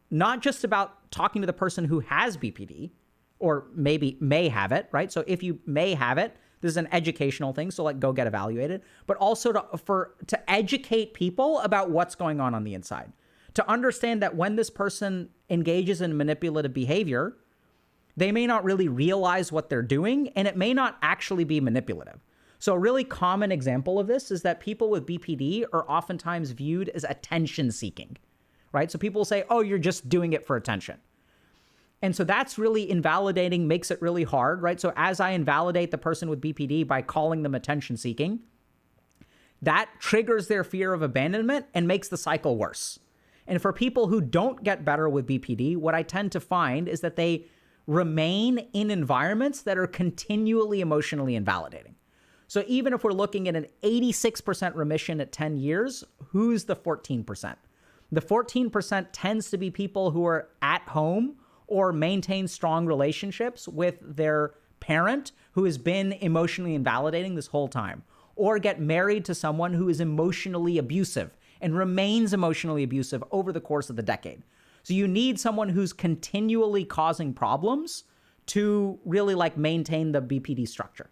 not just about talking to the person who has BPD, or maybe may have it, right? So if you may have it, this is an educational thing, so like go get evaluated, but also to educate people about what's going on the inside. To understand that when this person engages in manipulative behavior, they may not really realize what they're doing, and it may not actually be manipulative. So a really common example of this is that people with BPD are oftentimes viewed as attention-seeking, right? So people will say, oh, you're just doing it for attention. And so that's really invalidating, makes it really hard, right? So as I invalidate the person with BPD by calling them attention-seeking, that triggers their fear of abandonment and makes the cycle worse. And for people who don't get better with BPD, what I tend to find is that they remain in environments that are continually emotionally invalidating. So even if we're looking at an 86% remission at 10 years, who's the 14%? The 14% tends to be people who are at home or maintain strong relationships with their parent who has been emotionally invalidating this whole time, or get married to someone who is emotionally abusive and remains emotionally abusive over the course of the decade. So you need someone who's continually causing problems to really like maintain the BPD structure.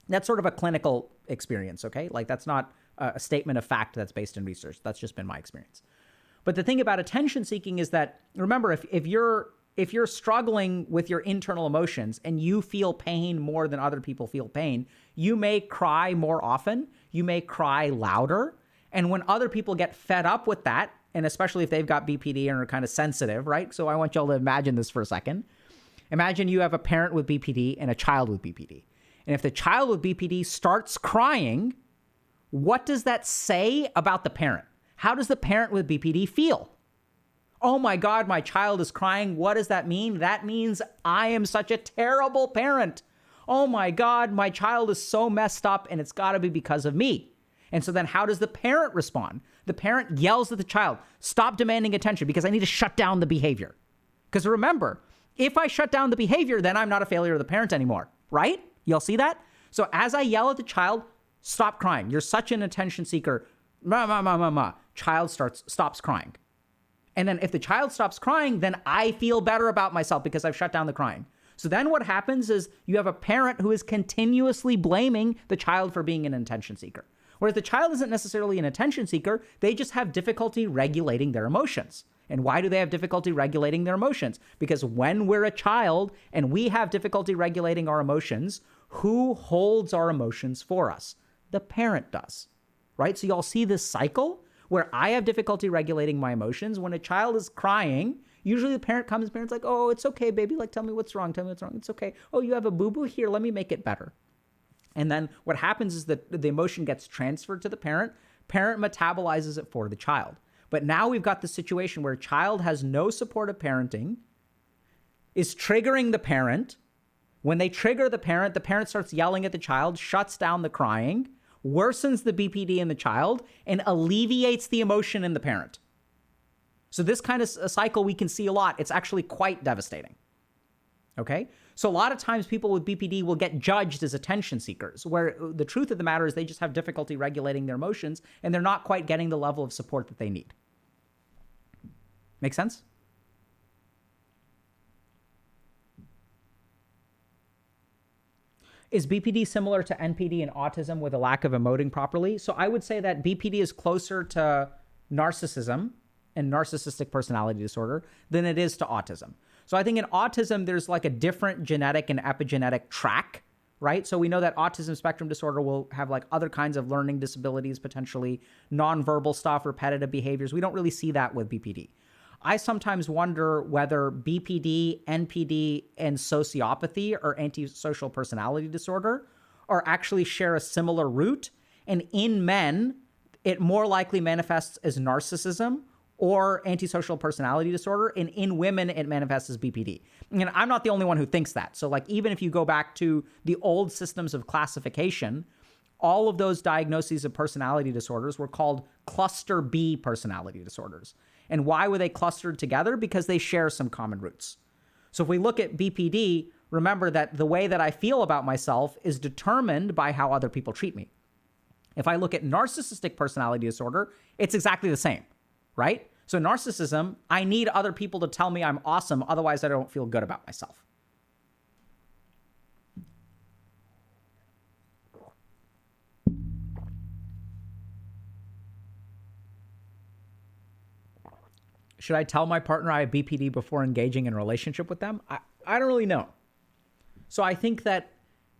That's sort of a clinical experience, okay? Like that's not a statement of fact that's based in research. That's just been my experience. But the thing about attention seeking is that, remember, if you're struggling with your internal emotions and you feel pain more than other people feel pain, you may cry more often, you may cry louder. And when other people get fed up with that, and especially if they've got BPD and are kind of sensitive, right? So I want y'all to imagine this for a second. Imagine you have a parent with BPD and a child with BPD. And if the child with BPD starts crying, what does that say about the parent? How does the parent with BPD feel? Oh my God, my child is crying. What does that mean? That means I am such a terrible parent. Oh my God, my child is so messed up and it's got to be because of me. And so then how does the parent respond? The parent yells at the child, stop demanding attention because I need to shut down the behavior. Because remember, if I shut down the behavior, then I'm not a failure of the parent anymore, right? Y'all see that? So as I yell at the child, stop crying. You're such an attention seeker. Ma, ma, ma, ma, ma. Child stops crying. And then if the child stops crying, then I feel better about myself because I've shut down the crying. So then what happens is you have a parent who is continuously blaming the child for being an attention seeker. Whereas the child isn't necessarily an attention seeker, they just have difficulty regulating their emotions. And why do they have difficulty regulating their emotions? Because when we're a child and we have difficulty regulating our emotions, who holds our emotions for us? The parent does, right? So y'all see this cycle where I have difficulty regulating my emotions. When a child is crying, usually the parent comes, the parent's like, oh, it's okay, baby. Like, tell me what's wrong. Tell me what's wrong. It's okay. Oh, you have a boo-boo? Here, let me make it better. And then what happens is that the emotion gets transferred to the parent. Parent metabolizes it for the child. But now we've got the situation where a child has no supportive parenting, is triggering the parent. When they trigger the parent starts yelling at the child, shuts down the crying, worsens the BPD in the child, and alleviates the emotion in the parent. So this kind of a cycle we can see a lot. It's actually quite devastating. Okay? So a lot of times people with BPD will get judged as attention seekers, where the truth of the matter is they just have difficulty regulating their emotions and they're not quite getting the level of support that they need. Make sense? Is BPD similar to NPD and autism with a lack of emoting properly? So I would say that BPD is closer to narcissism and narcissistic personality disorder than it is to autism. So I think in autism, there's like a different genetic and epigenetic track, right? So we know that autism spectrum disorder will have like other kinds of learning disabilities, potentially nonverbal stuff, repetitive behaviors. We don't really see that with BPD. I sometimes wonder whether BPD, NPD, and sociopathy or antisocial personality disorder are actually share a similar root. And in men, it more likely manifests as narcissism or antisocial personality disorder. And in women, it manifests as BPD. And I'm not the only one who thinks that. So like, even if you go back to the old systems of classification, all of those diagnoses of personality disorders were called cluster B personality disorders. And why were they clustered together? Because they share some common roots. So if we look at BPD, remember that the way that I feel about myself is determined by how other people treat me. If I look at narcissistic personality disorder, it's exactly the same, right? So narcissism, I need other people to tell me I'm awesome, otherwise I don't feel good about myself. Should I tell my partner I have BPD before engaging in a relationship with them? I don't really know. So I think that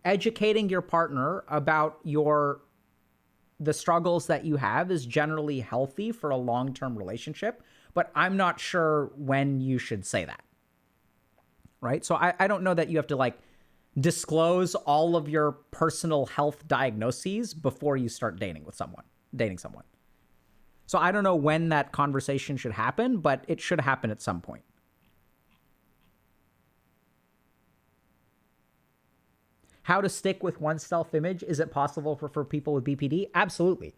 educating your partner about the struggles that you have is generally healthy for a long-term relationship, but I'm not sure when you should say that, right? So I don't know that you have to like disclose all of your personal health diagnoses before you start dating someone. So I don't know when that conversation should happen, but it should happen at some point. How to stick with one's self-image? Is it possible for people with BPD? Absolutely.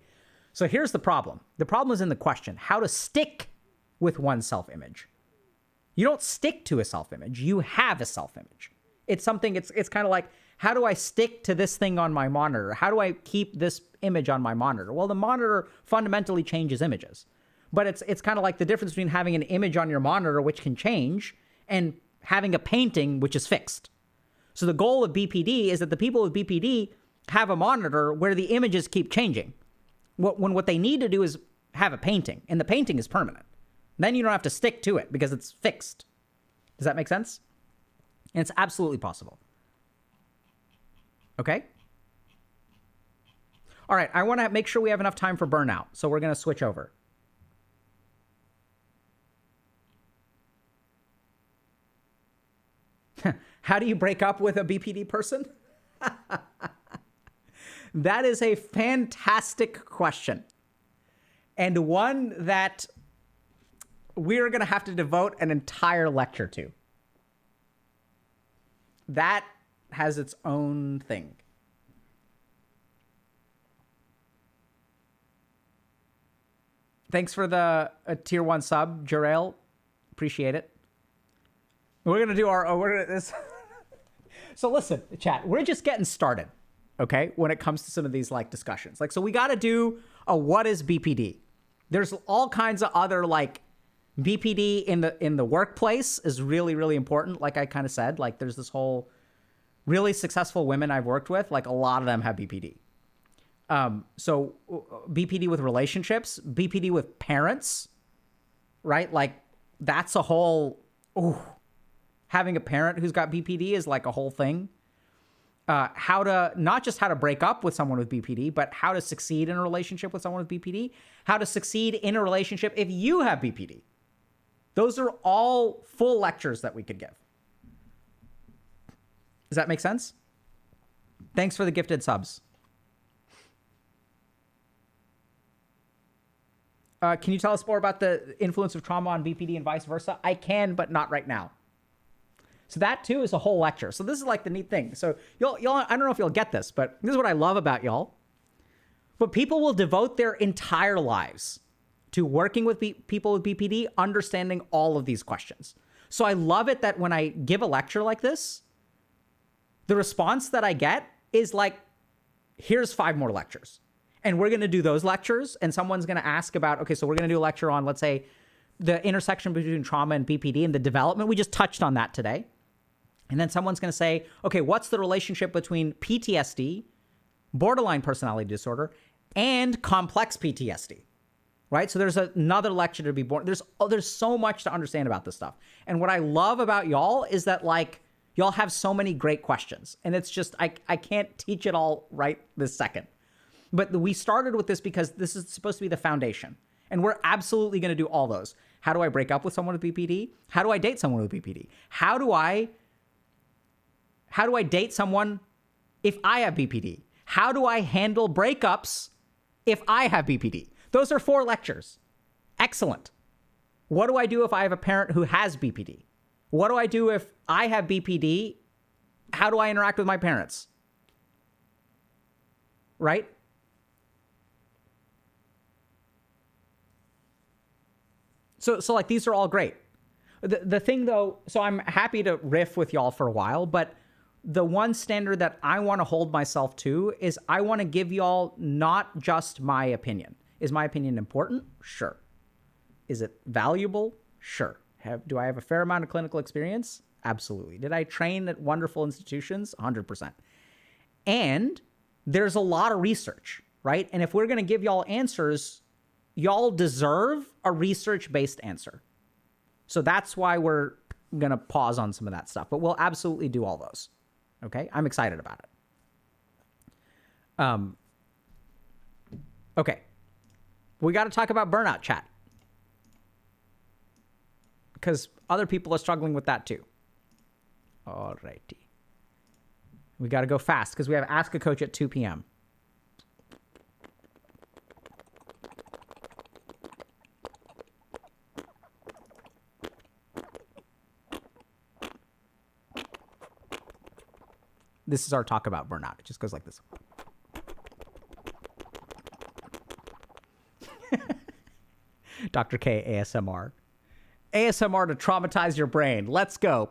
So here's the problem. The problem is in the question, how to stick with one's self-image. You don't stick to a self-image. You have a self-image. It's something, it's kind of like, how do I stick to this thing on my monitor? How do I keep this image on my monitor? Well, the monitor fundamentally changes images. But it's kind of like the difference between having an image on your monitor, which can change, and having a painting, which is fixed. So the goal of BPD is that the people with BPD have a monitor where the images keep changing. What they need to do is have a painting, and the painting is permanent. Then you don't have to stick to it because it's fixed. Does that make sense? And it's absolutely possible. Okay? All right, I want to make sure we have enough time for burnout, so we're going to switch over. How do you break up with a BPD person? That is a fantastic question. And one that we're going to have to devote an entire lecture to. That has its own thing. Thanks for the tier 1 sub, Jarell. Appreciate it. We're going to do this. So listen, chat, we're just getting started, okay, when it comes to some of these like discussions. Like, so we got to do a what is BPD? There's all kinds of other like BPD in the workplace is really, really important. Like I kind of said, like there's this whole really successful women I've worked with, like a lot of them have BPD. So BPD with relationships, BPD with parents, right? Like that's a whole, having a parent who's got BPD is like a whole thing. Not just how to break up with someone with BPD, but how to succeed in a relationship with someone with BPD, how to succeed in a relationship if you have BPD. Those are all full lectures that we could give. Does that make sense? Thanks for the gifted subs. Can you tell us more about the influence of trauma on BPD and vice versa? I can, but not right now. So that too is a whole lecture. So this is like the neat thing. So y'all, I don't know if you'll get this, but this is what I love about y'all. But people will devote their entire lives to working with people with BPD, understanding all of these questions. So I love it that when I give a lecture like this, the response that I get is like, here's 5 more lectures. And we're going to do those lectures. And someone's going to ask about, okay, so we're going to do a lecture on, let's say, the intersection between trauma and BPD and the development. We just touched on that today. And then someone's going to say, okay, what's the relationship between PTSD, borderline personality disorder, and complex PTSD? Right? So there's another lecture to be born. There's so much to understand about this stuff. And what I love about y'all is that like y'all have so many great questions. And it's just, I can't teach it all right this second. But we started with this because this is supposed to be the foundation. And we're absolutely going to do all those. How do I break up with someone with BPD? How do I date someone with BPD? How do I date someone if I have BPD? How do I handle breakups if I have BPD? Those are 4 lectures. Excellent. What do I do if I have a parent who has BPD? What do I do if I have BPD? How do I interact with my parents? Right? So like these are all great. The thing though, so I'm happy to riff with y'all for a while, but the one standard that I want to hold myself to is I want to give y'all not just my opinion. Is my opinion important? Sure. Is it valuable? Sure. Do I have a fair amount of clinical experience? Absolutely. Did I train at wonderful institutions? 100%. And there's a lot of research, right? And if we're going to give y'all answers, y'all deserve a research-based answer. So that's why we're going to pause on some of that stuff, but we'll absolutely do all those. Okay? I'm excited about it. Okay. We got to talk about burnout, chat. Because other people are struggling with that too. Alrighty. We got to go fast because we have Ask a Coach at 2 p.m. This is our talk about burnout. It just goes like this. Dr. K, ASMR. ASMR to traumatize your brain. Let's go.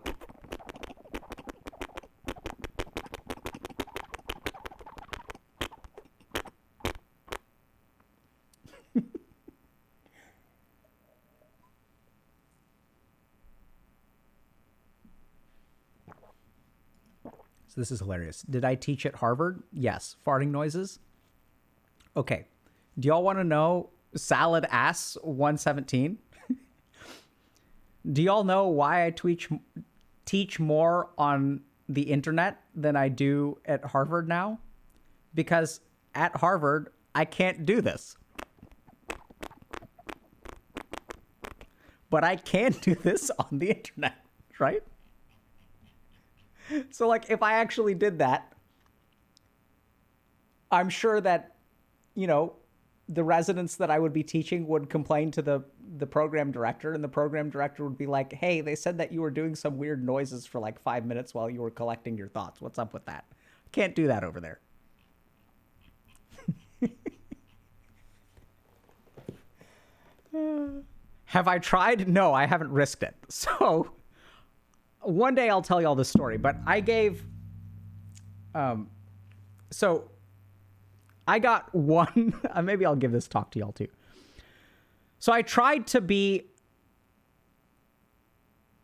So this is hilarious. Did I teach at Harvard? Yes. Farting noises? Okay. Do y'all want to know Salad Ass 117? Do y'all know why I teach more on the internet than I do at Harvard now? Because at Harvard, I can't do this. But I can do this on the internet, right? So like if I actually did that, I'm sure that, you know, the residents that I would be teaching would complain to the program director, and the program director would be like, hey, they said that you were doing some weird noises for like 5 minutes while you were collecting your thoughts. What's up with that? Can't do that over there. Have I tried? No, I haven't risked it. So one day I'll tell you all this story, but I gave, so I got one, maybe I'll give this talk to y'all too. So I tried to be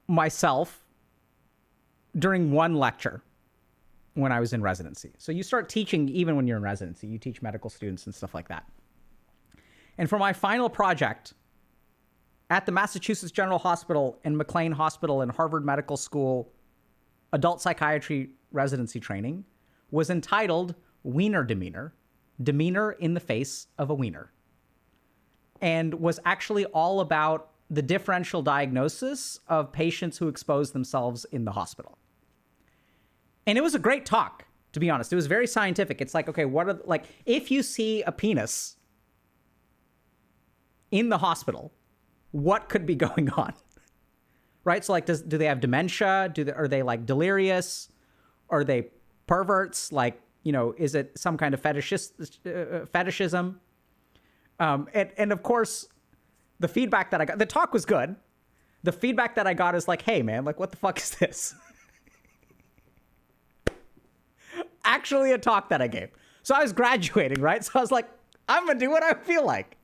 myself during one lecture when I was in residency. So you start teaching even when you're in residency. You teach medical students and stuff like that. And for my final project at the Massachusetts General Hospital and McLean Hospital and Harvard Medical School adult psychiatry residency training was entitled Wiener Demeanor, Demeanor in the Face of a Wiener, and was actually all about the differential diagnosis of patients who expose themselves in the hospital. And it was a great talk, to be honest. It was very scientific. It's like, okay, what are, like, if you see a penis in the hospital, what could be going on? Right? So like, do they have dementia? Are they like delirious? Are they perverts? Like, you know, is it some kind of fetishism? And of course, the feedback that I got, the talk was good. The feedback that I got is like, hey man, like what the fuck is this? Actually a talk that I gave. So I was graduating, right? So I was like, I'm gonna do what I feel like.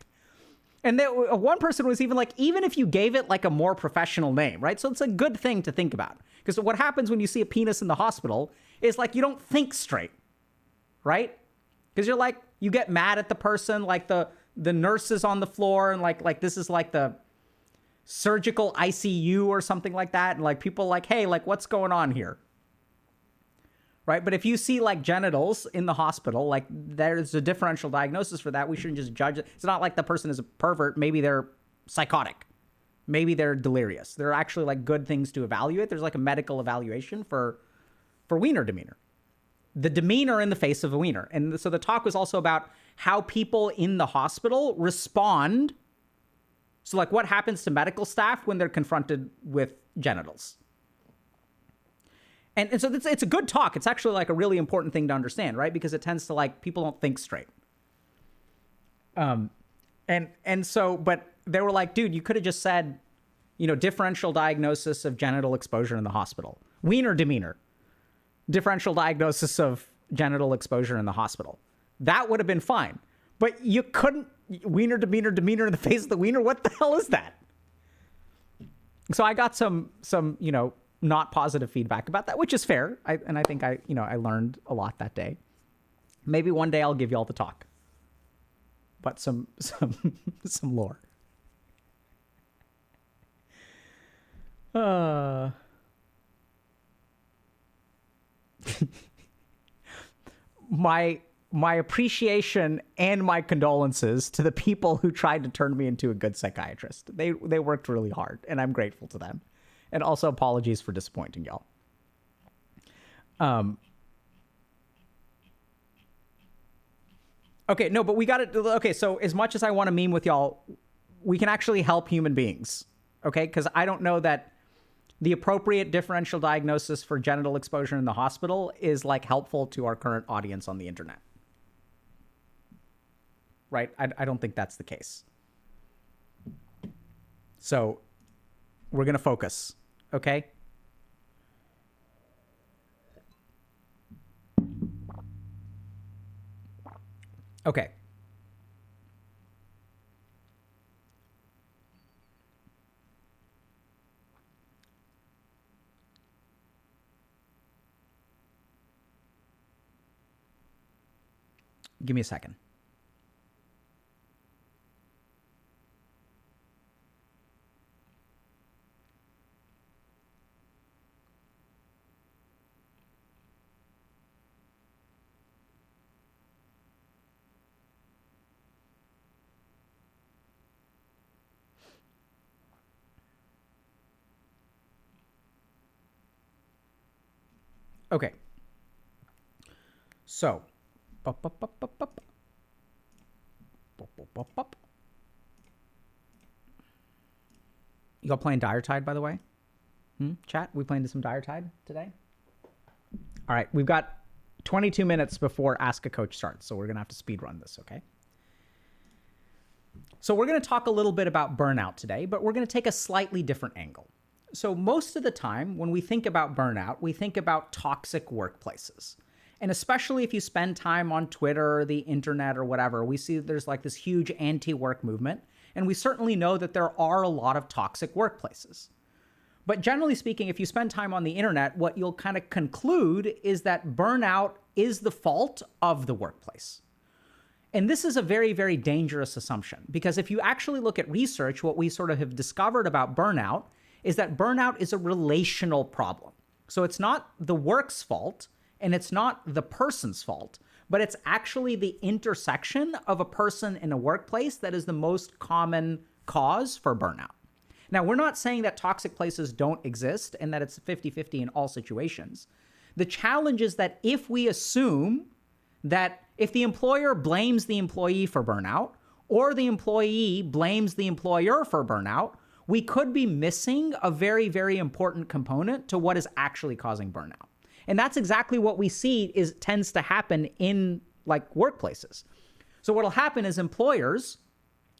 And then one person was even like, even if you gave it like a more professional name, right? So it's a good thing to think about. Because what happens when you see a penis in the hospital is like, you don't think straight, right? Because you're like, you get mad at the person, like the nurse is on the floor and like this is like the surgical ICU or something like that. And like people like, hey, like what's going on here? Right? But if you see like genitals in the hospital, like there's a differential diagnosis for that. We shouldn't just judge it. It's not like the person is a pervert. Maybe they're psychotic. Maybe they're delirious. There are actually like good things to evaluate. There's like a medical evaluation for wiener demeanor. The demeanor in the face of a wiener. And so the talk was also about how people in the hospital respond. So like what happens to medical staff when they're confronted with genitals. And so it's a good talk. It's actually like a really important thing to understand, right? Because it tends to like, people don't think straight. And so, but they were like, dude, you could have just said, you know, differential diagnosis of genital exposure in the hospital. Wiener demeanor. Differential diagnosis of genital exposure in the hospital. That would have been fine. But you couldn't, wiener demeanor, demeanor in the face of the wiener? What the hell is that? So I got some, you know, not positive feedback about that, which is fair. I think I learned a lot that day. Maybe one day I'll give y'all the talk, but some lore. My appreciation and my condolences to the people who tried to turn me into a good psychiatrist. They worked really hard, and I'm grateful to them. And also apologies for disappointing y'all. Okay, no, but we got it. Okay, so as much as I want to meme with y'all, we can actually help human beings. Okay, because I don't know that the appropriate differential diagnosis for genital exposure in the hospital is like helpful to our current audience on the internet. Right? I don't think that's the case. So we're going to focus. Okay? Okay. Give me a second. Okay. So, bup, bup, bup, bup, bup. Bup, bup, bup, bup. You all playing Dire Tide, by the way? Chat, we playing some Dire Tide today? All right, we've got 22 minutes before Ask a Coach starts, so we're going to have to speed run this, okay? So we're going to talk a little bit about burnout today, but we're going to take a slightly different angle. So most of the time, when we think about burnout, we think about toxic workplaces. And especially if you spend time on Twitter or the internet or whatever, we see there's like this huge anti-work movement. And we certainly know that there are a lot of toxic workplaces. But generally speaking, if you spend time on the internet, what you'll kind of conclude is that burnout is the fault of the workplace. And this is a very, very dangerous assumption, because if you actually look at research, what we sort of have discovered about burnout is that burnout is a relational problem. So it's not the work's fault and it's not the person's fault, but it's actually the intersection of a person in a workplace that is the most common cause for burnout. Now, we're not saying that toxic places don't exist and that it's 50-50 in all situations. The challenge is that if we assume that if the employer blames the employee for burnout or the employee blames the employer for burnout, we could be missing a very, very important component to what is actually causing burnout. And that's exactly what we see tends to happen in like workplaces. So what'll happen is employers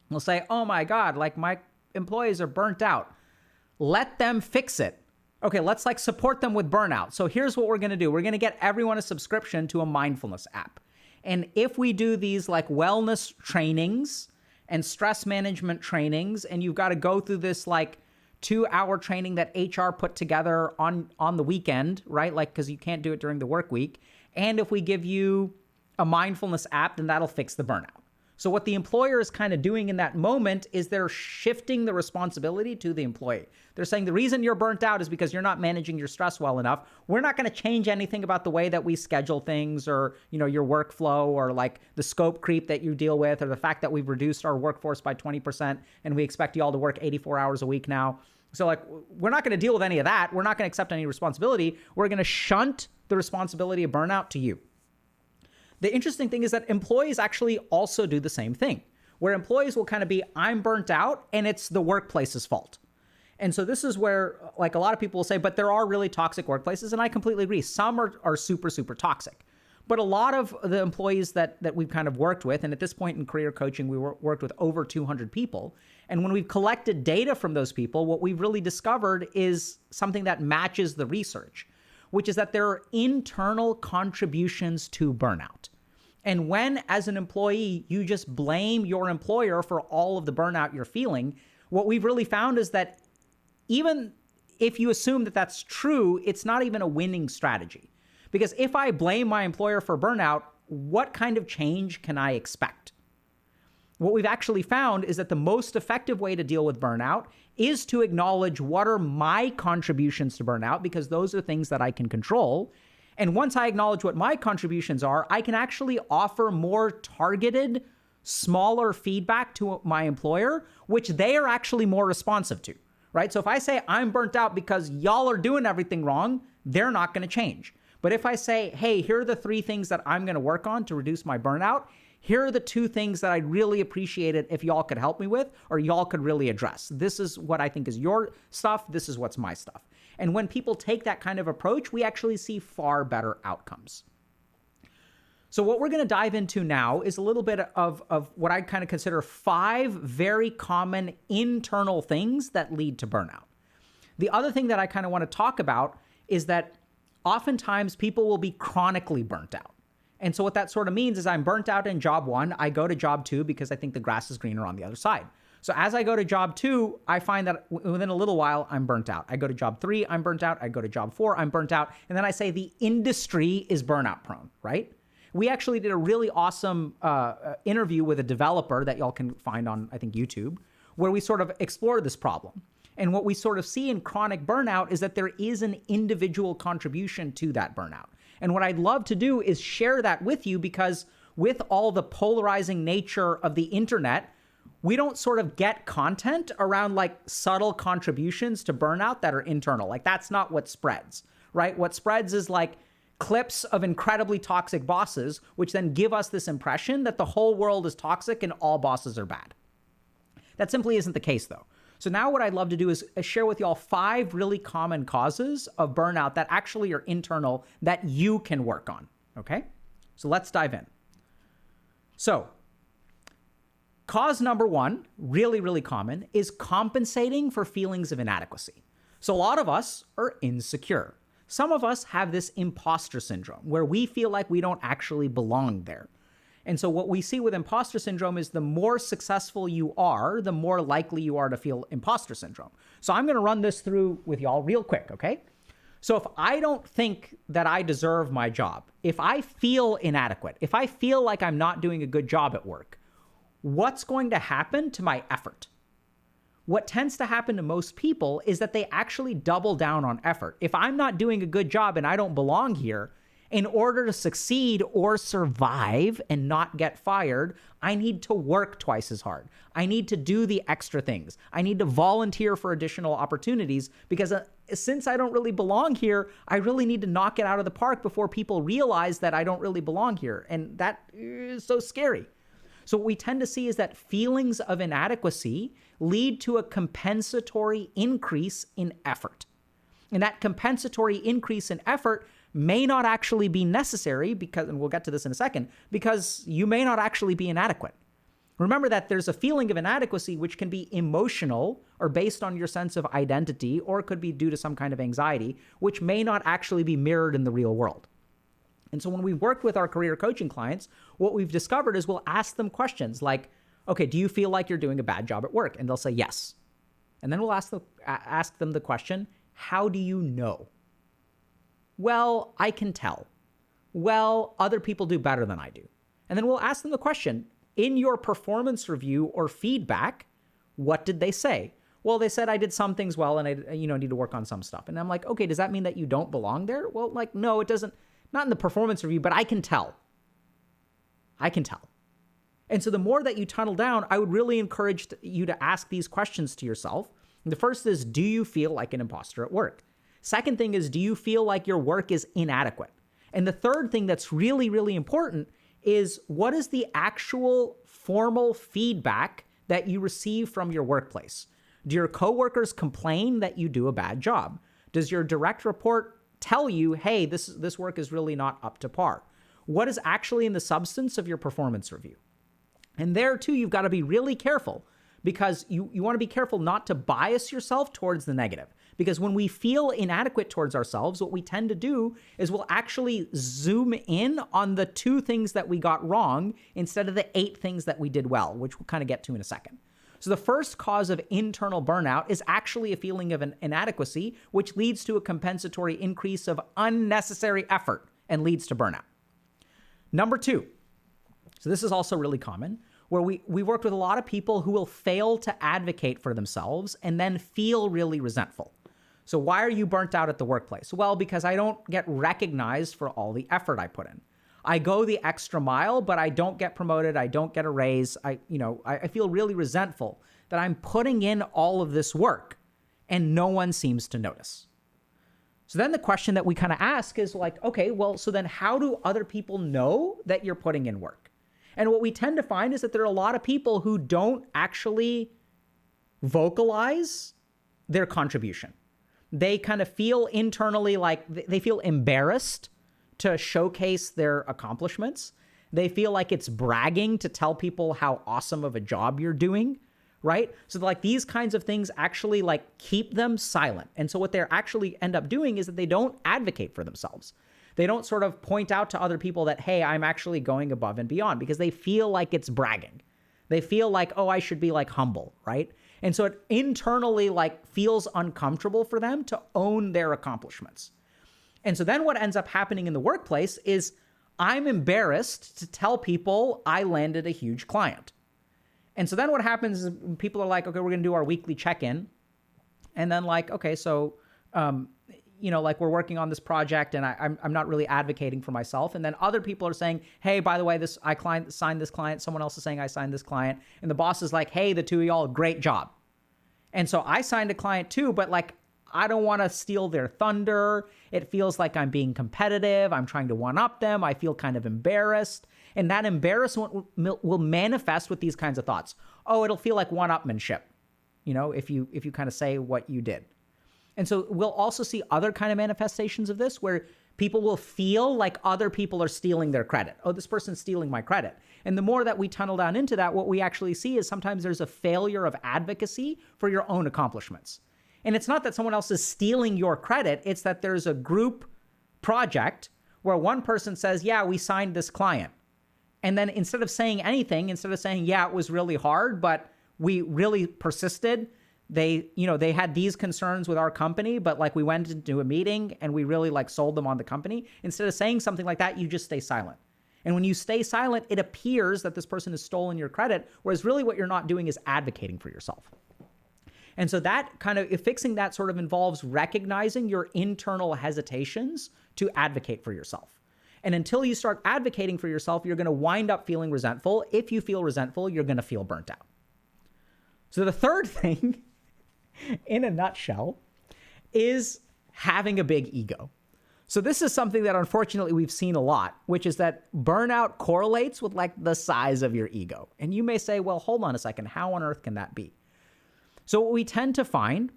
will say, oh my God, like my employees are burnt out. Let them fix it. Okay, let's like support them with burnout. So here's what we're going to do. We're going to get everyone a subscription to a mindfulness app. And if we do these like wellness trainings and stress management trainings, and you've got to go through this like 2-hour training that HR put together on the weekend, right? Like, because you can't do it during the work week. And if we give you a mindfulness app, then that'll fix the burnout. So what the employer is kind of doing in that moment is they're shifting the responsibility to the employee. They're saying the reason you're burnt out is because you're not managing your stress well enough. We're not going to change anything about the way that we schedule things or, you know, your workflow or like the scope creep that you deal with or the fact that we've reduced our workforce by 20% and we expect you all to work 84 hours a week now. So like, we're not going to deal with any of that. We're not going to accept any responsibility. We're going to shunt the responsibility of burnout to you. The interesting thing is that employees actually also do the same thing, where employees will kind of be, I'm burnt out and it's the workplace's fault. And so this is where like a lot of people will say, but there are really toxic workplaces. And I completely agree. Some are super, super toxic. But a lot of the employees that we've kind of worked with, and at this point in career coaching, we worked with over 200 people. And when we've collected data from those people, what we've really discovered is something that matches the research, which is that there are internal contributions to burnout. And when, as an employee, you just blame your employer for all of the burnout you're feeling, what we've really found is that even if you assume that that's true, it's not even a winning strategy. Because if I blame my employer for burnout, what kind of change can I expect? What we've actually found is that the most effective way to deal with burnout is to acknowledge what are my contributions to burnout, because those are things that I can control. And once I acknowledge what my contributions are, I can actually offer more targeted, smaller feedback to my employer, which they are actually more responsive to, right? So if I say I'm burnt out because y'all are doing everything wrong, they're not going to change. But if I say, hey, here are the 3 things that I'm going to work on to reduce my burnout, here are the 2 things that I'd really appreciate it if y'all could help me with, or y'all could really address. This is what I think is your stuff. This is what's my stuff. And when people take that kind of approach, we actually see far better outcomes. So what we're going to dive into now is a little bit of what I kind of consider 5 very common internal things that lead to burnout. The other thing that I kind of want to talk about is that oftentimes people will be chronically burnt out. And so what that sort of means is I'm burnt out in job 1, I go to job 2 because I think the grass is greener on the other side. So as I go to job 2, I find that within a little while, I'm burnt out. I go to job 3, I'm burnt out. I go to job 4, I'm burnt out. And then I say the industry is burnout prone, right? We actually did a really awesome interview with a developer that y'all can find on, I think, YouTube, where we sort of explored this problem. And what we sort of see in chronic burnout is that there is an individual contribution to that burnout. And what I'd love to do is share that with you, because with all the polarizing nature of the internet, we don't sort of get content around like subtle contributions to burnout that are internal. Like that's not what spreads, right? What spreads is like clips of incredibly toxic bosses, which then give us this impression that the whole world is toxic and all bosses are bad. That simply isn't the case, though. So now what I'd love to do is share with y'all 5 really common causes of burnout that actually are internal that you can work on, okay? So let's dive in. So cause number 1, really, really common, is compensating for feelings of inadequacy. So a lot of us are insecure. Some of us have this imposter syndrome where we feel like we don't actually belong there. And so what we see with imposter syndrome is the more successful you are, the more likely you are to feel imposter syndrome. So I'm going to run this through with y'all real quick, okay? So if I don't think that I deserve my job, if I feel inadequate, if I feel like I'm not doing a good job at work, what's going to happen to my effort? What tends to happen to most people is that they actually double down on effort. If I'm not doing a good job and I don't belong here, in order to succeed or survive and not get fired, I need to work twice as hard. I need to do the extra things. I need to volunteer for additional opportunities because since I don't really belong here, I really need to knock it out of the park before people realize that I don't really belong here. And that is so scary. So what we tend to see is that feelings of inadequacy lead to a compensatory increase in effort. And that compensatory increase in effort may not actually be necessary because, and we'll get to this in a second, because you may not actually be inadequate. Remember that there's a feeling of inadequacy which can be emotional or based on your sense of identity, or it could be due to some kind of anxiety, which may not actually be mirrored in the real world. And so when we've worked with our career coaching clients, what we've discovered is we'll ask them questions like, okay, do you feel like you're doing a bad job at work? And they'll say yes. And then we'll ask them the question, how do you know? Well, I can tell. Well, other people do better than I do. And then we'll ask them the question, in your performance review or feedback, what did they say? Well, they said I did some things well and I need to work on some stuff. And I'm like, okay, does that mean that you don't belong there? Well, like, no, it doesn't. Not in the performance review, but I can tell. I can tell. And so the more that you tunnel down, I would really encourage you to ask these questions to yourself. And the first is, do you feel like an imposter at work? Second thing is, do you feel like your work is inadequate? And the third thing that's really, really important is, what is the actual formal feedback that you receive from your workplace? Do your coworkers complain that you do a bad job? Does your direct report tell you, hey, this work is really not up to par? What is actually in the substance of your performance review? And there too, you've got to be really careful because you want to be careful not to bias yourself towards the negative. Because when we feel inadequate towards ourselves, what we tend to do is we'll actually zoom in on the 2 things that we got wrong instead of the 8 things that we did well, which we'll kind of get to in a second. So the first cause of internal burnout is actually a feeling of an inadequacy, which leads to a compensatory increase of unnecessary effort and leads to burnout. Number 2, so this is also really common, where we worked with a lot of people who will fail to advocate for themselves and then feel really resentful. So why are you burnt out at the workplace? Well, because I don't get recognized for all the effort I put in. I go the extra mile, but I don't get promoted. I don't get a raise. I feel really resentful that I'm putting in all of this work and no one seems to notice. So then the question that we kind of ask is like, okay, well, so then how do other people know that you're putting in work? And what we tend to find is that there are a lot of people who don't actually vocalize their contribution. They kind of feel internally like they feel embarrassed to showcase their accomplishments. They feel like it's bragging to tell people how awesome of a job you're doing, right? So like these kinds of things actually like keep them silent. And so what they actually end up doing is that they don't advocate for themselves. They don't sort of point out to other people that, hey, I'm actually going above and beyond, because they feel like it's bragging. They feel like, oh, I should be like humble, right? And so it internally like feels uncomfortable for them to own their accomplishments. And so then what ends up happening in the workplace is I'm embarrassed to tell people I landed a huge client. And so then what happens is people are like, okay, we're going to do our weekly check-in. And then like, okay, so, like we're working on this project and I'm not really advocating for myself. And then other people are saying, hey, by the way, I signed this client. Someone else is saying I signed this client. And the boss is like, hey, the two of y'all, great job. And so I signed a client too, but like, I don't want to steal their thunder. It feels like I'm being competitive. I'm trying to one-up them. I feel kind of embarrassed. And that embarrassment will manifest with these kinds of thoughts. Oh, it'll feel like one-upmanship, if you kind of say what you did. And so we'll also see other kind of manifestations of this where people will feel like other people are stealing their credit. Oh, this person's stealing my credit. And the more that we tunnel down into that, what we actually see is sometimes there's a failure of advocacy for your own accomplishments. And it's not that someone else is stealing your credit. It's that there's a group project where one person says, yeah, we signed this client. And then instead of saying anything, instead of saying, yeah, it was really hard, but we really persisted. They had these concerns with our company, but like we went into a meeting and we really like sold them on the company. Instead of saying something like that, you just stay silent. And when you stay silent, it appears that this person has stolen your credit, whereas really what you're not doing is advocating for yourself. And so that kind of fixing that sort of involves recognizing your internal hesitations to advocate for yourself. And until you start advocating for yourself, you're going to wind up feeling resentful. If you feel resentful, you're going to feel burnt out. So the third thing, in a nutshell, is having a big ego. So this is something that unfortunately we've seen a lot, which is that burnout correlates with like the size of your ego. And you may say, well, hold on a second, how on earth can that be? So what we tend to find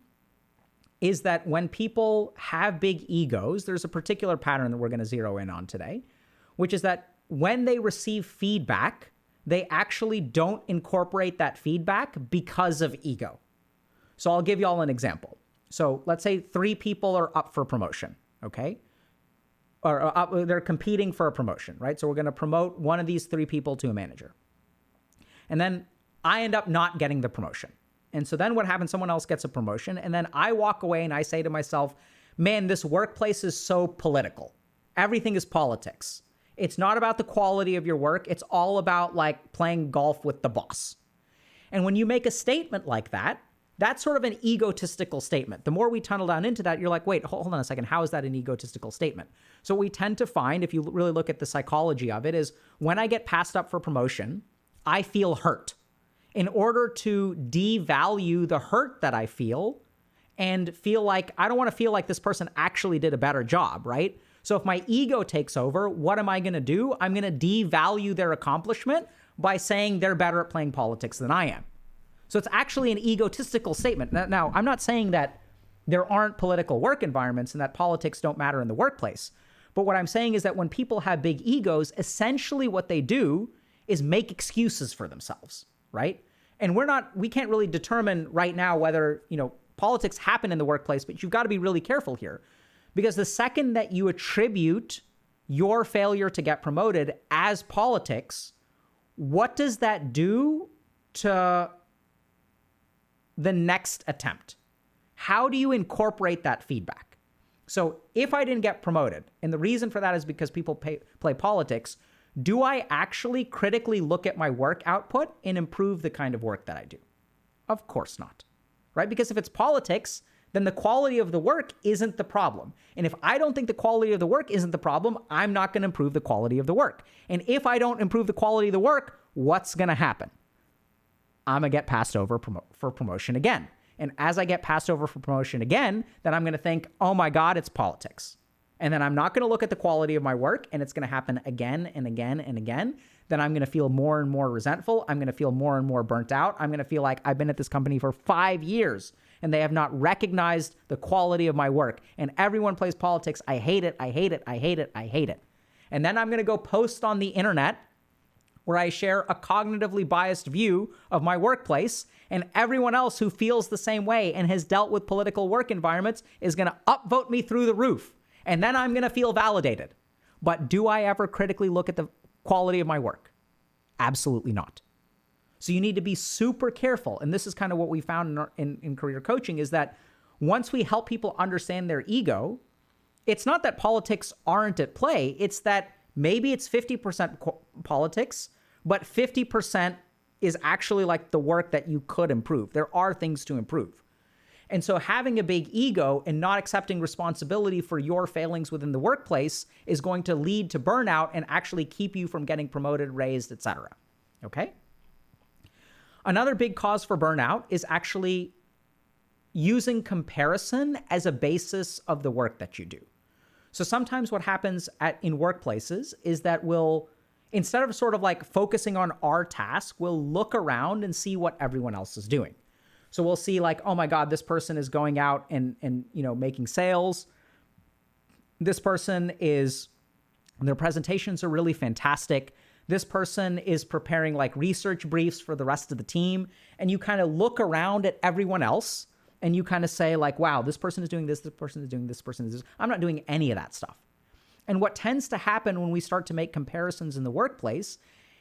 is that when people have big egos, there's a particular pattern that we're going to zero in on today, which is that when they receive feedback, they actually don't incorporate that feedback because of ego. So I'll give you all an example. So let's say 3 people are up for promotion, okay? Or they're competing for a promotion, right? So we're going to promote one of these 3 people to a manager. And then I end up not getting the promotion. And so then what happens? Someone else gets a promotion. And then I walk away and I say to myself, man, this workplace is so political. Everything is politics. It's not about the quality of your work. It's all about like playing golf with the boss. And when you make a statement like that, that's sort of an egotistical statement. The more we tunnel down into that, you're like, wait, hold on a second. How is that an egotistical statement? So what we tend to find, if you really look at the psychology of it, is when I get passed up for promotion, I feel hurt. In order to devalue the hurt that I feel and feel like, I don't want to feel like this person actually did a better job, right? So if my ego takes over, what am I going to do? I'm going to devalue their accomplishment by saying they're better at playing politics than I am. So it's actually an egotistical statement. Now, I'm not saying that there aren't political work environments and that politics don't matter in the workplace. But what I'm saying is that when people have big egos, essentially what they do is make excuses for themselves, right? And we can't really determine right now whether, politics happen in the workplace, but you've got to be really careful here. Because the second that you attribute your failure to get promoted as politics, what does that do to the next attempt? How do you incorporate that feedback? So if I didn't get promoted, and the reason for that is because people play politics, do I actually critically look at my work output and improve the kind of work that I do? Of course not, right? Because if it's politics, then the quality of the work isn't the problem. And if I don't think the quality of the work isn't the problem, I'm not going to improve the quality of the work. And if I don't improve the quality of the work, what's going to happen? I'm going to get passed over for promotion again. And as I get passed over for promotion again, then I'm going to think, oh my God, it's politics. And then I'm not going to look at the quality of my work, and it's going to happen again and again and again. Then I'm going to feel more and more resentful. I'm going to feel more and more burnt out. I'm going to feel like I've been at this company for 5 years and they have not recognized the quality of my work. And everyone plays politics. I hate it. I hate it. I hate it. I hate it. And then I'm going to go post on the internet where I share a cognitively biased view of my workplace, and everyone else who feels the same way and has dealt with political work environments is going to upvote me through the roof. And then I'm going to feel validated. But do I ever critically look at the quality of my work? Absolutely not. So you need to be super careful. And this is kind of what we found in career coaching, is that once we help people understand their ego, it's not that politics aren't at play. It's that maybe it's 50% politics, but 50% is actually like the work that you could improve. There are things to improve. And so having a big ego and not accepting responsibility for your failings within the workplace is going to lead to burnout and actually keep you from getting promoted, raised, etc. Okay? Another big cause for burnout is actually using comparison as a basis of the work that you do. So sometimes what happens in workplaces is that instead of sort of like focusing on our task, we'll look around and see what everyone else is doing. So we'll see like, oh my God, this person is going out and making sales. This person their presentations are really fantastic. This person is preparing like research briefs for the rest of the team. And you kind of look around at everyone else and you kind of say like, wow, this person is doing this person is doing this person is this. I'm not doing any of that stuff. And what tends to happen when we start to make comparisons in the workplace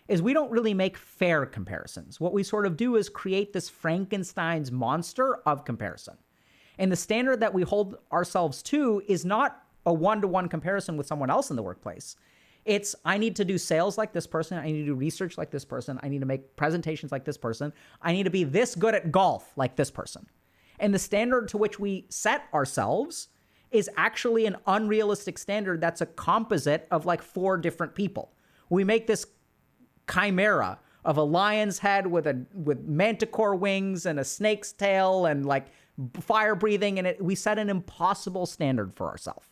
is we don't really make fair comparisons. What we sort of do is create this Frankenstein's monster of comparison. And the standard that we hold ourselves to is not a one-to-one comparison with someone else in the workplace. It's, I need to do sales like this person. I need to do research like this person. I need to make presentations like this person. I need to be this good at golf like this person. And the standard to which we set ourselves is actually an unrealistic standard that's a composite of like 4 different people. We make this chimera of a lion's head with manticore wings and a snake's tail and like fire breathing, and we set an impossible standard for ourselves.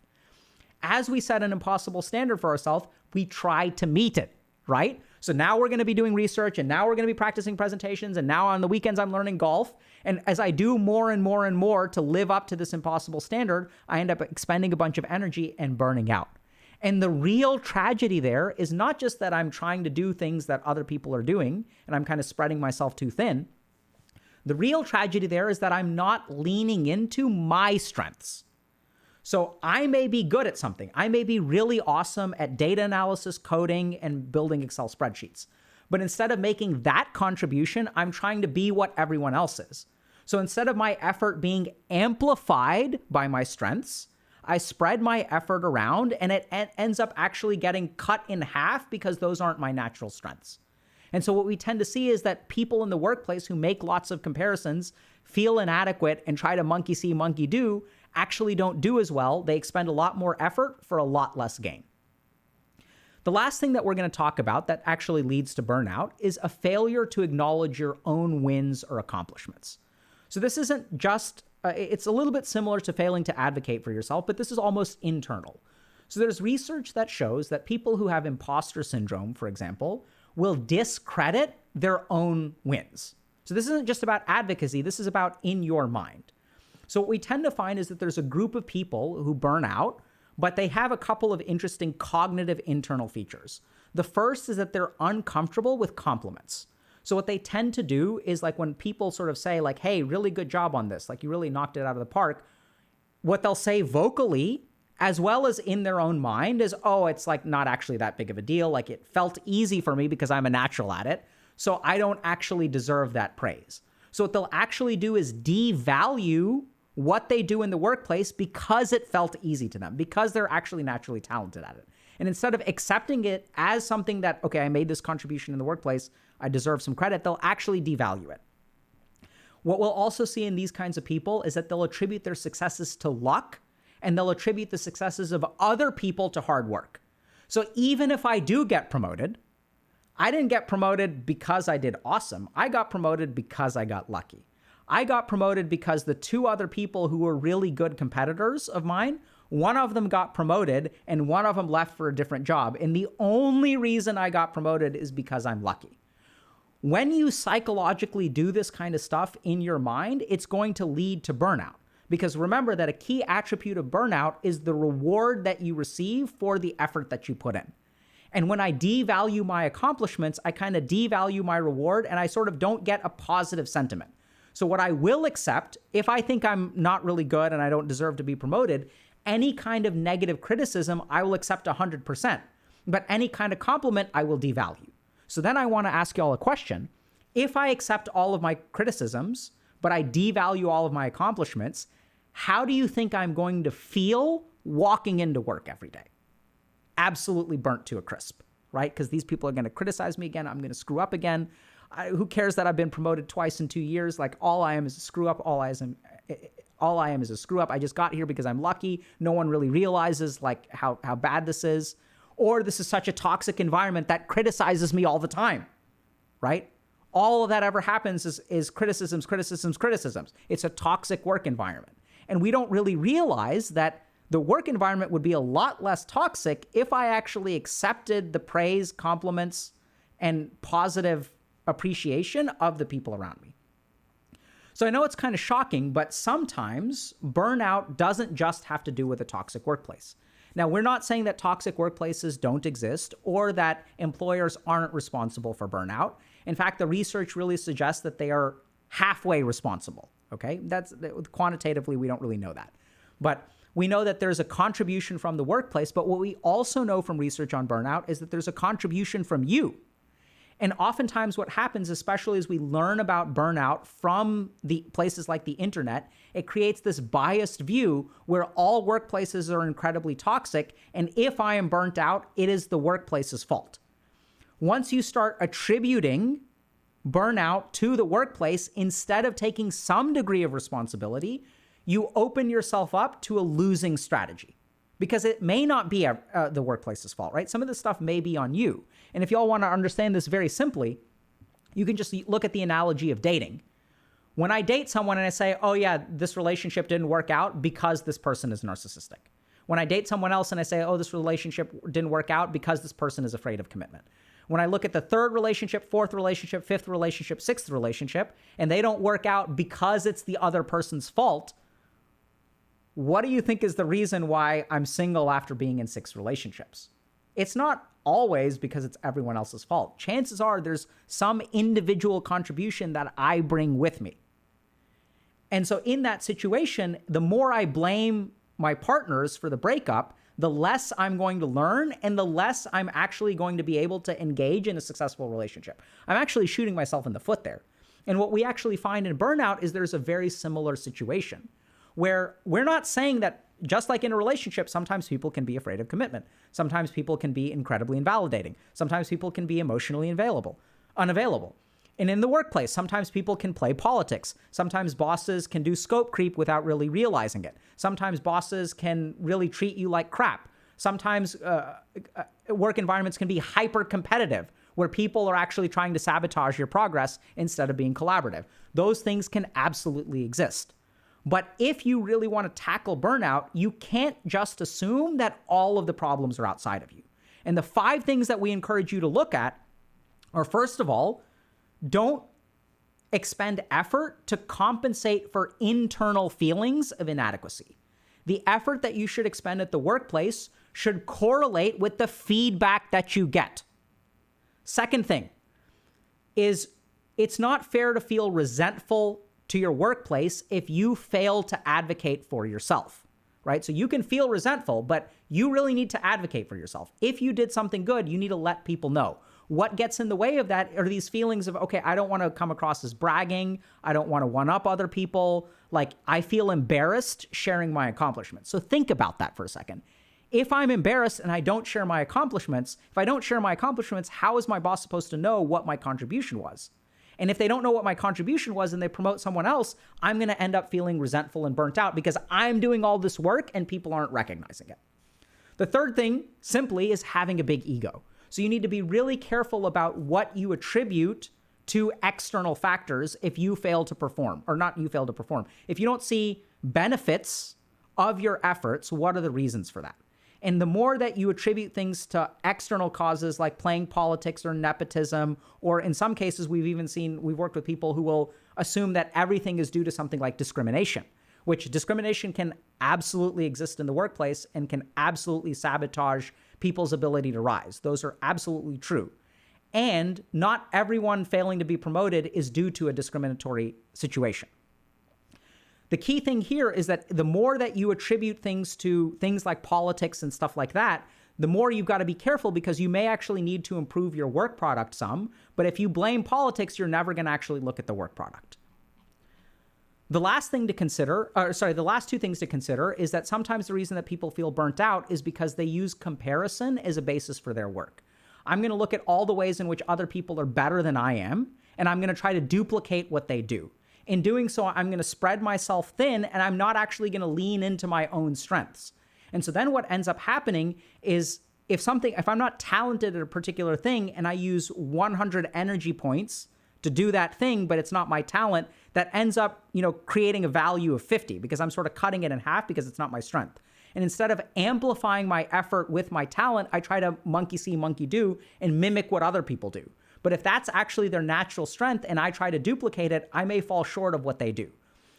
As we set an impossible standard for ourselves, we try to meet it, right? So now we're going to be doing research, and now we're going to be practicing presentations, and now on the weekends I'm learning golf. And as I do more and more and more to live up to this impossible standard, I end up expending a bunch of energy and burning out. And the real tragedy there is not just that I'm trying to do things that other people are doing and I'm kind of spreading myself too thin. The real tragedy there is that I'm not leaning into my strengths. So I may be good at something. I may be really awesome at data analysis, coding, and building Excel spreadsheets. But instead of making that contribution, I'm trying to be what everyone else is. So instead of my effort being amplified by my strengths, I spread my effort around and it ends up actually getting cut in half because those aren't my natural strengths. And so what we tend to see is that people in the workplace who make lots of comparisons, feel inadequate, and try to monkey see, monkey do, actually don't do as well. They expend a lot more effort for a lot less gain. The last thing that we're going to talk about that actually leads to burnout is a failure to acknowledge your own wins or accomplishments. So this isn't just it's a little bit similar to failing to advocate for yourself, but this is almost internal. So there's research that shows that people who have imposter syndrome, for example, will discredit their own wins. So this isn't just about advocacy. This is about in your mind. So what we tend to find is that there's a group of people who burn out, but they have a couple of interesting cognitive internal features. The first is that they're uncomfortable with compliments. So what they tend to do is like when people sort of say like, hey, really good job on this, like you really knocked it out of the park, what they'll say vocally as well as in their own mind is, oh, it's like not actually that big of a deal. Like it felt easy for me because I'm a natural at it. So I don't actually deserve that praise. So what they'll actually do is devalue what they do in the workplace because it felt easy to them, because they're actually naturally talented at it. And instead of accepting it as something that, okay, I made this contribution in the workplace, I deserve some credit, they'll actually devalue it. What we'll also see in these kinds of people is that they'll attribute their successes to luck, and they'll attribute the successes of other people to hard work. So even if I do get promoted, I didn't get promoted because I did awesome. I got promoted because I got lucky. I got promoted because the 2 other people who were really good competitors of mine, one of them got promoted and one of them left for a different job. And the only reason I got promoted is because I'm lucky. When you psychologically do this kind of stuff in your mind, it's going to lead to burnout. Because remember that a key attribute of burnout is the reward that you receive for the effort that you put in. And when I devalue my accomplishments, I kind of devalue my reward and I sort of don't get a positive sentiment. So what I will accept, if I think I'm not really good and I don't deserve to be promoted, any kind of negative criticism, I will accept 100%. But any kind of compliment, I will devalue. So then I want to ask you all a question. If I accept all of my criticisms, but I devalue all of my accomplishments, how do you think I'm going to feel walking into work every day? Absolutely burnt to a crisp, right? Because these people are going to criticize me again. I'm going to screw up again. Who cares that I've been promoted twice in 2 years? Like all I am is a screw up. All I am is a screw up. I just got here because I'm lucky. No one really realizes like how bad this is. Or this is such a toxic environment that criticizes me all the time, right? all of that ever happens is criticisms, criticisms, criticisms. It's a toxic work environment. And we don't really realize that the work environment would be a lot less toxic if I actually accepted the praise, compliments, and positive appreciation of the people around me. So I know it's kind of shocking, but sometimes burnout doesn't just have to do with a toxic workplace. Now, we're not saying that toxic workplaces don't exist or that employers aren't responsible for burnout. In fact, the research really suggests that they are halfway responsible, okay? That's quantitatively, we don't really know that. But we know that there's a contribution from the workplace, but what we also know from research on burnout is that there's a contribution from you. And oftentimes what happens, especially as we learn about burnout from the places like the internet, it creates this biased view where all workplaces are incredibly toxic. And if I am burnt out, it is the workplace's fault. Once you start attributing burnout to the workplace, instead of taking some degree of responsibility, you open yourself up to a losing strategy. Because it may not be the workplace's fault, right? Some of this stuff may be on you. And if y'all want to understand this very simply, you can just look at the analogy of dating. When I date someone and I say, oh yeah, this relationship didn't work out because this person is narcissistic. When I date someone else and I say, oh, this relationship didn't work out because this person is afraid of commitment. When I look at the third relationship, fourth relationship, fifth relationship, sixth relationship, and they don't work out because it's the other person's fault, what do you think is the reason why I'm single after being in 6 relationships? It's not always because it's everyone else's fault. Chances are there's some individual contribution that I bring with me. And so in that situation, the more I blame my partners for the breakup, the less I'm going to learn and the less I'm actually going to be able to engage in a successful relationship. I'm actually shooting myself in the foot there. And what we actually find in burnout is there's a very similar situation where we're not saying that just like in a relationship, sometimes people can be afraid of commitment. Sometimes people can be incredibly invalidating. Sometimes people can be emotionally unavailable. And in the workplace, sometimes people can play politics. Sometimes bosses can do scope creep without really realizing it. Sometimes bosses can really treat you like crap. Sometimes work environments can be hyper competitive, where people are actually trying to sabotage your progress instead of being collaborative. Those things can absolutely exist. But if you really want to tackle burnout, you can't just assume that all of the problems are outside of you. And the 5 things that we encourage you to look at are, first of all, don't expend effort to compensate for internal feelings of inadequacy. The effort that you should expend at the workplace should correlate with the feedback that you get. Second thing is, it's not fair to feel resentful to your workplace if you fail to advocate for yourself, right? So you can feel resentful, but you really need to advocate for yourself. If you did something good, you need to let people know. What gets in the way of that are these feelings of, okay, I don't want to come across as bragging. I don't want to one-up other people. Like, I feel embarrassed sharing my accomplishments. So think about that for a second. If I'm embarrassed and I don't share my accomplishments, if I don't share my accomplishments, how is my boss supposed to know what my contribution was? And if they don't know what my contribution was and they promote someone else, I'm going to end up feeling resentful and burnt out because I'm doing all this work and people aren't recognizing it. The third thing simply is having a big ego. So you need to be really careful about what you attribute to external factors if you fail to perform, or not you fail to perform. If you don't see benefits of your efforts, what are the reasons for that? And the more that you attribute things to external causes like playing politics or nepotism, or in some cases we've worked with people who will assume that everything is due to something like discrimination, which discrimination can absolutely exist in the workplace and can absolutely sabotage people's ability to rise. Those are absolutely true. And not everyone failing to be promoted is due to a discriminatory situation. The key thing here is that the more that you attribute things to things like politics and stuff like that, the more you've got to be careful, because you may actually need to improve your work product some. But if you blame politics, you're never going to actually look at the work product. The last two things to consider is that sometimes the reason that people feel burnt out is because they use comparison as a basis for their work. I'm going to look at all the ways in which other people are better than I am, and I'm going to try to duplicate what they do. In doing so, I'm going to spread myself thin, and I'm not actually going to lean into my own strengths. And so then what ends up happening is if I'm not talented at a particular thing and I use 100 energy points to do that thing, but it's not my talent, that ends up, creating a value of 50 because I'm sort of cutting it in half because it's not my strength. And instead of amplifying my effort with my talent, I try to monkey see, monkey do and mimic what other people do. But if that's actually their natural strength and I try to duplicate it, I may fall short of what they do.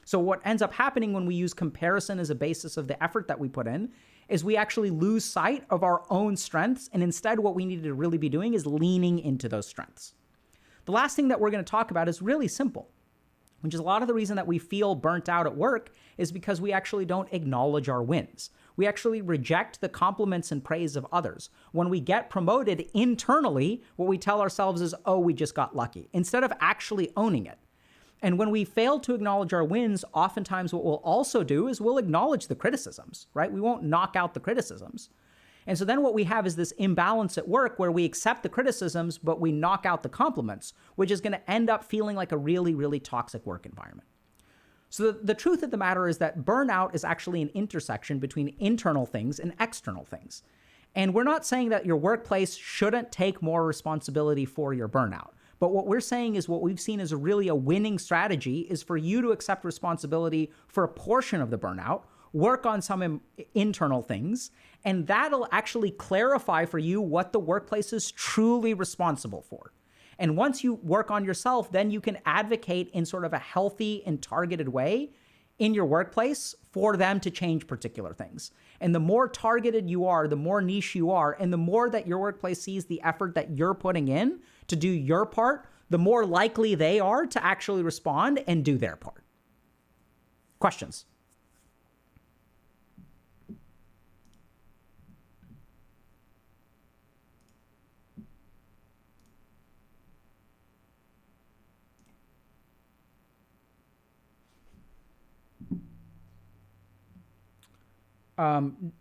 So what ends up happening when we use comparison as a basis of the effort that we put in is we actually lose sight of our own strengths. And instead, what we need to really be doing is leaning into those strengths. The last thing that we're going to talk about is really simple, which is a lot of the reason that we feel burnt out at work is because we actually don't acknowledge our wins. We actually reject the compliments and praise of others. When we get promoted internally, what we tell ourselves is, oh, we just got lucky, instead of actually owning it. And when we fail to acknowledge our wins, oftentimes what we'll also do is we'll acknowledge the criticisms, right? We won't knock out the criticisms. And so then what we have is this imbalance at work where we accept the criticisms, but we knock out the compliments, which is going to end up feeling like a really, really toxic work environment. So the truth of the matter is that burnout is actually an intersection between internal things and external things. And we're not saying that your workplace shouldn't take more responsibility for your burnout. But what we're saying is what we've seen as really a winning strategy is for you to accept responsibility for a portion of the burnout, work on some internal things, and that'll actually clarify for you what the workplace is truly responsible for. And once you work on yourself, then you can advocate in sort of a healthy and targeted way in your workplace for them to change particular things. And the more targeted you are, the more niche you are, and the more that your workplace sees the effort that you're putting in to do your part, the more likely they are to actually respond and do their part. Questions?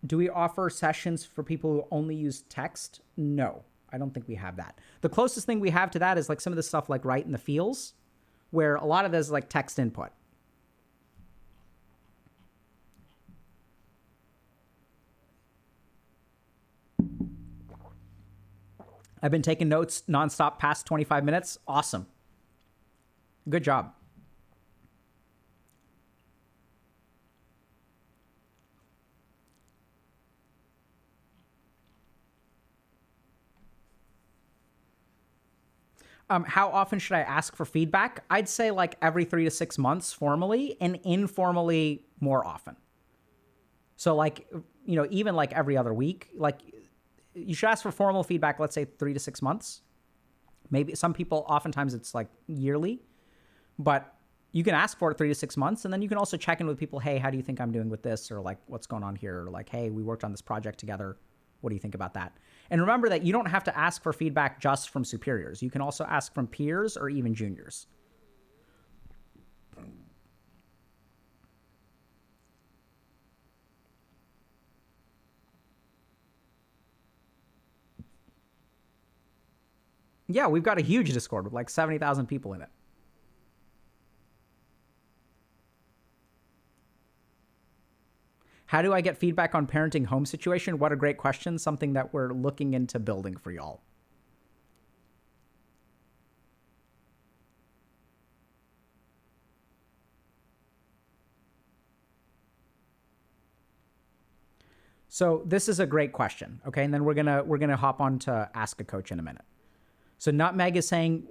Do we offer sessions for people who only use text? No, I don't think we have that. The closest thing we have to that is like some of the stuff like Right in the Feels, where a lot of this is like text input. I've been taking notes nonstop past 25 minutes. Awesome. Good job. How often should I ask for feedback? I'd say like every 3 to 6 months formally, and informally more often. So like, even like every other week, like you should ask for formal feedback, let's say 3 to 6 months. Maybe some people, oftentimes it's like yearly, but you can ask for it 3 to 6 months. And then you can also check in with people. Hey, how do you think I'm doing with this? Or like, what's going on here? Or like, hey, we worked on this project together. What do you think about that? And remember that you don't have to ask for feedback just from superiors. You can also ask from peers or even juniors. Yeah, we've got a huge Discord with like 70,000 people in it. How do I get feedback on parenting home situation? What a great question. Something that we're looking into building for y'all. So this is a great question. Okay. And then we're gonna hop on to Ask a Coach in a minute. So Nutmeg is saying,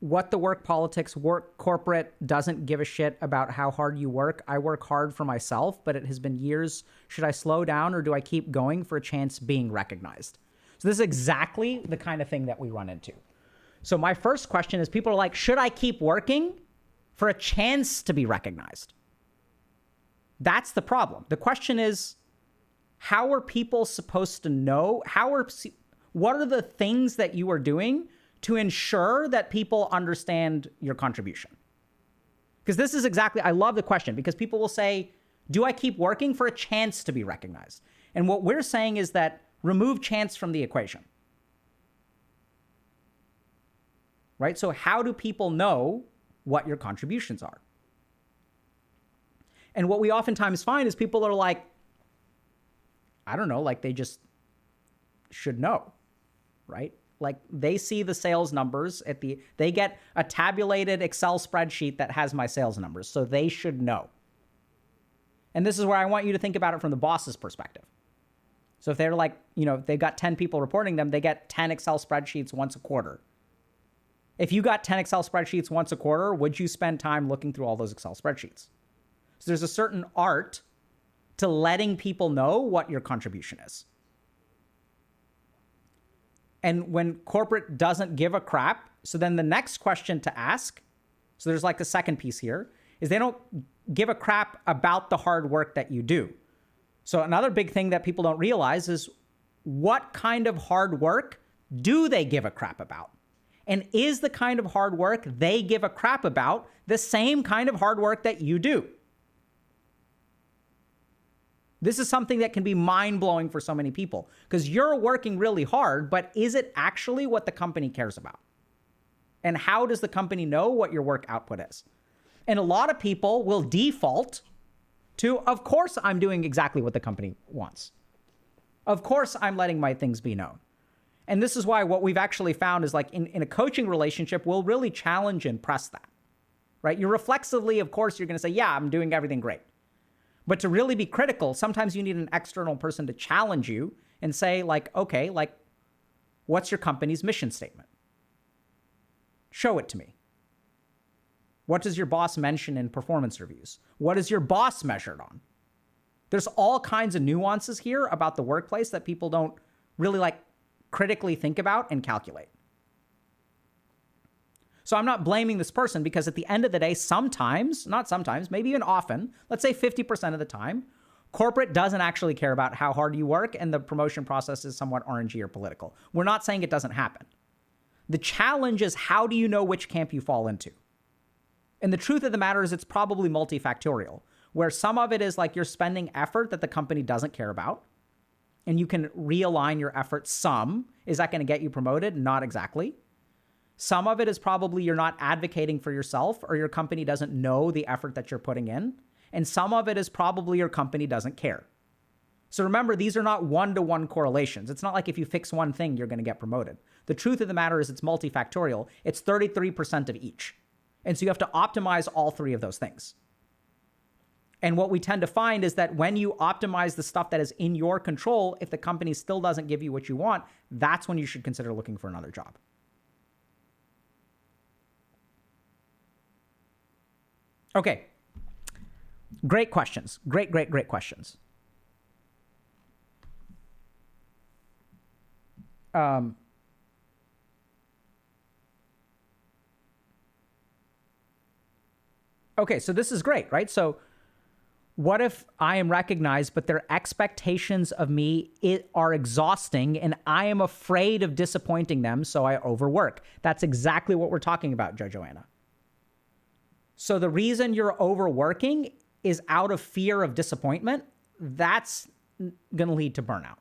what the work politics, work corporate doesn't give a shit about how hard you work. I work hard for myself, but it has been years. Should I slow down or do I keep going for a chance being recognized? So this is exactly the kind of thing that we run into. So my first question is, people are like, should I keep working for a chance to be recognized? That's the problem. The question is, how are people supposed to know? What are the things that you are doing to ensure that people understand your contribution? Because this is exactly, I love the question, because people will say, do I keep working for a chance to be recognized? And what we're saying is that remove chance from the equation. Right? So how do people know what your contributions are? And what we oftentimes find is people are like, I don't know, like they just should know, right? Like they see the sales numbers they get a tabulated Excel spreadsheet that has my sales numbers. So they should know. And this is where I want you to think about it from the boss's perspective. So if they're like, they've got 10 people reporting them, they get 10 Excel spreadsheets once a quarter. If you got 10 Excel spreadsheets once a quarter, would you spend time looking through all those Excel spreadsheets? So there's a certain art to letting people know what your contribution is. And when corporate doesn't give a crap, so then the next question to ask, so there's like a second piece here, is they don't give a crap about the hard work that you do. So another big thing that people don't realize is what kind of hard work do they give a crap about? And is the kind of hard work they give a crap about the same kind of hard work that you do? This is something that can be mind-blowing for so many people because you're working really hard, but is it actually what the company cares about? And how does the company know what your work output is? And a lot of people will default to, of course, I'm doing exactly what the company wants. Of course, I'm letting my things be known. And this is why what we've actually found is like in a coaching relationship, we'll really challenge and press that, right? You're reflexively, of course, you're going to say, yeah, I'm doing everything great. But to really be critical, sometimes you need an external person to challenge you and say like, okay, like, what's your company's mission statement? Show it to me. What does your boss mention in performance reviews? What is your boss measured on? There's all kinds of nuances here about the workplace that people don't really like critically think about and calculate. So I'm not blaming this person because at the end of the day, sometimes, not sometimes, maybe even often, let's say 50% of the time, corporate doesn't actually care about how hard you work and the promotion process is somewhat orangey or political. We're not saying it doesn't happen. The challenge is how do you know which camp you fall into? And the truth of the matter is it's probably multifactorial, where some of it is like you're spending effort that the company doesn't care about, and you can realign your efforts some. Is that going to get you promoted? Not exactly. Some of it is probably you're not advocating for yourself or your company doesn't know the effort that you're putting in. And some of it is probably your company doesn't care. So remember, these are not one-to-one correlations. It's not like if you fix one thing, you're going to get promoted. The truth of the matter is it's multifactorial. It's 33% of each. And so you have to optimize all three of those things. And what we tend to find is that when you optimize the stuff that is in your control, if the company still doesn't give you what you want, that's when you should consider looking for another job. Okay. Great questions. Great questions. Okay, so this is great, right? So what if I am recognized, but their expectations of me are exhausting and I am afraid of disappointing them, so I overwork? That's exactly what we're talking about, Joanna. So the reason you're overworking is out of fear of disappointment. That's going to lead to burnout.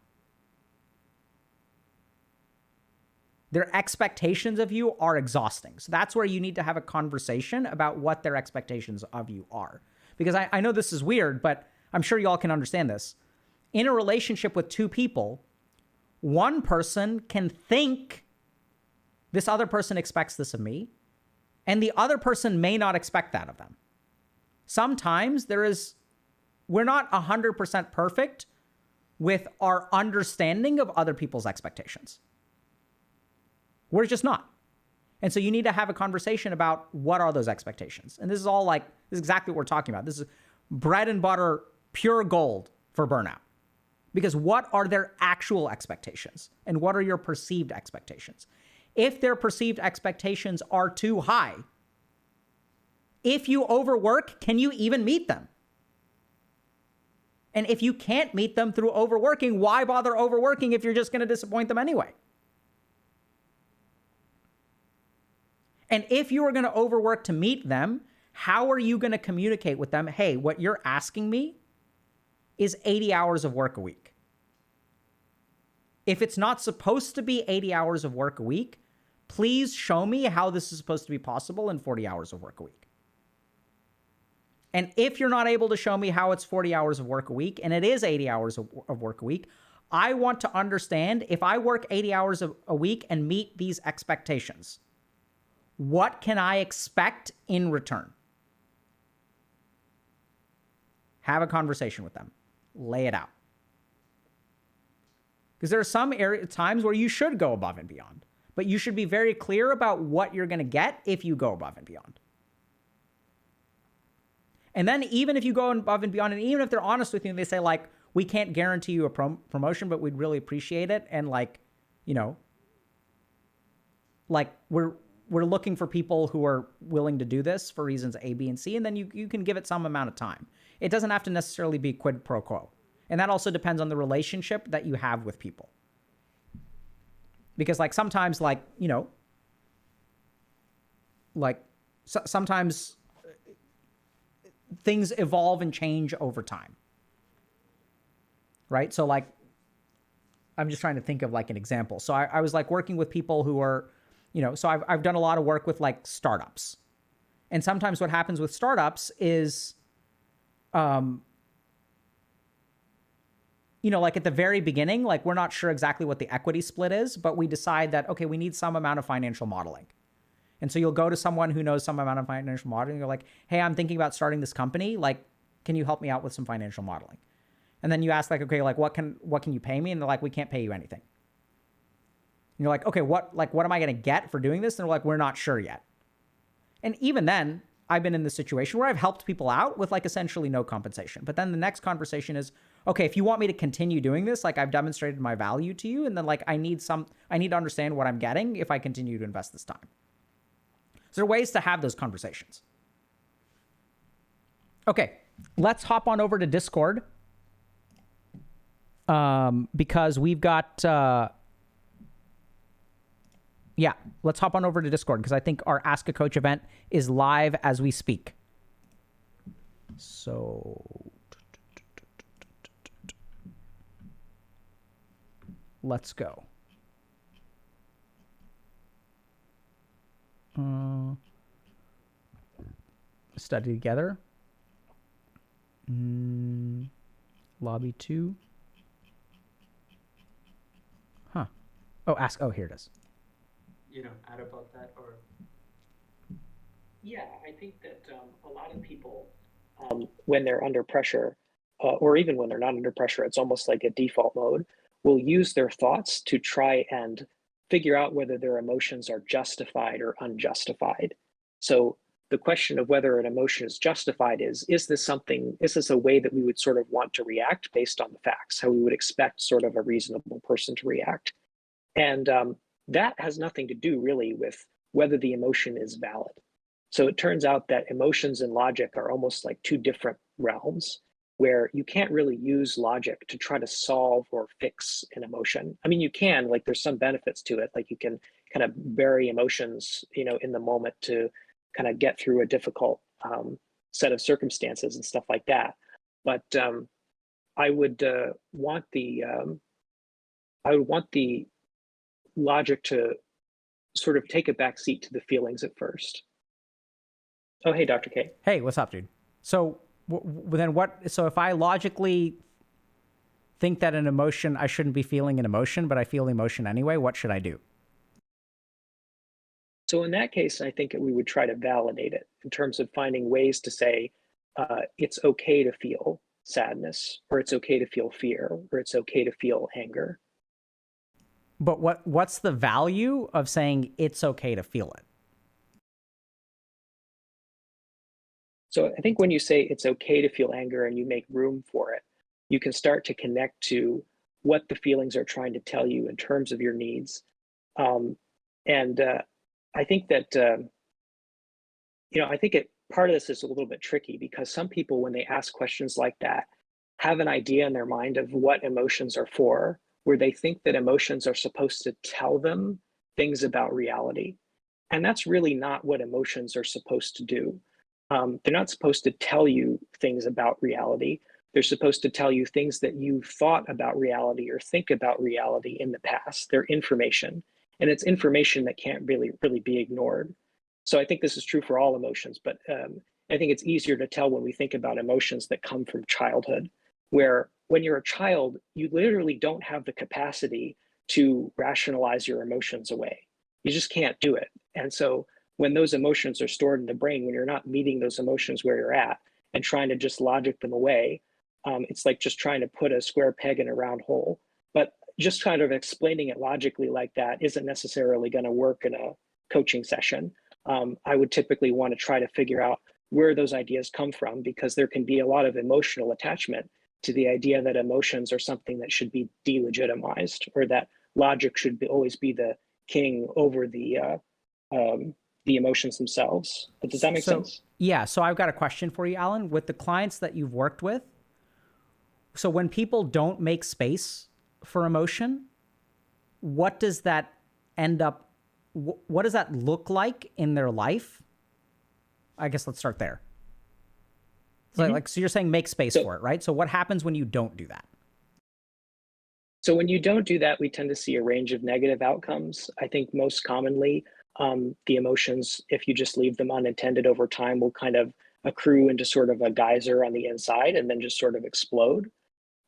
Their expectations of you are exhausting. So that's where you need to have a conversation about what their expectations of you are. Because I know this is weird, but I'm sure you all can understand this. In a relationship with two people, one person can think this other person expects this of me, and the other person may not expect that of them. Sometimes we're not 100% perfect with our understanding of other people's expectations. We're just not. And so you need to have a conversation about what are those expectations. And this is exactly what we're talking about. This is bread and butter, pure gold for burnout. Because what are their actual expectations? And what are your perceived expectations? If their perceived expectations are too high, if you overwork, can you even meet them? And if you can't meet them through overworking, why bother overworking if you're just going to disappoint them anyway? And if you are going to overwork to meet them, how are you going to communicate with them? Hey, what you're asking me is 80 hours of work a week. If it's not supposed to be 80 hours of work a week, please show me how this is supposed to be possible in 40 hours of work a week. And if you're not able to show me how it's 40 hours of work a week and it is 80 hours of work a week, I want to understand if I work 80 hours a week and meet these expectations, what can I expect in return? Have a conversation with them. Lay it out. Because there are some times where you should go above and beyond, but you should be very clear about what you're going to get if you go above and beyond. And then even if you go above and beyond, and even if they're honest with you and they say like, we can't guarantee you a promotion, but we'd really appreciate it. And like, you know, like we're looking for people who are willing to do this for reasons A, B, and C. And then you can give it some amount of time. It doesn't have to necessarily be quid pro quo. And that also depends on the relationship that you have with people. Because like sometimes like, you know, like sometimes things evolve and change over time. Right? So like, I'm just trying to think of like an example. So I was like working with people who are, you know, so I've done a lot of work with like startups. And sometimes what happens with startups is, you know, like at the very beginning, like we're not sure exactly what the equity split is, but we decide that, okay, we need some amount of financial modeling. And so you'll go to someone who knows some amount of financial modeling. You're like, hey, I'm thinking about starting this company. Like, can you help me out with some financial modeling? And then you ask like, okay, like what can you pay me? And they're like, we can't pay you anything. And you're like, okay, what am I going to get for doing this? And they're like, we're not sure yet. And even then, I've been in this situation where I've helped people out with like essentially no compensation. But then the next conversation is, okay, if you want me to continue doing this, like I've demonstrated my value to you. And then like I need to understand what I'm getting if I continue to invest this time. So there are ways to have those conversations. Okay, let's hop on over to Discord. Because we've got, yeah, let's hop on over to Discord because I think our Ask a Coach event is live as we speak. So let's go. Study together. Lobby 2. Huh. Oh, ask. Oh, here it is. You know, add about that or? Yeah, I think that a lot of people, when they're under pressure, or even when they're not under pressure, it's almost like a default mode, will use their thoughts to try and figure out whether their emotions are justified or unjustified. So the question of whether an emotion is justified is this a way that we would sort of want to react based on the facts, how we would expect sort of a reasonable person to react? And that has nothing to do really with whether the emotion is valid. So it turns out that emotions and logic are almost like two different realms where you can't really use logic to try to solve or fix an emotion. I mean, you can, like there's some benefits to it, like you can kind of bury emotions, you know, in the moment to kind of get through a difficult set of circumstances and stuff like that. But I would want the logic to sort of take a back seat to the feelings at first. Oh, hey, Dr. K. Hey, what's up, dude? So then what? So if I logically think that an emotion, I shouldn't be feeling an emotion, but I feel emotion anyway, what should I do? So in that case, I think we would try to validate it in terms of finding ways to say, it's okay to feel sadness, or it's okay to feel fear, or it's okay to feel anger. But what's the value of saying it's okay to feel it? So I think when you say it's okay to feel anger and you make room for it, you can start to connect to what the feelings are trying to tell you in terms of your needs. I think that, I think part of this is a little bit tricky because some people, when they ask questions like that, have an idea in their mind of what emotions are for, where they think that emotions are supposed to tell them things about reality. And that's really not what emotions are supposed to do. They're not supposed to tell you things about reality. They're supposed to tell you things that you thought about reality or think about reality in the past. They're information, and it's information that can't really be ignored. So I think this is true for all emotions, but I think it's easier to tell when we think about emotions that come from childhood. where when you're a child, you literally don't have the capacity to rationalize your emotions away. You just can't do it. And so when those emotions are stored in the brain, when you're not meeting those emotions where you're at and trying to just logic them away, it's like just trying to put a square peg in a round hole. But just kind of explaining it logically like that isn't necessarily going to work in a coaching session. I would typically want to try to figure out where those ideas come from, because there can be a lot of emotional attachment to the idea that emotions are something that should be delegitimized, or that logic should always be the king over the emotions themselves. But does that make sense? Yeah. So I've got a question for you, Alan. With the clients that you've worked with, so when people don't make space for emotion, what does that end up, what does that look like in their life? I guess let's start there. So, so you're saying make space for it, right? So what happens when you don't do that? So when you don't do that, we tend to see a range of negative outcomes. I think most commonly, the emotions, if you just leave them unattended over time, will kind of accrue into sort of a geyser on the inside and then just sort of explode.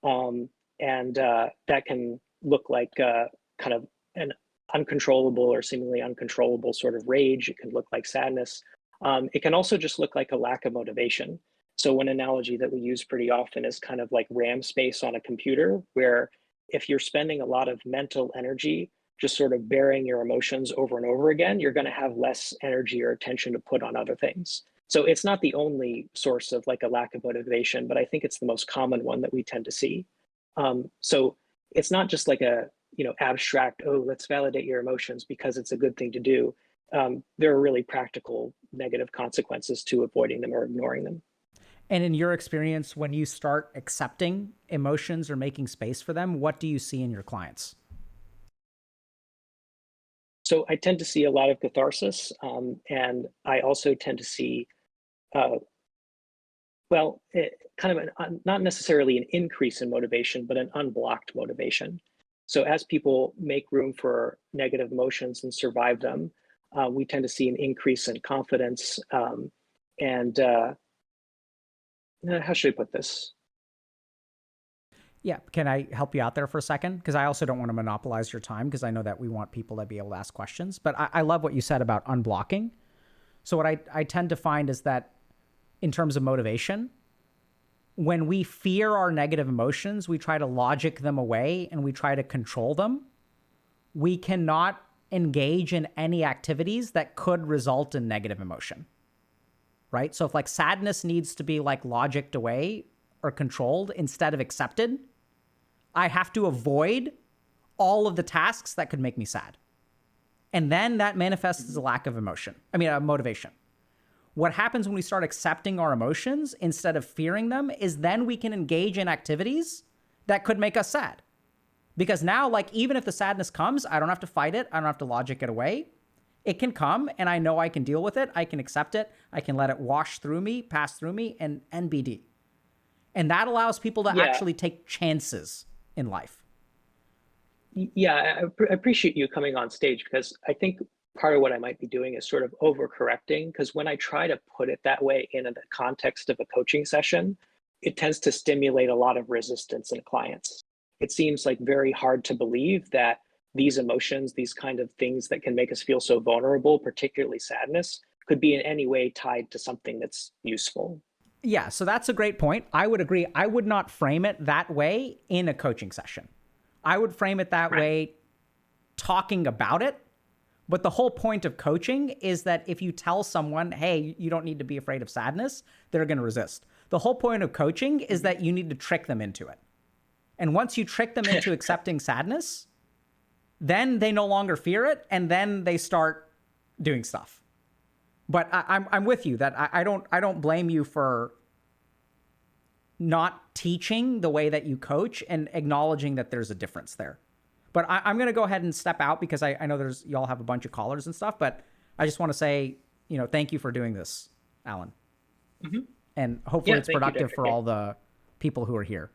That can look like kind of an uncontrollable or seemingly uncontrollable sort of rage. It can look like sadness. It can also just look like a lack of motivation. So one analogy that we use pretty often is kind of like RAM space on a computer, where if you're spending a lot of mental energy just sort of bearing your emotions over and over again, you're going to have less energy or attention to put on other things. So it's not the only source of like a lack of motivation, but I think it's the most common one that we tend to see. So it's not just like a, abstract, oh, let's validate your emotions because it's a good thing to do. There are really practical negative consequences to avoiding them or ignoring them. And in your experience, when you start accepting emotions or making space for them, what do you see in your clients? So I tend to see a lot of catharsis, and I also tend to see, kind of not necessarily an increase in motivation, but an unblocked motivation. So as people make room for negative emotions and survive them, we tend to see an increase in confidence, and how should I put this? Yeah. Can I help you out there for a second? Because I also don't want to monopolize your time, because I know that we want people to be able to ask questions. But I love what you said about unblocking. So what I tend to find is that in terms of motivation, when we fear our negative emotions, we try to logic them away and we try to control them. We cannot engage in any activities that could result in negative emotion, right? So if like sadness needs to be like logicked away or controlled instead of accepted, I have to avoid all of the tasks that could make me sad. And then that manifests as a lack of motivation. What happens when we start accepting our emotions instead of fearing them is then we can engage in activities that could make us sad. Because now, like, even if the sadness comes, I don't have to fight it. I don't have to logic it away. It can come and I know I can deal with it. I can accept it. I can let it wash through me, pass through me, and NBD. And that allows people to actually take chances in life. Yeah, I appreciate you coming on stage, because I think part of what I might be doing is sort of overcorrecting, because when I try to put it that way in the context of a coaching session, it tends to stimulate a lot of resistance in clients. It seems like very hard to believe that these emotions, these kind of things that can make us feel so vulnerable, particularly sadness, could be in any way tied to something that's useful. Yeah, so that's a great point. I would agree. I would not frame it that way in a coaching session. I would frame it that way talking about it. But the whole point of coaching is that if you tell someone, hey, you don't need to be afraid of sadness, they're going to resist. The whole point of coaching is that you need to trick them into it. And once you trick them into accepting sadness, then they no longer fear it, and then they start doing stuff. But I'm with you that I don't blame you for not teaching the way that you coach and acknowledging that there's a difference there. But I'm going to go ahead and step out, because I know y'all have a bunch of callers and stuff, but I just want to say, thank you for doing this, Alan. Mm-hmm. And hopefully it's productive for all the people who are here.